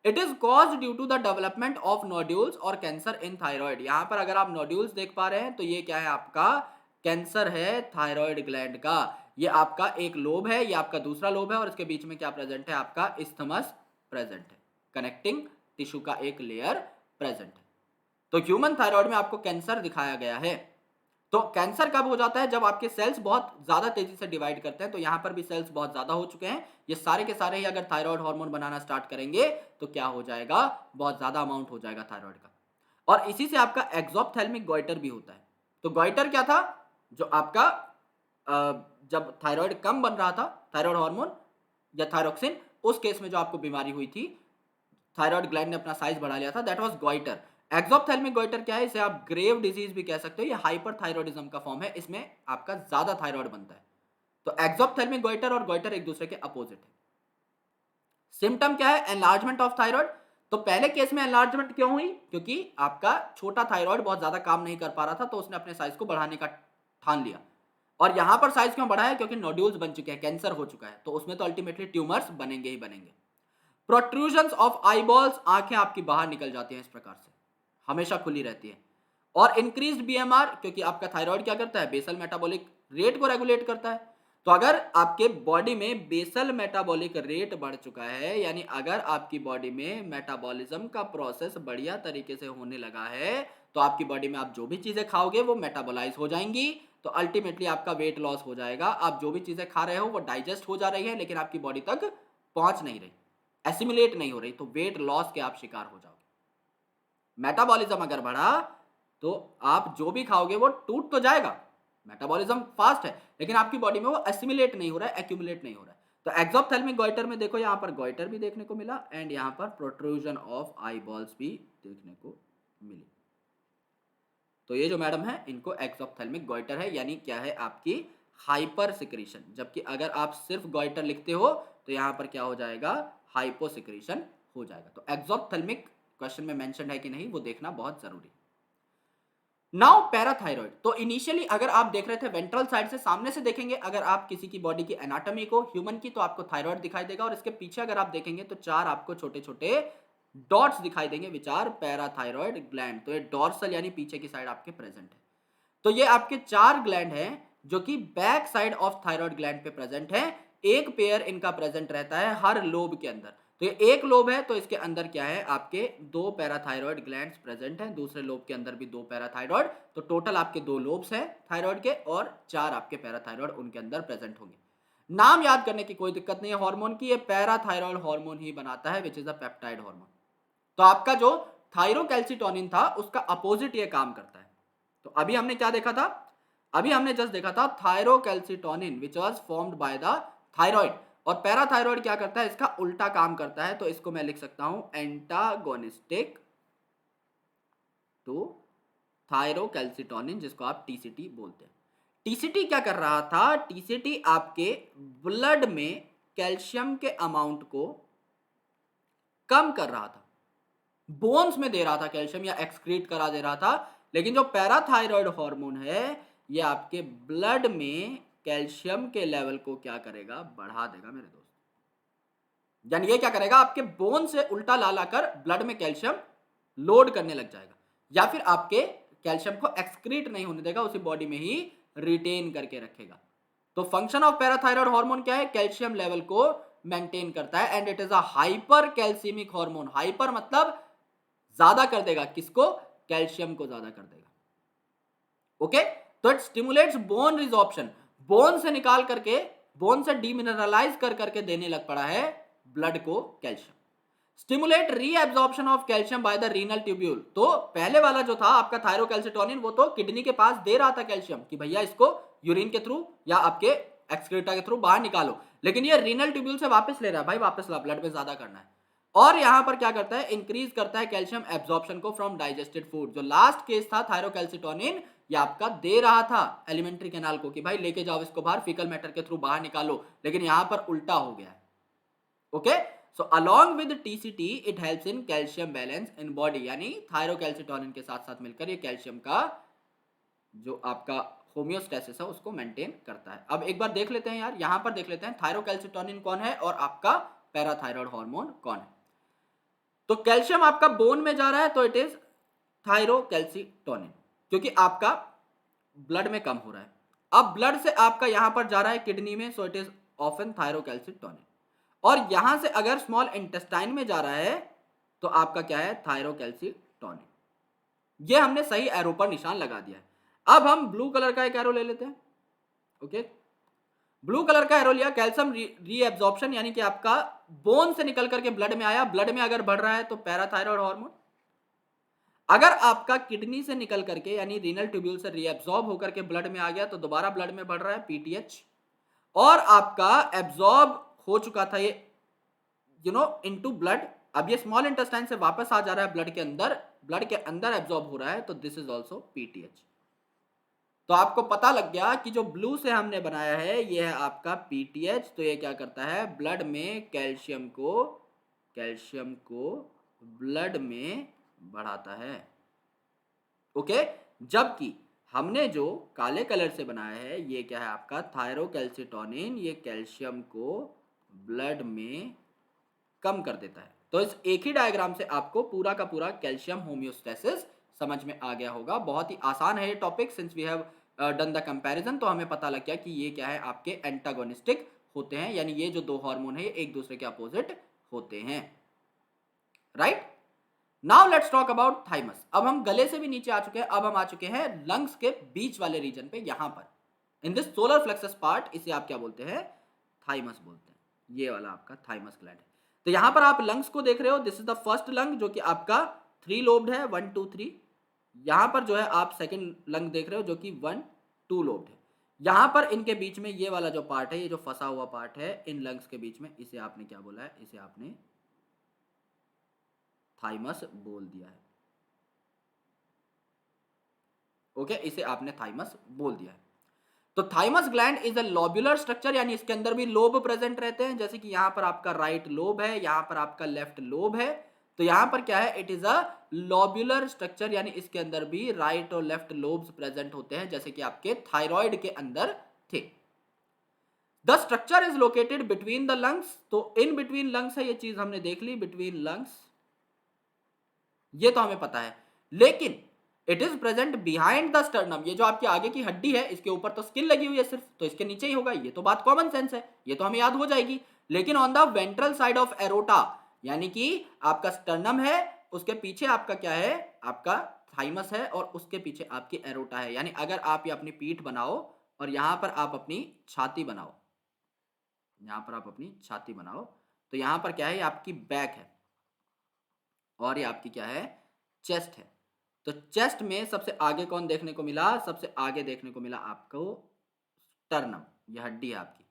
it is cause due to the development of nodules और कैंसर इन थायराइड। यहां पर अगर आप नोड्यूल्स देख पा रहे हैं तो ये क्या है, आपका कैंसर है थायराइड ग्लैंड का। ये आपका एक लोब है, ये आपका दूसरा लोब है, और इसके बीच में क्या प्रेजेंट है, आपका इस्थमस प्रेजेंट है, कनेक्टिंग टिश्यू का एक लेयर प्रेजेंट है। तो ह्यूमन थायराइड में आपको कैंसर दिखाया गया है। तो कैंसर कब हो जाता है, जब आपके सेल्स बहुत ज्यादा तेजी से डिवाइड करते हैं। तो यहां पर भी सेल्स बहुत ज्यादा हो चुके हैं, ये सारे के सारे ही अगर थायराइड हार्मोन बनाना स्टार्ट करेंगे तो क्या हो जाएगा, बहुत ज्यादा अमाउंट हो जाएगा थायराइड का। और इसी से आपका एक्सोप्थेल्मिक गॉइटर भी होता है। तो गॉइटर क्या था, जो आपका जब थायराइड कम बन रहा था, थायराइड हार्मोन या थायरोक्सिन, उस केस में जो आपको बीमारी हुई थी, थायराइड ग्लैंड ने अपना साइज बढ़ा लिया था, दैट वाज गॉइटर। एक्सोप्थेल्मिक गॉइटर क्या है, इसे आप ग्रेव डिजीज भी कह सकते हो, ये हाइपरथायरॉयडिज्म का फॉर्म है, इसमें आपका ज्यादा थायराइड बनता है। तो एक्सोप्थेल्मिक गॉइटर और गॉइटर एक दूसरे के अपोजिट है। सिम्टम क्या है, एनलार्जमेंट ऑफ थायराइड। तो पहले केस में एनलार्जमेंट क्यों हुई, क्योंकि आपका छोटा थायराइड बहुत ज्यादा काम नहीं कर पा रहा था, तो उसने अपने साइज को बढ़ाने का ठान लिया। और यहां पर साइज क्यों बढ़ा है, क्योंकि नोड्यूल्स बन चुके हैं, कैंसर हो चुका है, तो उसमें तो अल्टीमेटली ट्यूमर्स बनेंगे ही बनेंगे। प्रोट्रूजन्स ऑफ आईबॉल्स, आंखें आपकी बाहर निकल जाती हैं इस प्रकार से, हमेशा खुली रहती है। और इंक्रीज्ड बीएमआर, क्योंकि आपका थायराइड क्या करता है, बेसल मेटाबॉलिक रेट को रेगुलेट करता है। तो अगर आपके बॉडी में बेसल मेटाबॉलिक रेट बढ़ चुका है, यानी अगर आपकी बॉडी में मेटाबॉलिज्म का प्रोसेस बढ़िया तरीके से होने लगा है, तो आपकी बॉडी में आप जो भी चीजें खाओगे वो मेटाबोलाइज हो जाएंगी, तो अल्टीमेटली आपका वेट लॉस हो जाएगा। आप जो भी चीजें खा रहे हो वो डाइजेस्ट हो जा रही है, लेकिन आपकी बॉडी तक पहुंच नहीं रही, एसिमिलेट नहीं हो रही, तो वेट लॉस के आप शिकार हो जाओगे। मेटाबॉलिज्म अगर बढ़ा तो आप जो भी खाओगे वो टूट तो जाएगा, मेटाबॉलिज्म फास्ट है, लेकिन आपकी बॉडी में वो एसिमिलेट नहीं हो रहा है, एक्यूमुलेट नहीं हो रहा है। तो एक्सोप्थेल्मिक गॉइटर में देखो यहाँ पर गॉइटर भी देखने को मिला एंड यहाँ पर प्रोट्रूजन ऑफ आई बॉल्स भी देखने को मिली। तो ये जो मैडम है इनको एक्सोप्थेल्मिक गॉइटर है, यानी क्या है आपकी हाइपर सिक्रीशन। जबकि अगर आप सिर्फ गॉइटर लिखते हो तो यहाँ पर क्या हो जाएगा, हाइपो सिक्रीशन हो जाएगा। तो एक्सोप्थेल्मिक क्वेश्चन में मेंशन है कि नहीं वो देखना बहुत जरूरी है। नाउ पैराथायरॉइड, तो इनिशियली अगर आप देख रहे थे वेंट्रल साइड से, सामने से देखेंगे अगर आप किसी की बॉडी की एनाटॉमी को ह्यूमन की, तो आपको थायराइड दिखाई देगा, और इसके पीछे अगर आप देखेंगे तो 4 आपको छोटे छोटे डॉट्स दिखाई देंगे विच आर पैराथायरॉइड ग्लैंड। तो ये डॉर्सल यानी पीछे की साइड आपके प्रेजेंट है। तो ये आपके 4 ग्लैंड हैं जो कि back side of thyroid gland पे प्रेजेंट है। एक पेयर इनका प्रेजेंट रहता है हर लोब के अंदर। तो ये एक लोब है तो इसके अंदर क्या है आपके 2 पैराथायरॉइड ग्लैंड्स प्रेजेंट हैं, दूसरे लोब के अंदर भी 2 पैराथायरॉइड, तो टोटल आपके 2 लोब्स हैं थायराइड के और 4 आपके पैराथायरॉइड उनके अंदर प्रेजेंट होंगे। नाम याद करने की कोई दिक्कत नहीं है हार्मोन की, ये पैराथायरॉइड हार्मोन ही बनाता है which is a peptide hormone. तो आपका जो थायरोकैल्सिटोनिन था उसका अपोजिट ये काम करता है। तो अभी हमने क्या देखा था, अभी हमने जस्ट देखा था thyrocalcitonin which was formed by the thyroid, और पैराथायराइड क्या करता है, इसका उल्टा काम करता है। तो इसको मैं लिख सकता हूं एंटागोनिस्टिक टू थायरोकैल्सिटोनिन, जिसको आप टीसीटी बोलते हैं। टीसीटी क्या कर रहा था, टीसीटी आपके ब्लड में कैल्शियम के अमाउंट को कम कर रहा था, बोन्स में दे रहा था कैल्शियम या एक्सक्रीट करा दे रहा था। लेकिन जो पैराथायरॉइड हार्मोन है ये आपके ब्लड में कैल्शियम के लेवल को क्या करेगा, बढ़ा देगा मेरे दोस्त। यानी ये क्या करेगा, आपके बोन से उल्टा ला लाकर ब्लड में कैल्शियम लोड करने लग जाएगा, या फिर आपके कैल्शियम को एक्सक्रीट नहीं होने देगा, उसी बॉडी में ही रिटेन करके रखेगा। तो फंक्शन ऑफ पैराथायरॉइड हार्मोन क्या है, कैल्शियम लेवल को मेंटेन करता है, and it is a hypercalcemic hormone. Hyper मतलब ज्यादा कर देगा, किसको, कैल्शियम को ज्यादा कर देगा। ओके, तो it stimulates bone resorption, bone से निकाल करके, बोन से डीमिनरलाइज कर करके देने लग पड़ा है ब्लड को calcium. Stimulate reabsorption of calcium by the renal tubule. तो पहले वाला जो था आपका थायरोकैल्सिटोनिन वो तो किडनी के पास दे रहा था कैल्शियम कि भैया इसको यूरिन के थ्रू या आपके एक्सक्रीटा के थ्रू बाहर निकालो, लेकिन ये रीनल ट्यूब्यूल से वापस ले रहा है, भाई वापस ला, ब्लड में ज्यादा करना है। और यहां पर क्या करता है, इंक्रीज करता है कैल्शियम एब्जॉर्प्शन को फ्रॉम डाइजेस्टेड फूड। जो लास्ट केस था थायरोकैल्सिटोनिन, ये आपका दे रहा था एलिमेंट्री कैनाल को कि भाई लेके जाओ इसको बाहर, फीकल मैटर के थ्रू बाहर निकालो, लेकिन यहां पर उल्टा हो गया है। Okay, so along with TCT it helps in calcium balance in body, यानी थायरोकैल्सिटोनिन के साथ साथ मिलकर ये कैल्शियम का जो आपका होम्योस्टेसिस है उसको मेंटेन करता है। अब एक बार देख लेते हैं यार, यहां पर देख लेते हैं थायरोकैल्सिटोनिन कौन है और आपका पैराथायरॉइड हार्मोन कौन है। तो कैल्शियम आपका बोन में जा रहा है तो इट इज थायरोकैल्सिटोनिन, क्योंकि आपका ब्लड में कम हो रहा है। अब ब्लड से आपका यहां पर जा रहा है किडनी में, so it is often thyrocalcitonin. और यहां से अगर स्मॉल इंटेस्टाइन में जा रहा है तो आपका क्या है, थायरोकैल्सिटोनिन। ये हमने सही एरो पर निशान लगा दिया है। अब हम ब्लू कलर का एक एरो ले लेते हैं। ओके, ब्लू कलर का एरो लिया, कैल्शियम रीएब्जॉर्प्शन, यानी कि आपका बोन से निकल करके ब्लड में आया, ब्लड में अगर बढ़ रहा है तो पैराथायरॉइड हार्मोन। अगर आपका किडनी से निकल करके यानी रीनल ट्यूब्यूल से रीएब्जॉर्ब होकर के ब्लड में आ गया तो दोबारा ब्लड में बढ़ रहा है पीटीएच। और आपका एब्जॉर्ब हो चुका था ये इनटू ब्लड, अब ये स्मॉल इंटेस्टाइन से वापस आ जा रहा है ब्लड के अंदर, ब्लड के अंदर एब्जॉर्ब हो रहा है, तो दिस इज ऑल्सो पीटीएच। तो आपको पता लग गया कि जो ब्लू से हमने बनाया है ये है आपका पीटीएच। तो ये क्या करता है, ब्लड में कैल्शियम को ब्लड में बढ़ाता है। ओके, जबकि हमने जो काले कलर से बनाया है ये क्या है आपका थायरोकैल्सिटोनिन, ये कैल्शियम को ब्लड में कम कर देता है। तो इस एक ही डायग्राम से आपको पूरा का पूरा कैल्शियम होम्योस्टेसिस समझ में आ गया होगा। बहुत ही आसान है ये topic, since we have done the comparison, तो हमें पता लग गया कि ये क्या है, आपके एंटागोनिस्टिक होते हैं, यानी ये जो दो हार्मोन है ये एक दूसरे के अपोजिट होते हैं, right. Now let's talk about thymus. अब हम गले से भी नीचे आ चुके हैं, अब हम आ चुके हैं लंग्स के बीच वाले रीजन पे, यहां पर in this solar plexus part, इसे आप क्या बोलते हैं, थाइमस बोलते हैं। ये वाला आपका थाइमस ग्लैंड है। तो यहां पर आप लंग्स को देख रहे हो, this is the first lung जो कि आपका 3 लोब्ड है, 1 2 3। यहां पर जो है आप सेकंड लंग देख रहे हो जो कि 1 2 लोब्ड है। यहां पर इनके बीच में ये वाला जो पार्ट है, ये जो फंसा हुआ पार्ट है इन लंग्स के बीच में, इसे आपने क्या बोला है, इसे आपने थाइमस बोल दिया है। ओके, इसे आपने थाइमस बोल दिया है। तो thymus gland is a lobular structure, यानी इसके अंदर भी लोब प्रेजेंट रहते हैं, जैसे कि यहां पर आपका राइट लोब है, यहां पर आपका लेफ्ट लोब है। तो यहां पर क्या है, it is a lobular structure, यानी इसके अंदर भी राइट और लेफ्ट लोब्स प्रेजेंट होते हैं, जैसे कि आपके थायराइड के अंदर थे। The structure is located between the lungs, तो इन बिटवीन लंग्स है, ये चीज हमने देख ली, बिटवीन लंग्स, ये तो हमें पता है। लेकिन it is present behind the sternum, ये जो आपकी आगे की हड्डी है इसके ऊपर तो स्किन लगी हुई है सिर्फ, तो इसके नीचे ही होगा, ये तो बात कॉमन सेंस है, ये तो हमें याद हो जाएगी। लेकिन on the ventral side of aorta, यानी कि आपका स्टर्नम है, उसके पीछे आपका क्या है, आपका थाइमस है, और उसके पीछे आपकी एरोटा है। यानी अगर आप ये अपनी पीठ बनाओ और यहां पर आप अपनी छाती बनाओ, यहां पर आप अपनी छाती बनाओ, तो यहां पर क्या है, ये आपकी बैक है और ये आपकी क्या है, चेस्ट है। तो चेस्ट में सबसे आगे कौन देखने को मिला, सबसे आगे देखने को मिला आपको स्टर्नम, ये हड्डी है आपकी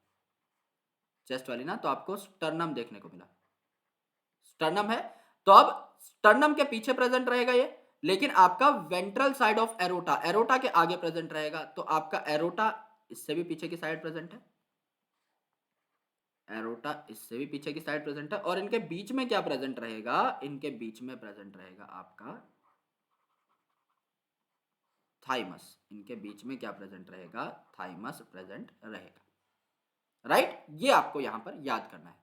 चेस्ट वाली ना, तो आपको स्टर्नम देखने को मिला, स्टर्नम है। तो अब स्टर्नम के पीछे प्रेजेंट रहेगा ये, लेकिन आपका ventral side of aorta, aorta के आगे प्रेजेंट रहेगा, तो आपका एरोटा इससे भी पीछे की साइड प्रेजेंट है, एरोटा इससे भी पीछे की साइड प्रेजेंट है, और इनके बीच में क्या प्रेजेंट रहेगा, इनके बीच में प्रेजेंट रहेगा आपका थाइमस, इनके बीच में क्या प्रेजेंट रहेगा, थाइमस प्रेजेंट रहेगा, राइट। ये आपको यहां पर याद करना है।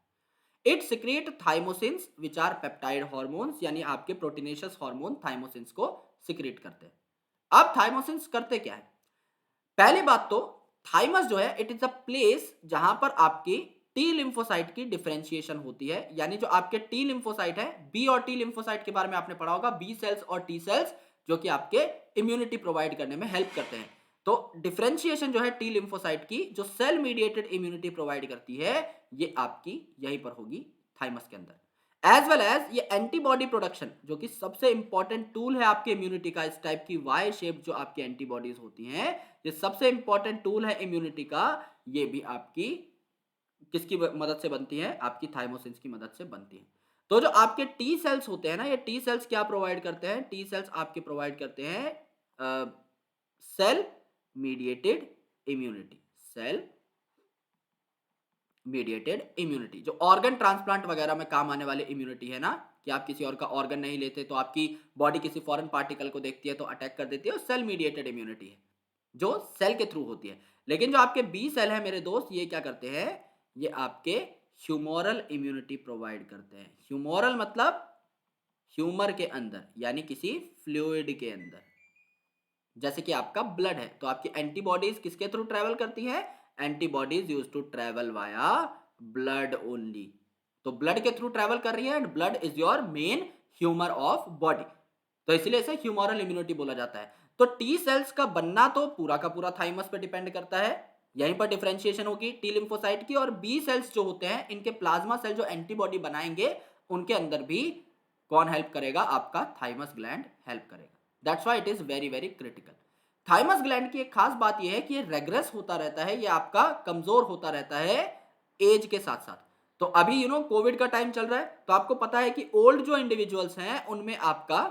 It secrete thymosins which are peptide hormones, यानी आपके प्रोटीनेशियस हार्मोन थाइमोसिन्स को सिक्रेट करते हैं। अब थाइमोसिन्स करते क्या है, पहली बात तो थाइमस जो है, इट इज अ प्लेस जहां पर आपकी टी लिम्फोसाइट की डिफरेंशिएशन होती है, यानी जो आपके टी लिम्फोसाइट है, बी और टी लिम्फोसाइट के बारे में आपने पढ़ा होगा, बी सेल्स और टी सेल्स, जो कि आपके इम्यूनिटी प्रोवाइड करने में हेल्प करते हैं। तो डिफरेंशिएशन जो है टी लिम्फोसाइट की, जो सेल मीडिएटेड इम्यूनिटी प्रोवाइड करती है, ये आपकी यहीं पर होगी थाइमस के अंदर। एज वेल एज ये एंटीबॉडी प्रोडक्शन, जो कि सबसे इंपॉर्टेंट टूल है आपके इम्यूनिटी का, इस टाइप की वाई शेप जो आपकी एंटीबॉडीज होती हैं, ये सबसे इंपॉर्टेंट टूल है इम्यूनिटी का, ये भी आपकी किसकी मदद से बनती है, आपकी थाइमोसिन्स की मदद से बनती है। तो जो आपके टी सेल्स होते हैं ना, ये टी सेल्स क्या प्रोवाइड करते हैं, टी सेल्स आपके प्रोवाइड करते हैं cell mediated immunity, cell mediated immunity, जो ऑर्गन ट्रांसप्लांट वगैरह में काम आने वाले इम्यूनिटी है ना, कि आप किसी और का ऑर्गन नहीं लेते तो आपकी बॉडी किसी फॉरेन पार्टिकल को देखती है तो अटैक कर देती है, और सेल मीडिएटेड इम्यूनिटी है जो सेल के थ्रू होती है। लेकिन जो आपके बी सेल है मेरे दोस्त, ये क्या करते हैं, ये आपके ह्यूमोरल इम्यूनिटी प्रोवाइड करते हैं। ह्यूमोरल मतलब ह्यूमर के अंदर, यानी किसी फ्लूइड के अंदर, जैसे कि आपका ब्लड है, तो आपकी एंटीबॉडीज किसके थ्रू ट्रेवल करती है, antibodies use to travel via blood only, तो ब्लड के थ्रू ट्रेवल कर रही है, and blood is your main humour of body, तो इसलिए इसे ह्यूमरल इम्यूनिटी बोला जाता है। तो टी सेल्स का बनना तो पूरा का पूरा थाइमस पे डिपेंड करता है, यहीं पर डिफरेंशिएशन होगी टी लिम्फोसाइट की, और बी सेल्स जो होते हैं, इनके प्लाज्मा सेल जो एंटीबॉडी बनाएंगे, उनके अंदर भी कौन हेल्प करेगा, आपका थाइमस ग्लैंड हेल्प करेगा। That's why it is very very critical. Thymus gland की एक खास बात यह है कि ये रेग्रेस होता रहता है, ये आपका कमजोर होता रहता है एज के साथ साथ। तो अभी कोविड का टाइम चल रहा है, तो आपको पता है कि ओल्ड जो इंडिविजुअल्स हैं उनमें आपका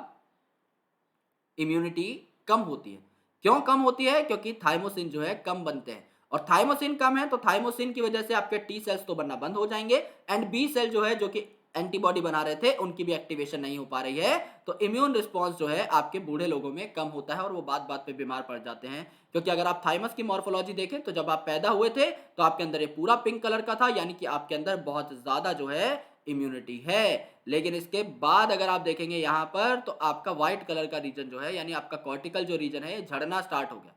इम्यूनिटी कम होती है। क्यों कम होती है, क्योंकि थाइमोसिन जो है कम बनते हैं, और थाइमोसिन कम है तो थाइमोसिन की वजह से आपके टी सेल्स तो बनना बंद हो जाएंगे, एंड बी सेल जो है, जो कि एंटीबॉडी बना रहे थे, उनकी भी एक्टिवेशन नहीं हो पा रही है, तो इम्यून रिस्पॉन्स जो है आपके बूढ़े लोगों में कम होता है, और वो बात बात पे बीमार पड़ जाते हैं। क्योंकि अगर आप थाइमस की मॉर्फोलॉजी देखें, तो जब आप पैदा हुए थे तो आपके अंदर ये पूरा पिंक कलर का था, यानी कि आपके अंदर बहुत ज्यादा जो है इम्यूनिटी है। लेकिन इसके बाद अगर आप देखेंगे यहां पर, तो आपका व्हाइट कलर का रीजन जो है, यानी आपका कॉर्टिकल जो रीजन है, ये झड़ना स्टार्ट हो गया,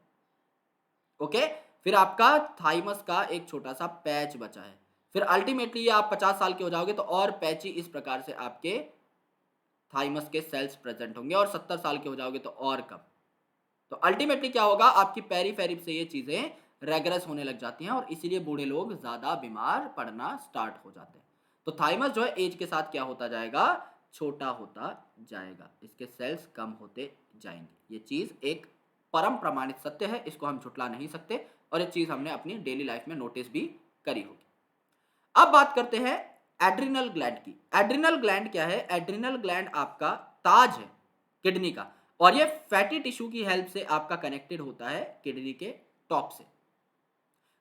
ओके, फिर आपका थाइमस का एक छोटा सा पैच बचा है, फिर अल्टीमेटली आप 50 साल के हो जाओगे तो और पैची इस प्रकार से आपके थाइमस के सेल्स प्रेजेंट होंगे, और 70 साल के हो जाओगे तो और कम। तो अल्टीमेटली क्या होगा, आपकी पेरीफेरी से ये चीजें रेग्रेस होने लग जाती हैं और इसीलिए बूढ़े लोग ज्यादा बीमार पड़ना स्टार्ट हो जाते हैं। तो थाइमस जो है एज के साथ क्या होता जाएगा, छोटा होता जाएगा, इसके सेल्स कम होते जाएंगे। ये चीज एक परम प्रमाणित सत्य है, इसको हम झुटला नहीं सकते, और ये चीज हमने अपनी डेली लाइफ में नोटिस भी करी होगी। अब बात करते हैं एड्रिनल ग्लैंड की। एड्रिनल ग्लैंड क्या है, एड्रिनल ग्लैंड आपका ताज है किडनी का, और ये फैटी टिश्यू की हेल्प से आपका कनेक्टेड होता है किडनी के टॉप से।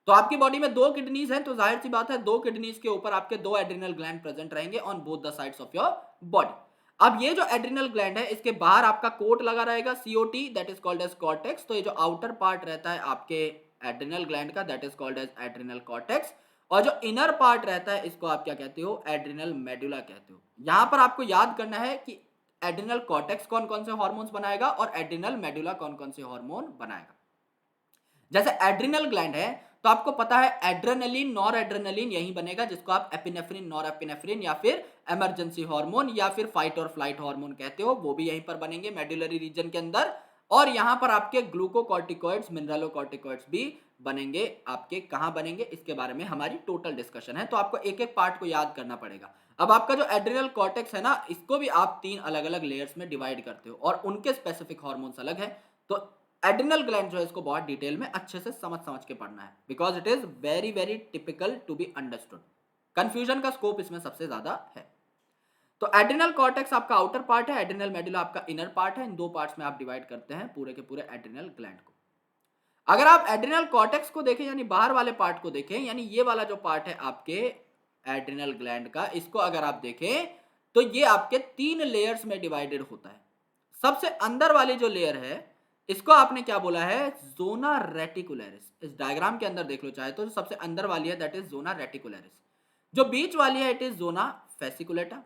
तो आपकी बॉडी में दो किडनीज हैं, तो जाहिर सी बात है दो किडनीज के ऊपर आपके दो एड्रिनल ग्लैंड प्रेजेंट रहेंगे on both the sides of your body. अब ये जो एड्रिनल ग्लैंड है, इसके बाहर आपका कोट लगा रहेगा, C O T, that is called as cortex. तो ये जो आउटर पार्ट रहता है आपके एड्रिनल ग्लैंड का, that is called as adrenal cortex, और जो इनर पार्ट रहता है इसको आप क्या कहते हो, एड्रिनल मेडुला कहते हो। यहां पर आपको याद करना है कि एड्रिनल कॉर्टेक्स कौन कौन से हार्मोन्स बनाएगा और एड्रिनल मेडुला कौन कौन से हार्मोन बनाएगा। जैसे एड्रिनल ग्लैंड है तो आपको पता है एड्रेनलिन, नॉर एड्रेनलिन यही बनेगा, जिसको आप एपिनेफ्रिन, नॉर एपिनेफ्रिन, या फिर इमरजेंसी हार्मोन, या फिर फाइट और फ्लाइट हार्मोन कहते हो, वो भी यहीं पर बनेंगे मेडुलरी रीजन के अंदर। और यहां पर आपके ग्लूकोकॉर्टिकॉइड्स, मिनरलोकॉर्टिकॉइड्स भी बनेंगे। आपके कहां बनेंगे इसके बारे में हमारी टोटल डिस्कशन है, तो आपको एक एक पार्ट को याद करना पड़ेगा। अब आपका जो एड्रिनल कॉर्टेक्स है ना, इसको भी आप तीन अलग अलग लेयर्स में डिवाइड करते हो और उनके स्पेसिफिक हार्मोन्स अलग है। तो एड्रिनल ग्लैंड जो है इसको बहुत डिटेल में अच्छे से समझ समझ के पढ़ना है, because it is very very typical to be understood. Confusion का स्कोप इसमें सबसे ज्यादा है। तो एड्रिनल कॉर्टेक्स आपका आउटर पार्ट है, एड्रिनल मेडुला आपका इनर पार्ट है। इन दो पार्ट्स में आप डिवाइड करते हैं पूरे के पूरे एड्रिनल ग्लैंड को। अगर आप एड्रिनल कॉर्टेक्स को देखें, यानी बाहर वाले पार्ट को देखें, यानी ये वाला जो पार्ट है आपके एड्रिनल ग्लैंड का, इसको अगर आप देखें तो ये आपके तीन लेयर्स में डिवाइडेड होता है। सबसे अंदर वाली जो लेयर है इसको आपने क्या बोला है, जोना रेटिकुलरिस। इस डायग्राम के अंदर देख लो चाहे तो, जो सबसे अंदर वाली है दैट इज जोना रेटिकुलरिस, जो बीच वाली है it is zona fasciculata,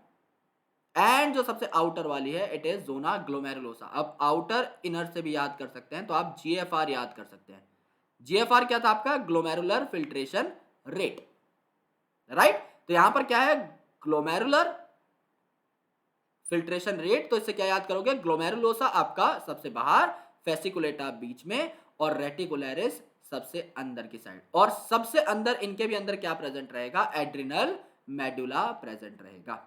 and जो सबसे आउटर वाली है इट इज जोना ग्लोमेरुलोसा। अब आउटर इनर से भी याद कर सकते हैं तो आप जीएफआर याद कर सकते हैं। जीएफआर क्या था आपका, ग्लोमेरुलर फिल्ट्रेशन रेट, राइट। तो यहां पर क्या है, ग्लोमेरुलर फिल्ट्रेशन रेट, तो इससे क्या याद करोगे, ग्लोमेरुलोसा आपका सबसे बाहर, फेसिकुलेटा बीच में, और रेटिकुलरिस सबसे अंदर की साइड। और सबसे अंदर इनके भी अंदर क्या प्रेजेंट रहेगा, एड्रिनल मेडुला प्रेजेंट रहेगा,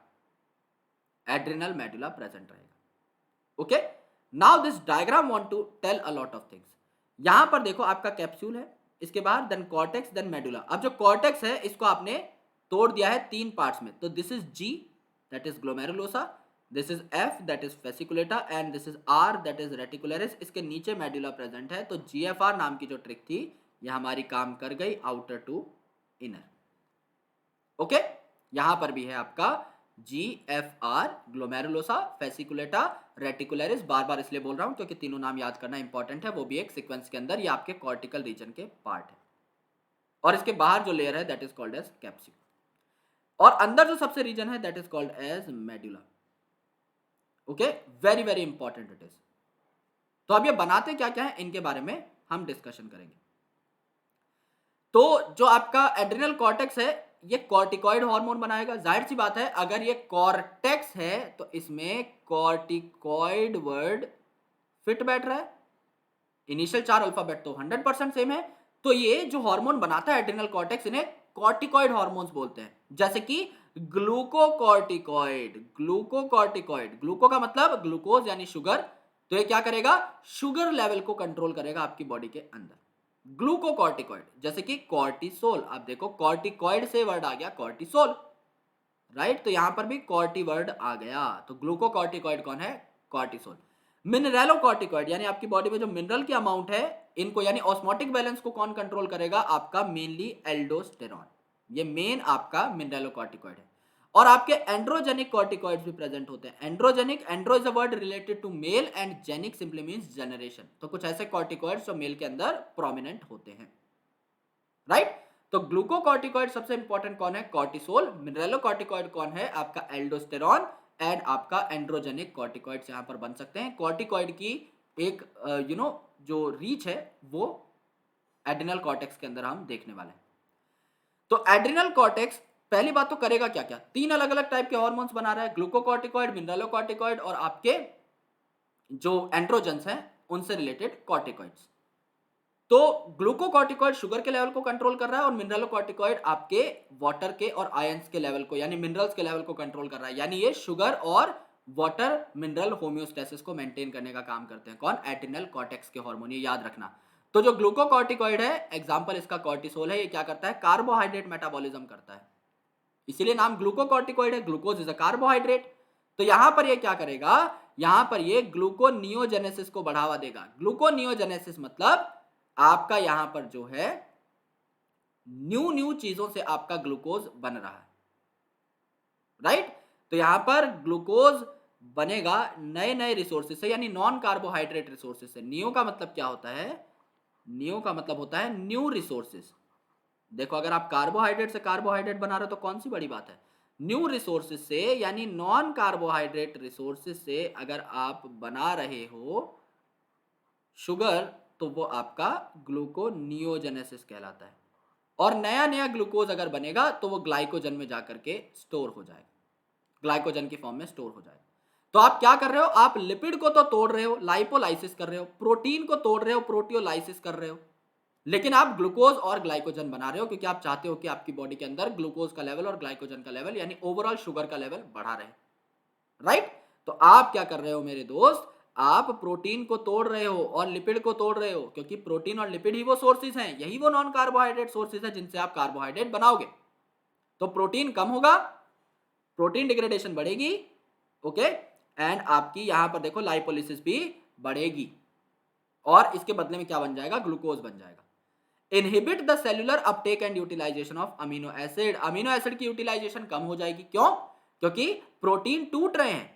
एड्रिनल मेडुला प्रेजेंट रहेगा। Okay, now this diagram want to tell a lot of things. यहां पर देखो आपका कैप्सूल है, इसके बाद देन कॉर्टेक्स, देन मेडुला। अब जो कॉर्टेक्स है इसको आपने तोड़ दिया है तीन पार्ट्स में, तो this is G that is glomerulosa, this is F that is fasciculata, and this is R that is reticularis. इसके नीचे मेडुला प्रेजेंट है। तो जीएफआर नाम की जो ट्रिक थी यह हमारी काम कर गई, आउटर टू इनर। ओके, यहां पर भी है आपका GFR, ग्लोमेरुलोसा, फेसिकुलेटा, रेटिकुलरिस। बार बार इसलिए बोल रहा हूं क्योंकि तीनों नाम याद करना इंपॉर्टेंट है, वो भी एक सीक्वेंस के अंदर, ये आपके कॉर्टिकल रीजन के पार्ट है। और इसके बाहर जो लेयर है that is called as capsule, और अंदर जो सबसे रीजन है that is called as medulla. Okay, very very important it is. तो अब ये बनाते क्या क्या है इनके बारे में हम डिस्कशन करेंगे। तो जो आपका एड्रिनल कॉर्टेक्स है ये कॉर्टिकॉइड हार्मोन बनाएगा। जाहिर सी बात है अगर ये कॉर्टेक्स है तो इसमें कॉर्टिकॉइड वर्ड फिट बैठ रहा है। इनिशियल चार अल्फाबेट तो 100% सेम है। तो ये जो हार्मोन बनाता है एड्रिनल कॉर्टेक्स, इन्हें कॉर्टिकॉइड हार्मोन्स बोलते हैं, जैसे कि ग्लूकोकॉर्टिकॉइड। ग्लूकोकॉर्टिकॉइड, ग्लूको का मतलब ग्लूकोज यानी शुगर, तो ये क्या करेगा, शुगर लेवल को कंट्रोल करेगा आपकी बॉडी के अंदर। ग्लूकोकॉर्टिकॉइड जैसे कि कॉर्टिसोल, आप देखो कॉर्टिकॉइड से वर्ड आ गया कॉर्टिसोल, राइट। तो यहां पर भी कॉर्टी वर्ड आ गया। तो ग्लूकोकॉर्टिकॉइड कौन है, कॉर्टिसोल। मिनरलोकॉर्टिकॉइड यानी आपकी बॉडी में जो मिनरल की अमाउंट है इनको, यानी ऑस्मोटिक बैलेंस को कौन कंट्रोल करेगा, आपका मेनली एल्डोस्टेरॉन। ये मेन आपका मिनरलोकॉर्टिकॉइड है। और आपके एंड्रोजेनिक कॉर्टिकॉइड्स भी प्रेजेंट होते हैं। Androgenic, andro is a word related to male and genic simply means generation. तो कुछ ऐसे कॉर्टिकॉइड्स जो मेल के अंदर प्रोमिनेंट होते हैं, राइट। तो ग्लूकोकॉर्टिकॉइड सबसे इंपॉर्टेंट कौन है, कॉर्टिसोल। मिनरलोकॉर्टिकॉइड कौन है, आपका एल्डोस्टेरॉन, एंड आपका एंड्रोजेनिक कॉर्टिकॉइड्स यहां पर बन सकते हैं। कॉर्टिकॉइड की एक जो रीच है वो एड्रिनल कॉर्टेक्स के अंदर हम देखने वाले हैं। तो एड्रिनल कॉर्टेक्स पहली बात तो करेगा क्या क्या, तीन अलग अलग टाइप के हार्मोन्स बना रहा है, ग्लूकोकॉर्टिकॉइड, मिनरलोकॉर्टिकॉइड और आपके जो एंड्रोजन्स हैं उनसे रिलेटेड कॉर्टिकॉइड्स। तो ग्लूकोकॉर्टिकॉइड शुगर के लेवल को कंट्रोल कर रहा है और मिनरलोकॉर्टिकॉइड आपके वाटर के और आयंस के लेवल को यानी मिनरल्स के लेवल को कंट्रोल कर रहा है, यानी ये शुगर और वाटर मिनरल होम्योस्टेसिस को मेंटेन करने का काम करते हैं। कौन? एड्रिनल कॉर्टेक्स के हार्मोन, ये याद रखना। तो जो ग्लूकोकॉर्टिकॉइड है, एग्जांपल इसका कॉर्टिसोल है, ये क्या करता है? कार्बोहाइड्रेट मेटाबॉलिज्म करता है, इसीलिए नाम ग्लूकोकॉर्टिकॉइड है। Glucose is a carbohydrate. तो यहां पर ये क्या करेगा? यहां पर ये ग्लूकोनियोजेनेसिस को बढ़ावा देगा। ग्लूकोनियोजेनेसिस मतलब आपका यहां पर जो है न्यू न्यू चीजों से आपका ग्लूकोज बन रहा है, राइट? तो यहां पर ग्लूकोज बनेगा नए नए रिसोर्सेज से, यानी नॉन कार्बोहाइड्रेट रिसोर्सेज से। नियो का मतलब क्या होता है? नियो का मतलब होता है न्यू रिसोर्सेज। देखो, अगर आप कार्बोहाइड्रेट से कार्बोहाइड्रेट बना रहे हो तो कौन सी बड़ी बात है? न्यू रिसोर्सेज से यानी नॉन कार्बोहाइड्रेट रिसोर्सेज से अगर आप बना रहे हो शुगर, तो वो आपका ग्लूकोनियोजेनेसिस कहलाता है। और नया नया ग्लूकोज अगर बनेगा तो वो ग्लाइकोजन में जाकर के स्टोर हो जाएगा, ग्लाइकोजन की फॉर्म में स्टोर हो जाएगा। तो आप क्या कर रहे हो? आप लिपिड को तो तोड़ रहे हो, लाइपोलाइसिस कर रहे हो, प्रोटीन को तोड़ रहे हो, प्रोटियोलाइसिस कर रहे हो, लेकिन आप ग्लूकोज और ग्लाइकोजन बना रहे हो क्योंकि आप चाहते हो कि आपकी बॉडी के अंदर ग्लूकोज का लेवल और ग्लाइकोजन का लेवल यानी ओवरऑल शुगर का लेवल बढ़ा रहे, राइट? तो आप क्या कर रहे हो मेरे दोस्त? आप प्रोटीन को तोड़ रहे हो और लिपिड को तोड़ रहे हो, क्योंकि प्रोटीन और लिपिड ही वो सोर्सेज हैं, यही वो नॉन कार्बोहाइड्रेट सोर्सेज हैं जिनसे आप कार्बोहाइड्रेट बनाओगे। तो प्रोटीन कम होगा, प्रोटीन डिग्रेडेशन बढ़ेगी, ओके, एंड आपकी यहां पर देखो लाइपोलिसिस भी बढ़ेगी, और इसके बदले में क्या बन जाएगा? ग्लूकोज बन जाएगा। Inhibit the cellular uptake and utilisation of amino acid. Amino acid की यूटिलाइजेशन कम हो जाएगी, क्यों? क्योंकि प्रोटीन टूट रहे हैं।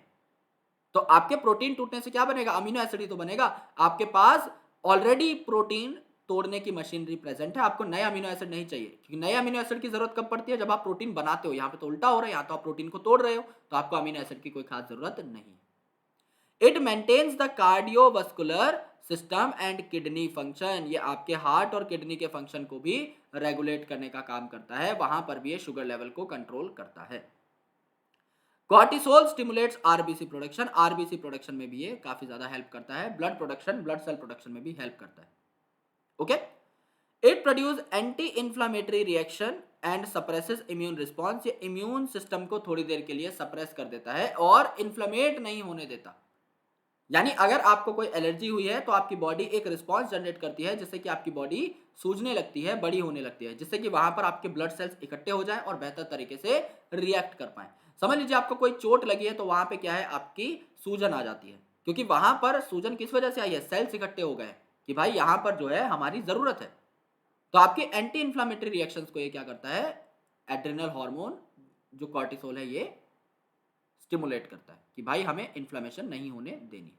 तो आपके प्रोटीन टूटने से क्या बनेगा? अमीनो एसिड ही तो बनेगा। आपके पास ऑलरेडी प्रोटीन तोड़ने की मशीनरी प्रेजेंट है, आपको नए अमीनो एसिड नहीं चाहिए, क्योंकि नए अमीनो एसिड की जरूरत कब पड़ती है? जब आप प्रोटीन बनाते हो। यहाँ पे तो उल्टा हो रहा है, यहाँ तो आप प्रोटीन को तोड़ रहे हो, तो आपको अमीनो एसिड की कोई खास जरूरत नहीं। It maintains the cardiovascular system and kidney function. ये आपके हार्ट और किडनी के फंक्शन को भी रेगुलेट करने का काम करता है, वहां पर भी ये शुगर लेवल को कंट्रोल करता है। Cortisol stimulates RBC production. RBC production में भी ये काफी ज्यादा हेल्प करता है। Blood production, blood cell production में भी हेल्प करता है, okay. It produce anti inflammatory reaction and suppresses immune response. ये इम्यून सिस्टम को थोड़ी देर के लिए सप्रेस कर देता है और इन्फ्लेमेट नहीं होने देता। यानी अगर आपको कोई एलर्जी हुई है तो आपकी बॉडी एक रिस्पॉन्स जनरेट करती है, जिससे कि आपकी बॉडी सूजने लगती है, बड़ी होने लगती है, जिससे कि वहां पर आपके ब्लड सेल्स इकट्ठे हो जाएं और बेहतर तरीके से रिएक्ट कर पाएं। समझ लीजिए आपको कोई चोट लगी है तो वहां पे क्या है? आपकी सूजन आ जाती है, क्योंकि वहां पर सूजन किस वजह से आई है? सेल्स इकट्ठे हो गए कि भाई यहां पर जो है हमारी जरूरत है। तो आपके एंटी इंफ्लामेटरी रिएक्शंस को ये क्या करता है? एड्रिनल हार्मोन जो कॉर्टिसोल है ये स्टिमुलेट करता है कि भाई हमें इन्फ्लेमेशन नहीं होने देनी।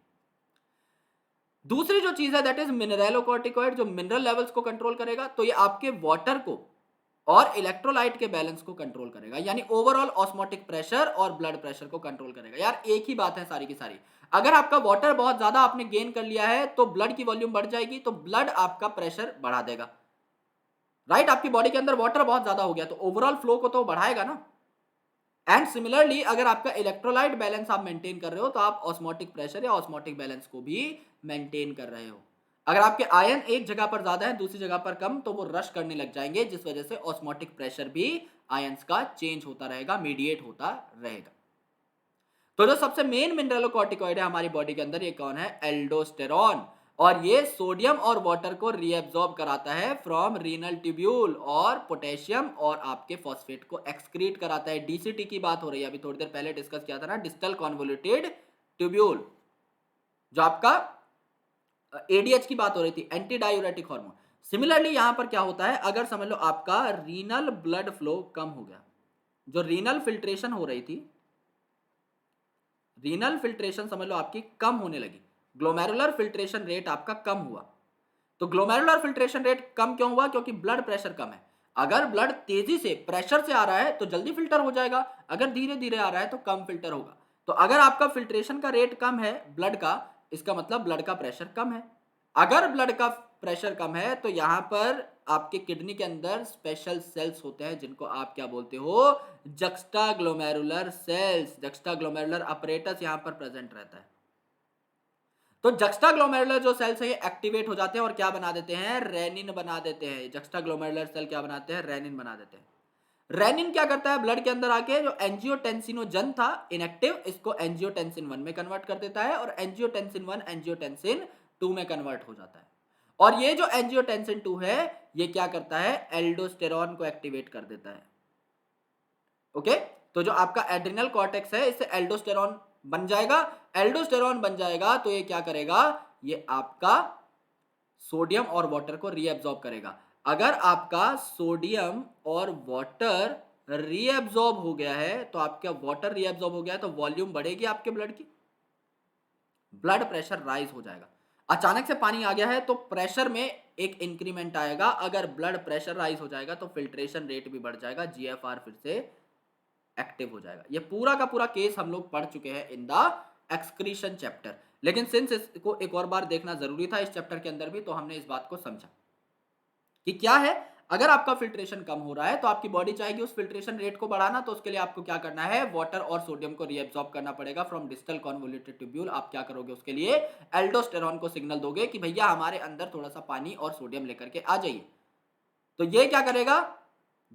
दूसरी जो चीज है दैट इज मिनरलोकॉर्टिकॉइड, जो मिनरल लेवल्स को कंट्रोल करेगा। तो ये आपके वाटर को और इलेक्ट्रोलाइट के बैलेंस को कंट्रोल करेगा, यानी ओवरऑल ऑस्मोटिक प्रेशर और ब्लड प्रेशर को कंट्रोल करेगा। यार एक ही बात है सारी की सारी। अगर आपका वाटर बहुत ज्यादा आपने गेन कर लिया है तो ब्लड की वॉल्यूम बढ़ जाएगी, तो ब्लड आपका प्रेशर बढ़ा देगा, राइट? आपकी बॉडी के अंदर वाटर बहुत ज्यादा हो गया तो ओवरऑल फ्लो को तो बढ़ाएगा ना। एंड सिमिलरली अगर आपका इलेक्ट्रोलाइट बैलेंस आप मेंटेन कर रहे हो तो आप ऑस्मोटिक प्रेशर या ऑस्मोटिक बैलेंस को भी मेंटेन कर रहे हो। अगर आपके आयन एक जगह पर ज्यादा है दूसरी जगह पर कम, तो वो रश करने लग जाएंगे, जिस वजह से ऑस्मोटिक प्रेशर भी आयंस का चेंज होता रहेगा, मीडिएट होता रहेगा। तो जो सबसे मेन मिनरलोकॉर्टिकॉइड है हमारी बॉडी के अंदर, ये कौन है? एल्डोस्टेरॉन। और ये सोडियम और वाटर को रीएब्सॉर्ब कराता है फ्रॉम रीनल ट्यूब्यूल, और पोटेशियम और आपके फॉस्फेट को एक्सक्रीट कराता है। डीसीटी की बात हो रही है, अभी थोड़ी देर पहले डिस्कस किया था ना, डिस्टल कॉन्वोल्यूटेड ट्यूब्यूल, जो आपका एडीएच की बात हो रही थी, एंटी डायूरेटिक हार्मोन। सिमिलरली यहां पर क्या होता है? अगर समझ लो आपका रीनल ब्लड फ्लो कम हो गया, जो रीनल फिल्ट्रेशन हो रही थी, रीनल फिल्ट्रेशन समझ लो आपकी कम होने लगी, ग्लोमेरुलर फिल्ट्रेशन रेट आपका कम हुआ। तो ग्लोमेरुलर फिल्ट्रेशन रेट कम क्यों हुआ? क्योंकि ब्लड प्रेशर कम है। अगर ब्लड तेजी से प्रेशर से आ रहा है तो जल्दी फिल्टर हो जाएगा, अगर धीरे धीरे आ रहा है तो कम फिल्टर होगा। तो अगर आपका फिल्ट्रेशन का रेट कम है ब्लड का, इसका मतलब ब्लड का प्रेशर कम है। अगर ब्लड का प्रेशर कम है तो यहाँ पर आपके किडनी के अंदर स्पेशल सेल्स होते हैं जिनको आप क्या बोलते हो, जक्स्टाग्लोमेरुलर सेल्स। जक्स्टाग्लोमेरुलर अपरेटस यहाँ पर प्रेजेंट रहता है। तो जक्स्टाग्लोमेरुलर जो सेल्स है ये एक्टिवेट हो जाते हैं और क्या बना देते हैं, रेनिन बना देते हैं। जक्स्टाग्लोमेरुलर सेल क्या बनाते हैं, रेनिन बना देते हैं। रेनिन क्या करता है, ब्लड के अंदर आके जो एंजियोटेंसिनोजन था इनएक्टिव, इसको एंजियोटेंसिन 1 में कन्वर्ट कर देता है और एंजियोटेंसिन 1 एंजियोटेंसिन 2 में कन्वर्ट हो जाता है। और ये जो एंजियोटेंसिन 2 है ये क्या करता है, एल्डोस्टेरॉन को एक्टिवेट कर देता है। ओके, तो जो आपका एड्रिनल कॉर्टेक्स है इससे एल्डोस्टेरॉन बन जाएगा। एल्डोस्टेरॉन बन जाएगा तो ये क्या करेगा, ये आपका सोडियम और वाटर को रीएब्सॉर्ब करेगा। अगर आपका सोडियम और वाटर रीएब्सॉर्ब हो गया है तो आपका वाटर रीएब्सॉर्ब हो गया है तो वॉल्यूम बढ़ेगी आपके ब्लड की, ब्लड प्रेशर राइज हो जाएगा। अचानक से पानी आ गया है तो प्रेशर में एक इंक्रीमेंट आएगा। अगर ब्लड प्रेशर राइज हो जाएगा तो फिल्ट्रेशन रेट भी बढ़ जाएगा, जीएफआर फिर से एक्टिव हो जाएगा। ये पूरा का पूरा केस हम लोग पढ़ चुके हैं इन द एक्सक्रीशन चैप्टर, लेकिन सिंस इसको एक और बार देखना जरूरी था इस चैप्टर के अंदर भी, तो हमने इस बात को समझा कि क्या है, अगर आपका फिल्ट्रेशन कम हो रहा है तो आपकी बॉडी चाहेगी उस फिल्ट्रेशन रेट को बढ़ाना, तो उसके लिए आपको क्या करना है, वाटर और सोडियम को रीएब्सॉर्ब करना पड़ेगा फ्रॉम डिस्टल कॉन्वोल्यूटेड ट्यूब्यूल। आप क्या करोगे, उसके लिए एल्डोस्टेरॉन को सिग्नल दोगे कि भैया हमारे अंदर थोड़ा सा पानी और सोडियम लेकर के आ जाइए। तो ये क्या करेगा,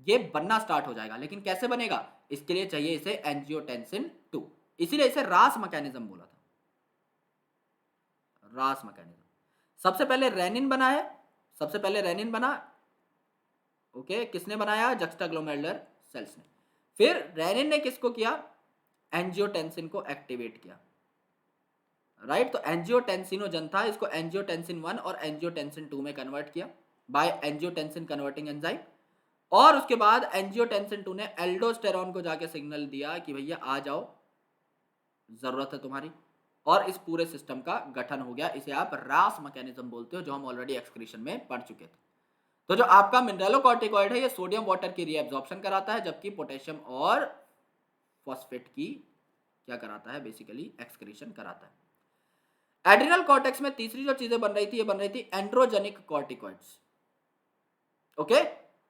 ये बनना स्टार्ट हो जाएगा। लेकिन कैसे बनेगा, इसके लिए चाहिए इसे एंजियोटेंसिन 2, इसीलिए इसे रास मैकेनिज्म बोला था, रास मैकेनिज्म। सबसे पहले रेनिन बना है, सबसे पहले रेनिन बना, ओके, किसने बनाया, जक्स्टाग्लोमेरुलर सेल्स ने। फिर रेनिन ने किसको किया, एंजियोटेंसिन को एक्टिवेट किया, राइट। तो एंजियोटेंसिनोजन था, इसको एंजियोटेंसिन 1 और एंजियोटेंसिन 2 में कन्वर्ट किया बाय एंजियोटेंसिन कन्वर्टिंग एंजाइम। और उसके बाद एंजियोटेंसिन 2 ने एल्डोस्टेरॉन को जाके सिग्नल दिया कि भैया आ जाओ, जरूरत है तुम्हारी, और इस पूरे सिस्टम का गठन हो गया। इसे आप रास मैकेनिज्म बोलते हो, जो हम ऑलरेडी एक्सक्रीशन में पढ़ चुके थे। तो जो आपका मिनरलोकॉर्टिकॉइड है ये सोडियम वाटर की रीएब्जॉर्प्शन कराता है, जबकि पोटेशियम और फॉस्फेट की क्या कराता है, बेसिकली एक्सक्रीशन कराता है। एड्रिनल कॉर्टेक्स में तीसरी जो चीजें बन रही थी, ये बन रही थी एंड्रोजेनिक कॉर्टिकॉइड्स। ओके,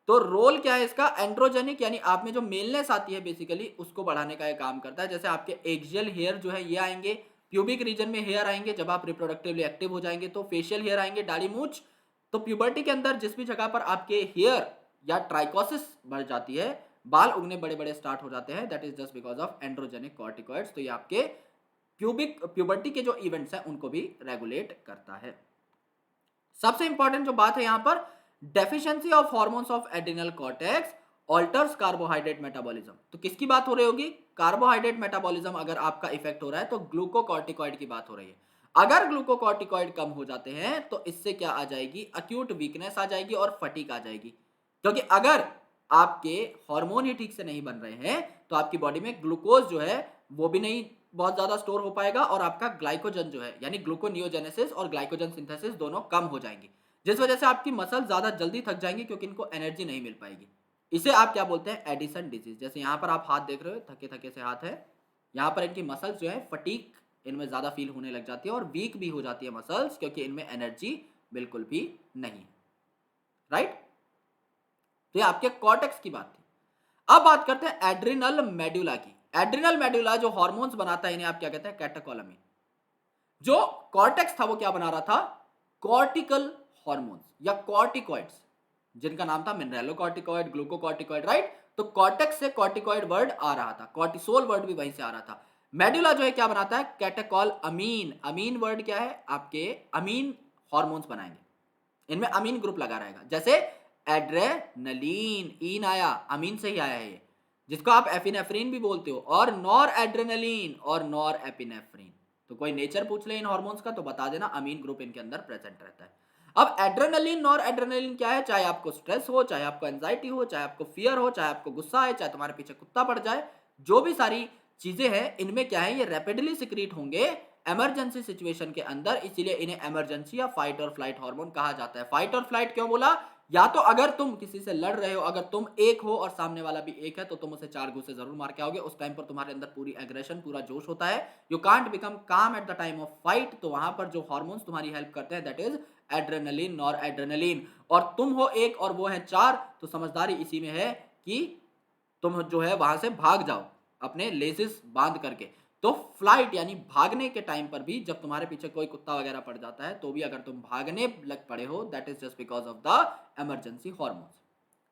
तो रोल क्या है इसका, एंड्रोजेनिक, यानी आप में जो मेलनेस आती है बेसिकली उसको बढ़ाने का ये काम करता है। जैसे आपके एक्सियल हेयर जो है ये आएंगे, प्यूबिक रीजन में हेयर आएंगे जब आप रिप्रोडक्टिवली एक्टिव हो जाएंगे, तो फेशियल हेयर आएंगे, दाढ़ी मूंछ। तो प्यूबर्टी के अंदर जिस भी जगह पर आपके हेयर या ट्राइकोसिस बढ़ जाती है, बाल उगने बड़े बड़े स्टार्ट हो जाते हैं, that is just because of androgenic corticoids. तो ये आपके प्यूबर्टी के जो इवेंट्स हैं उनको भी रेगुलेट करता है। सबसे इंपॉर्टेंट जो बात है यहां पर, deficiency of hormones of adrenal cortex alters carbohydrate metabolism. तो किसकी बात हो रही होगी, कार्बोहाइड्रेट मेटाबॉलिज्म अगर आपका इफेक्ट हो रहा है तो ग्लूकोकॉर्टिकॉइड की बात हो रही है। अगर ग्लूकोकॉर्टिकॉइड कम हो जाते हैं तो इससे क्या आ जाएगी, अक्यूट वीकनेस आ जाएगी और फटीग आ जाएगी। क्योंकि अगर आपके हार्मोन ही ठीक से नहीं बन रहे हैं तो आपकी बॉडी में ग्लूकोज जो है वो भी नहीं बहुत ज्यादा स्टोर हो पाएगा, और आपका ग्लाइकोजन जो है यानी ग्लूकोनियोजेनेसिस और ग्लाइकोजन सिंथेसिस दोनों कम हो जाएंगी, जिस वजह से आपकी मसल ज्यादा जल्दी थक जाएंगी क्योंकि इनको एनर्जी नहीं मिल पाएगी। इसे आप क्या बोलते हैं, एडिसन डिजीज। जैसे यहाँ पर आप हाथ देख रहे हो, थके थके से हाथ है, यहाँ पर इनकी मसल्स जो है फटीक इनमें ज्यादा फील होने लग जाती है और वीक भी हो जाती है मसल्स, क्योंकि इनमें एनर्जी बिल्कुल भी नहीं है, राइट। तो ये आपके कॉर्टेक्स की बात थी। अब बात करते हैं एड्रिनल मेडुला की। एड्रिनल मेडुला जो हार्मोन्स बनाता है इन्हें आप क्या कहते हैं, कैटेकोलामिन। जो कॉर्टेक्स था वो क्या बना रहा था, कॉर्टिकल हार्मोन्स या कॉर्टिकॉइड्स, जिनका नाम था मिनरलोकॉर्टिकॉइड, ग्लूकोकॉर्टिकॉइड, राइट। तो कॉर्टेक्स से कॉर्टिकॉइड वर्ड आ रहा था, कॉर्टिसोल वर्ड भी वहीं से आ रहा था। मेडुला जो है क्या बनाता है, कैटेकॉल अमीन। अमीन वर्ड क्या है, आपके अमीन हार्मोन्स बनाएंगे, इनमें अमीन ग्रुप लगा रहेगा। जैसे एड्रेनलीन, ईन आया, अमीन से ही आया है ये, जिसको आप एपिनेफ्रीन भी बोलते हो, और नॉर एड्रेनलीन और नॉर एपिनेफ्रीन। तो कोई नेचर पूछ ले इन हार्मोन्स का तो बता देना, अमीन ग्रुप इनके अंदर प्रेजेंट रहता है। अब एड्रेनलिन नॉर एड्रेनलिन क्या है, चाहे आपको स्ट्रेस हो, चाहे आपको एंजाइटी हो, चाहे आपको फियर हो, चाहे आपको गुस्सा आए, चाहे तुम्हारे पीछे कुत्ता पड़ जाए, जो भी सारी चीजें हैं इनमें क्या है, ये रैपिडली सिक्रीट होंगे इमरजेंसी सिचुएशन के अंदर, इसीलिए इन्हें इमरजेंसी या फाइट और फ्लाइट हार्मोन कहा जाता है। फाइट और फ्लाइट क्यों बोला, या तो अगर तुम किसी से लड़ रहे हो, अगर तुम एक हो और सामने वाला भी एक है, तो तुम उसे 4 घूंसे जरूर मार के आओगे। उस टाइम पर तुम्हारे अंदर पूरी एग्रेशन, पूरा जोश होता है। यू कांट बिकम काम eight the time of fight. तो वहां पर जो हार्मोन्स तुम्हारी हेल्प करते हैं that is adrenaline, nor adrenaline, और तुम हो एक और वो है चार, तो समझदारी इसी में है कि तुम जो है वहां से भाग जाओ अपने लेसेस बांध करके। तो फ्लाइट यानी भागने के टाइम पर भी जब तुम्हारे पीछे कोई कुत्ता वगैरह पड़ जाता है तो भी अगर तुम भागने लग पड़े हो, that is just because of the emergency hormones.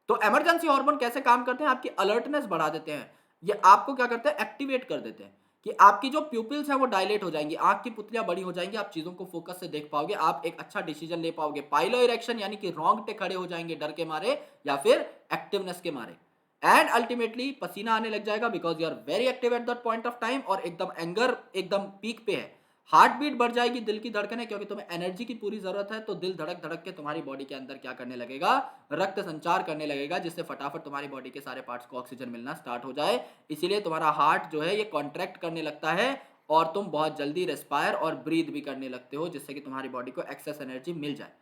तो इमरजेंसी हार्मोन कैसे काम करते हैं? आपकी अलर्टनेस बढ़ा देते हैं, ये आपको क्या करते हैं, एक्टिवेट कर देते हैं कि आपकी जो प्यूपिल्स है वो डायलेट हो जाएंगी, आंख की पुतलियां बड़ी हो जाएंगी, आप चीजों को फोकस से देख पाओगे, आप एक अच्छा डिसीजन ले पाओगे, पाइलो इरेक्शन यानी कि रोंगटे खड़े हो जाएंगे डर के मारे या फिर एक्टिवनेस के मारे, एंड अल्टीमेटली पसीना आने लग जाएगा because you are very active at that point of time, और एकदम एंगर एकदम पीक पे है। हार्ट बीट बढ़ जाएगी, दिल की धड़कन है, क्योंकि तुम्हें एनर्जी की पूरी जरूरत है, तो दिल धड़क धड़क के तुम्हारी बॉडी के अंदर क्या करने लगेगा, रक्त संचार करने लगेगा, जिससे फटाफट तुम्हारी बॉडी के सारे पार्ट्स को ऑक्सीजन मिलना स्टार्ट हो जाए। इसीलिए तुम्हारा हार्ट जो है ये कॉन्ट्रैक्ट करने लगता है और तुम बहुत जल्दी रेस्पायर और ब्रीथ भी करने लगते हो, जिससे कि तुम्हारी बॉडी को एक्सेस एनर्जी मिल जाए।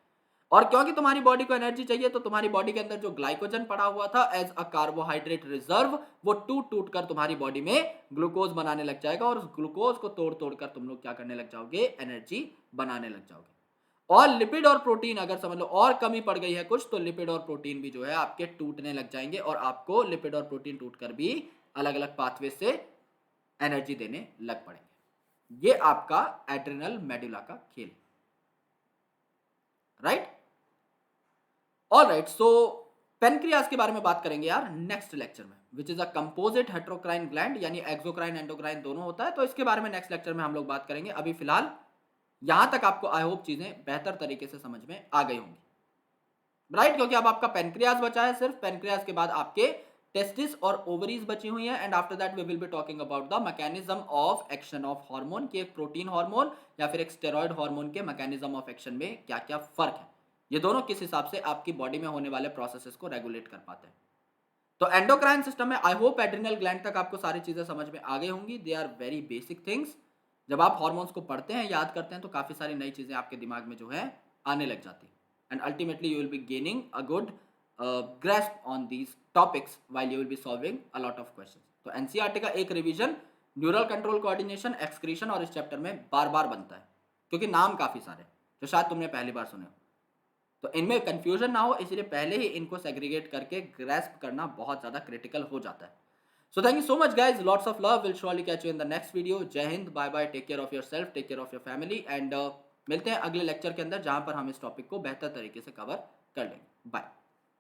और क्योंकि तुम्हारी बॉडी को एनर्जी चाहिए, तो तुम्हारी बॉडी के अंदर जो ग्लाइकोजन पड़ा हुआ था एज अ कार्बोहाइड्रेट रिजर्व, वो टूट टूट कर तुम्हारी बॉडी में ग्लूकोज बनाने लग जाएगा, और उस ग्लूकोज को तोड़ तोड़ कर तुम लोग क्या करने लग जाओगे, एनर्जी बनाने लग जाओगे। और लिपिड और प्रोटीन अगर समझ लो और कमी पड़ गई है कुछ, तो लिपिड और प्रोटीन भी जो है आपके टूटने लग जाएंगे, और आपको लिपिड और प्रोटीन टूटकर भी अलग अलग पाथवे से एनर्जी देने लग पड़ेंगे। ये आपका एड्रिनल मेडुला का खेल, राइट? ऑलराइट, सो पेनक्रियास के बारे में बात करेंगे यार नेक्स्ट लेक्चर में, which is a composite heterocrine gland, यानी एक्सोक्राइन एंडोक्राइन दोनों होता है, तो इसके बारे में नेक्स्ट लेक्चर में हम लोग बात करेंगे। अभी फिलहाल यहां तक आपको आई होप चीजें बेहतर तरीके से समझ में आ गई होंगी, राइट? क्योंकि अब आपका पेनक्रियास बचा है सिर्फ, पेनक्रियास के बाद आपके टेस्टिस और ओवरीज बची हुई हैं, and after that we will be talking about the mechanism of action of hormone, कि एक प्रोटीन हार्मोन या फिर एक स्टेरॉइड हार्मोन के मैकेनिज्म ऑफ एक्शन में क्या क्या फर्क है, ये दोनों किस हिसाब से आपकी बॉडी में होने वाले प्रोसेसेस को रेगुलेट कर पाते हैं। तो एंडोक्राइन सिस्टम में आई होप एड्रिनल ग्लैंड तक आपको सारी चीजें समझ में आ गई होंगी। They are very basic things. जब आप हॉर्मोन्स को पढ़ते हैं, याद करते हैं, तो काफी सारी नई चीजें आपके दिमाग में जो है आने लग जाती है, and ultimately you will be gaining a good grasp on these topics while you will be solving a lot of questions. तो एनसीईआरटी का एक revision neural control coordination excretion और इस चैप्टर में बार बार बनता है, क्योंकि नाम काफी सारे जो शायद तुमने पहली बार सुने हो, तो इनमें कंफ्यूजन ना हो, इसलिए पहले ही इनको सेग्रीगेट करके ग्रेस्प करना बहुत ज्यादा क्रिटिकल हो जाता है। So thank you so much guys, lots of love, will surely catch you in the next video. जय Hind, bye bye, take care of yourself, take care of your family, and मिलते हैं अगले लेक्चर के अंदर, जहां पर हम इस टॉपिक को बेहतर तरीके से कवर कर लेंगे। बाय।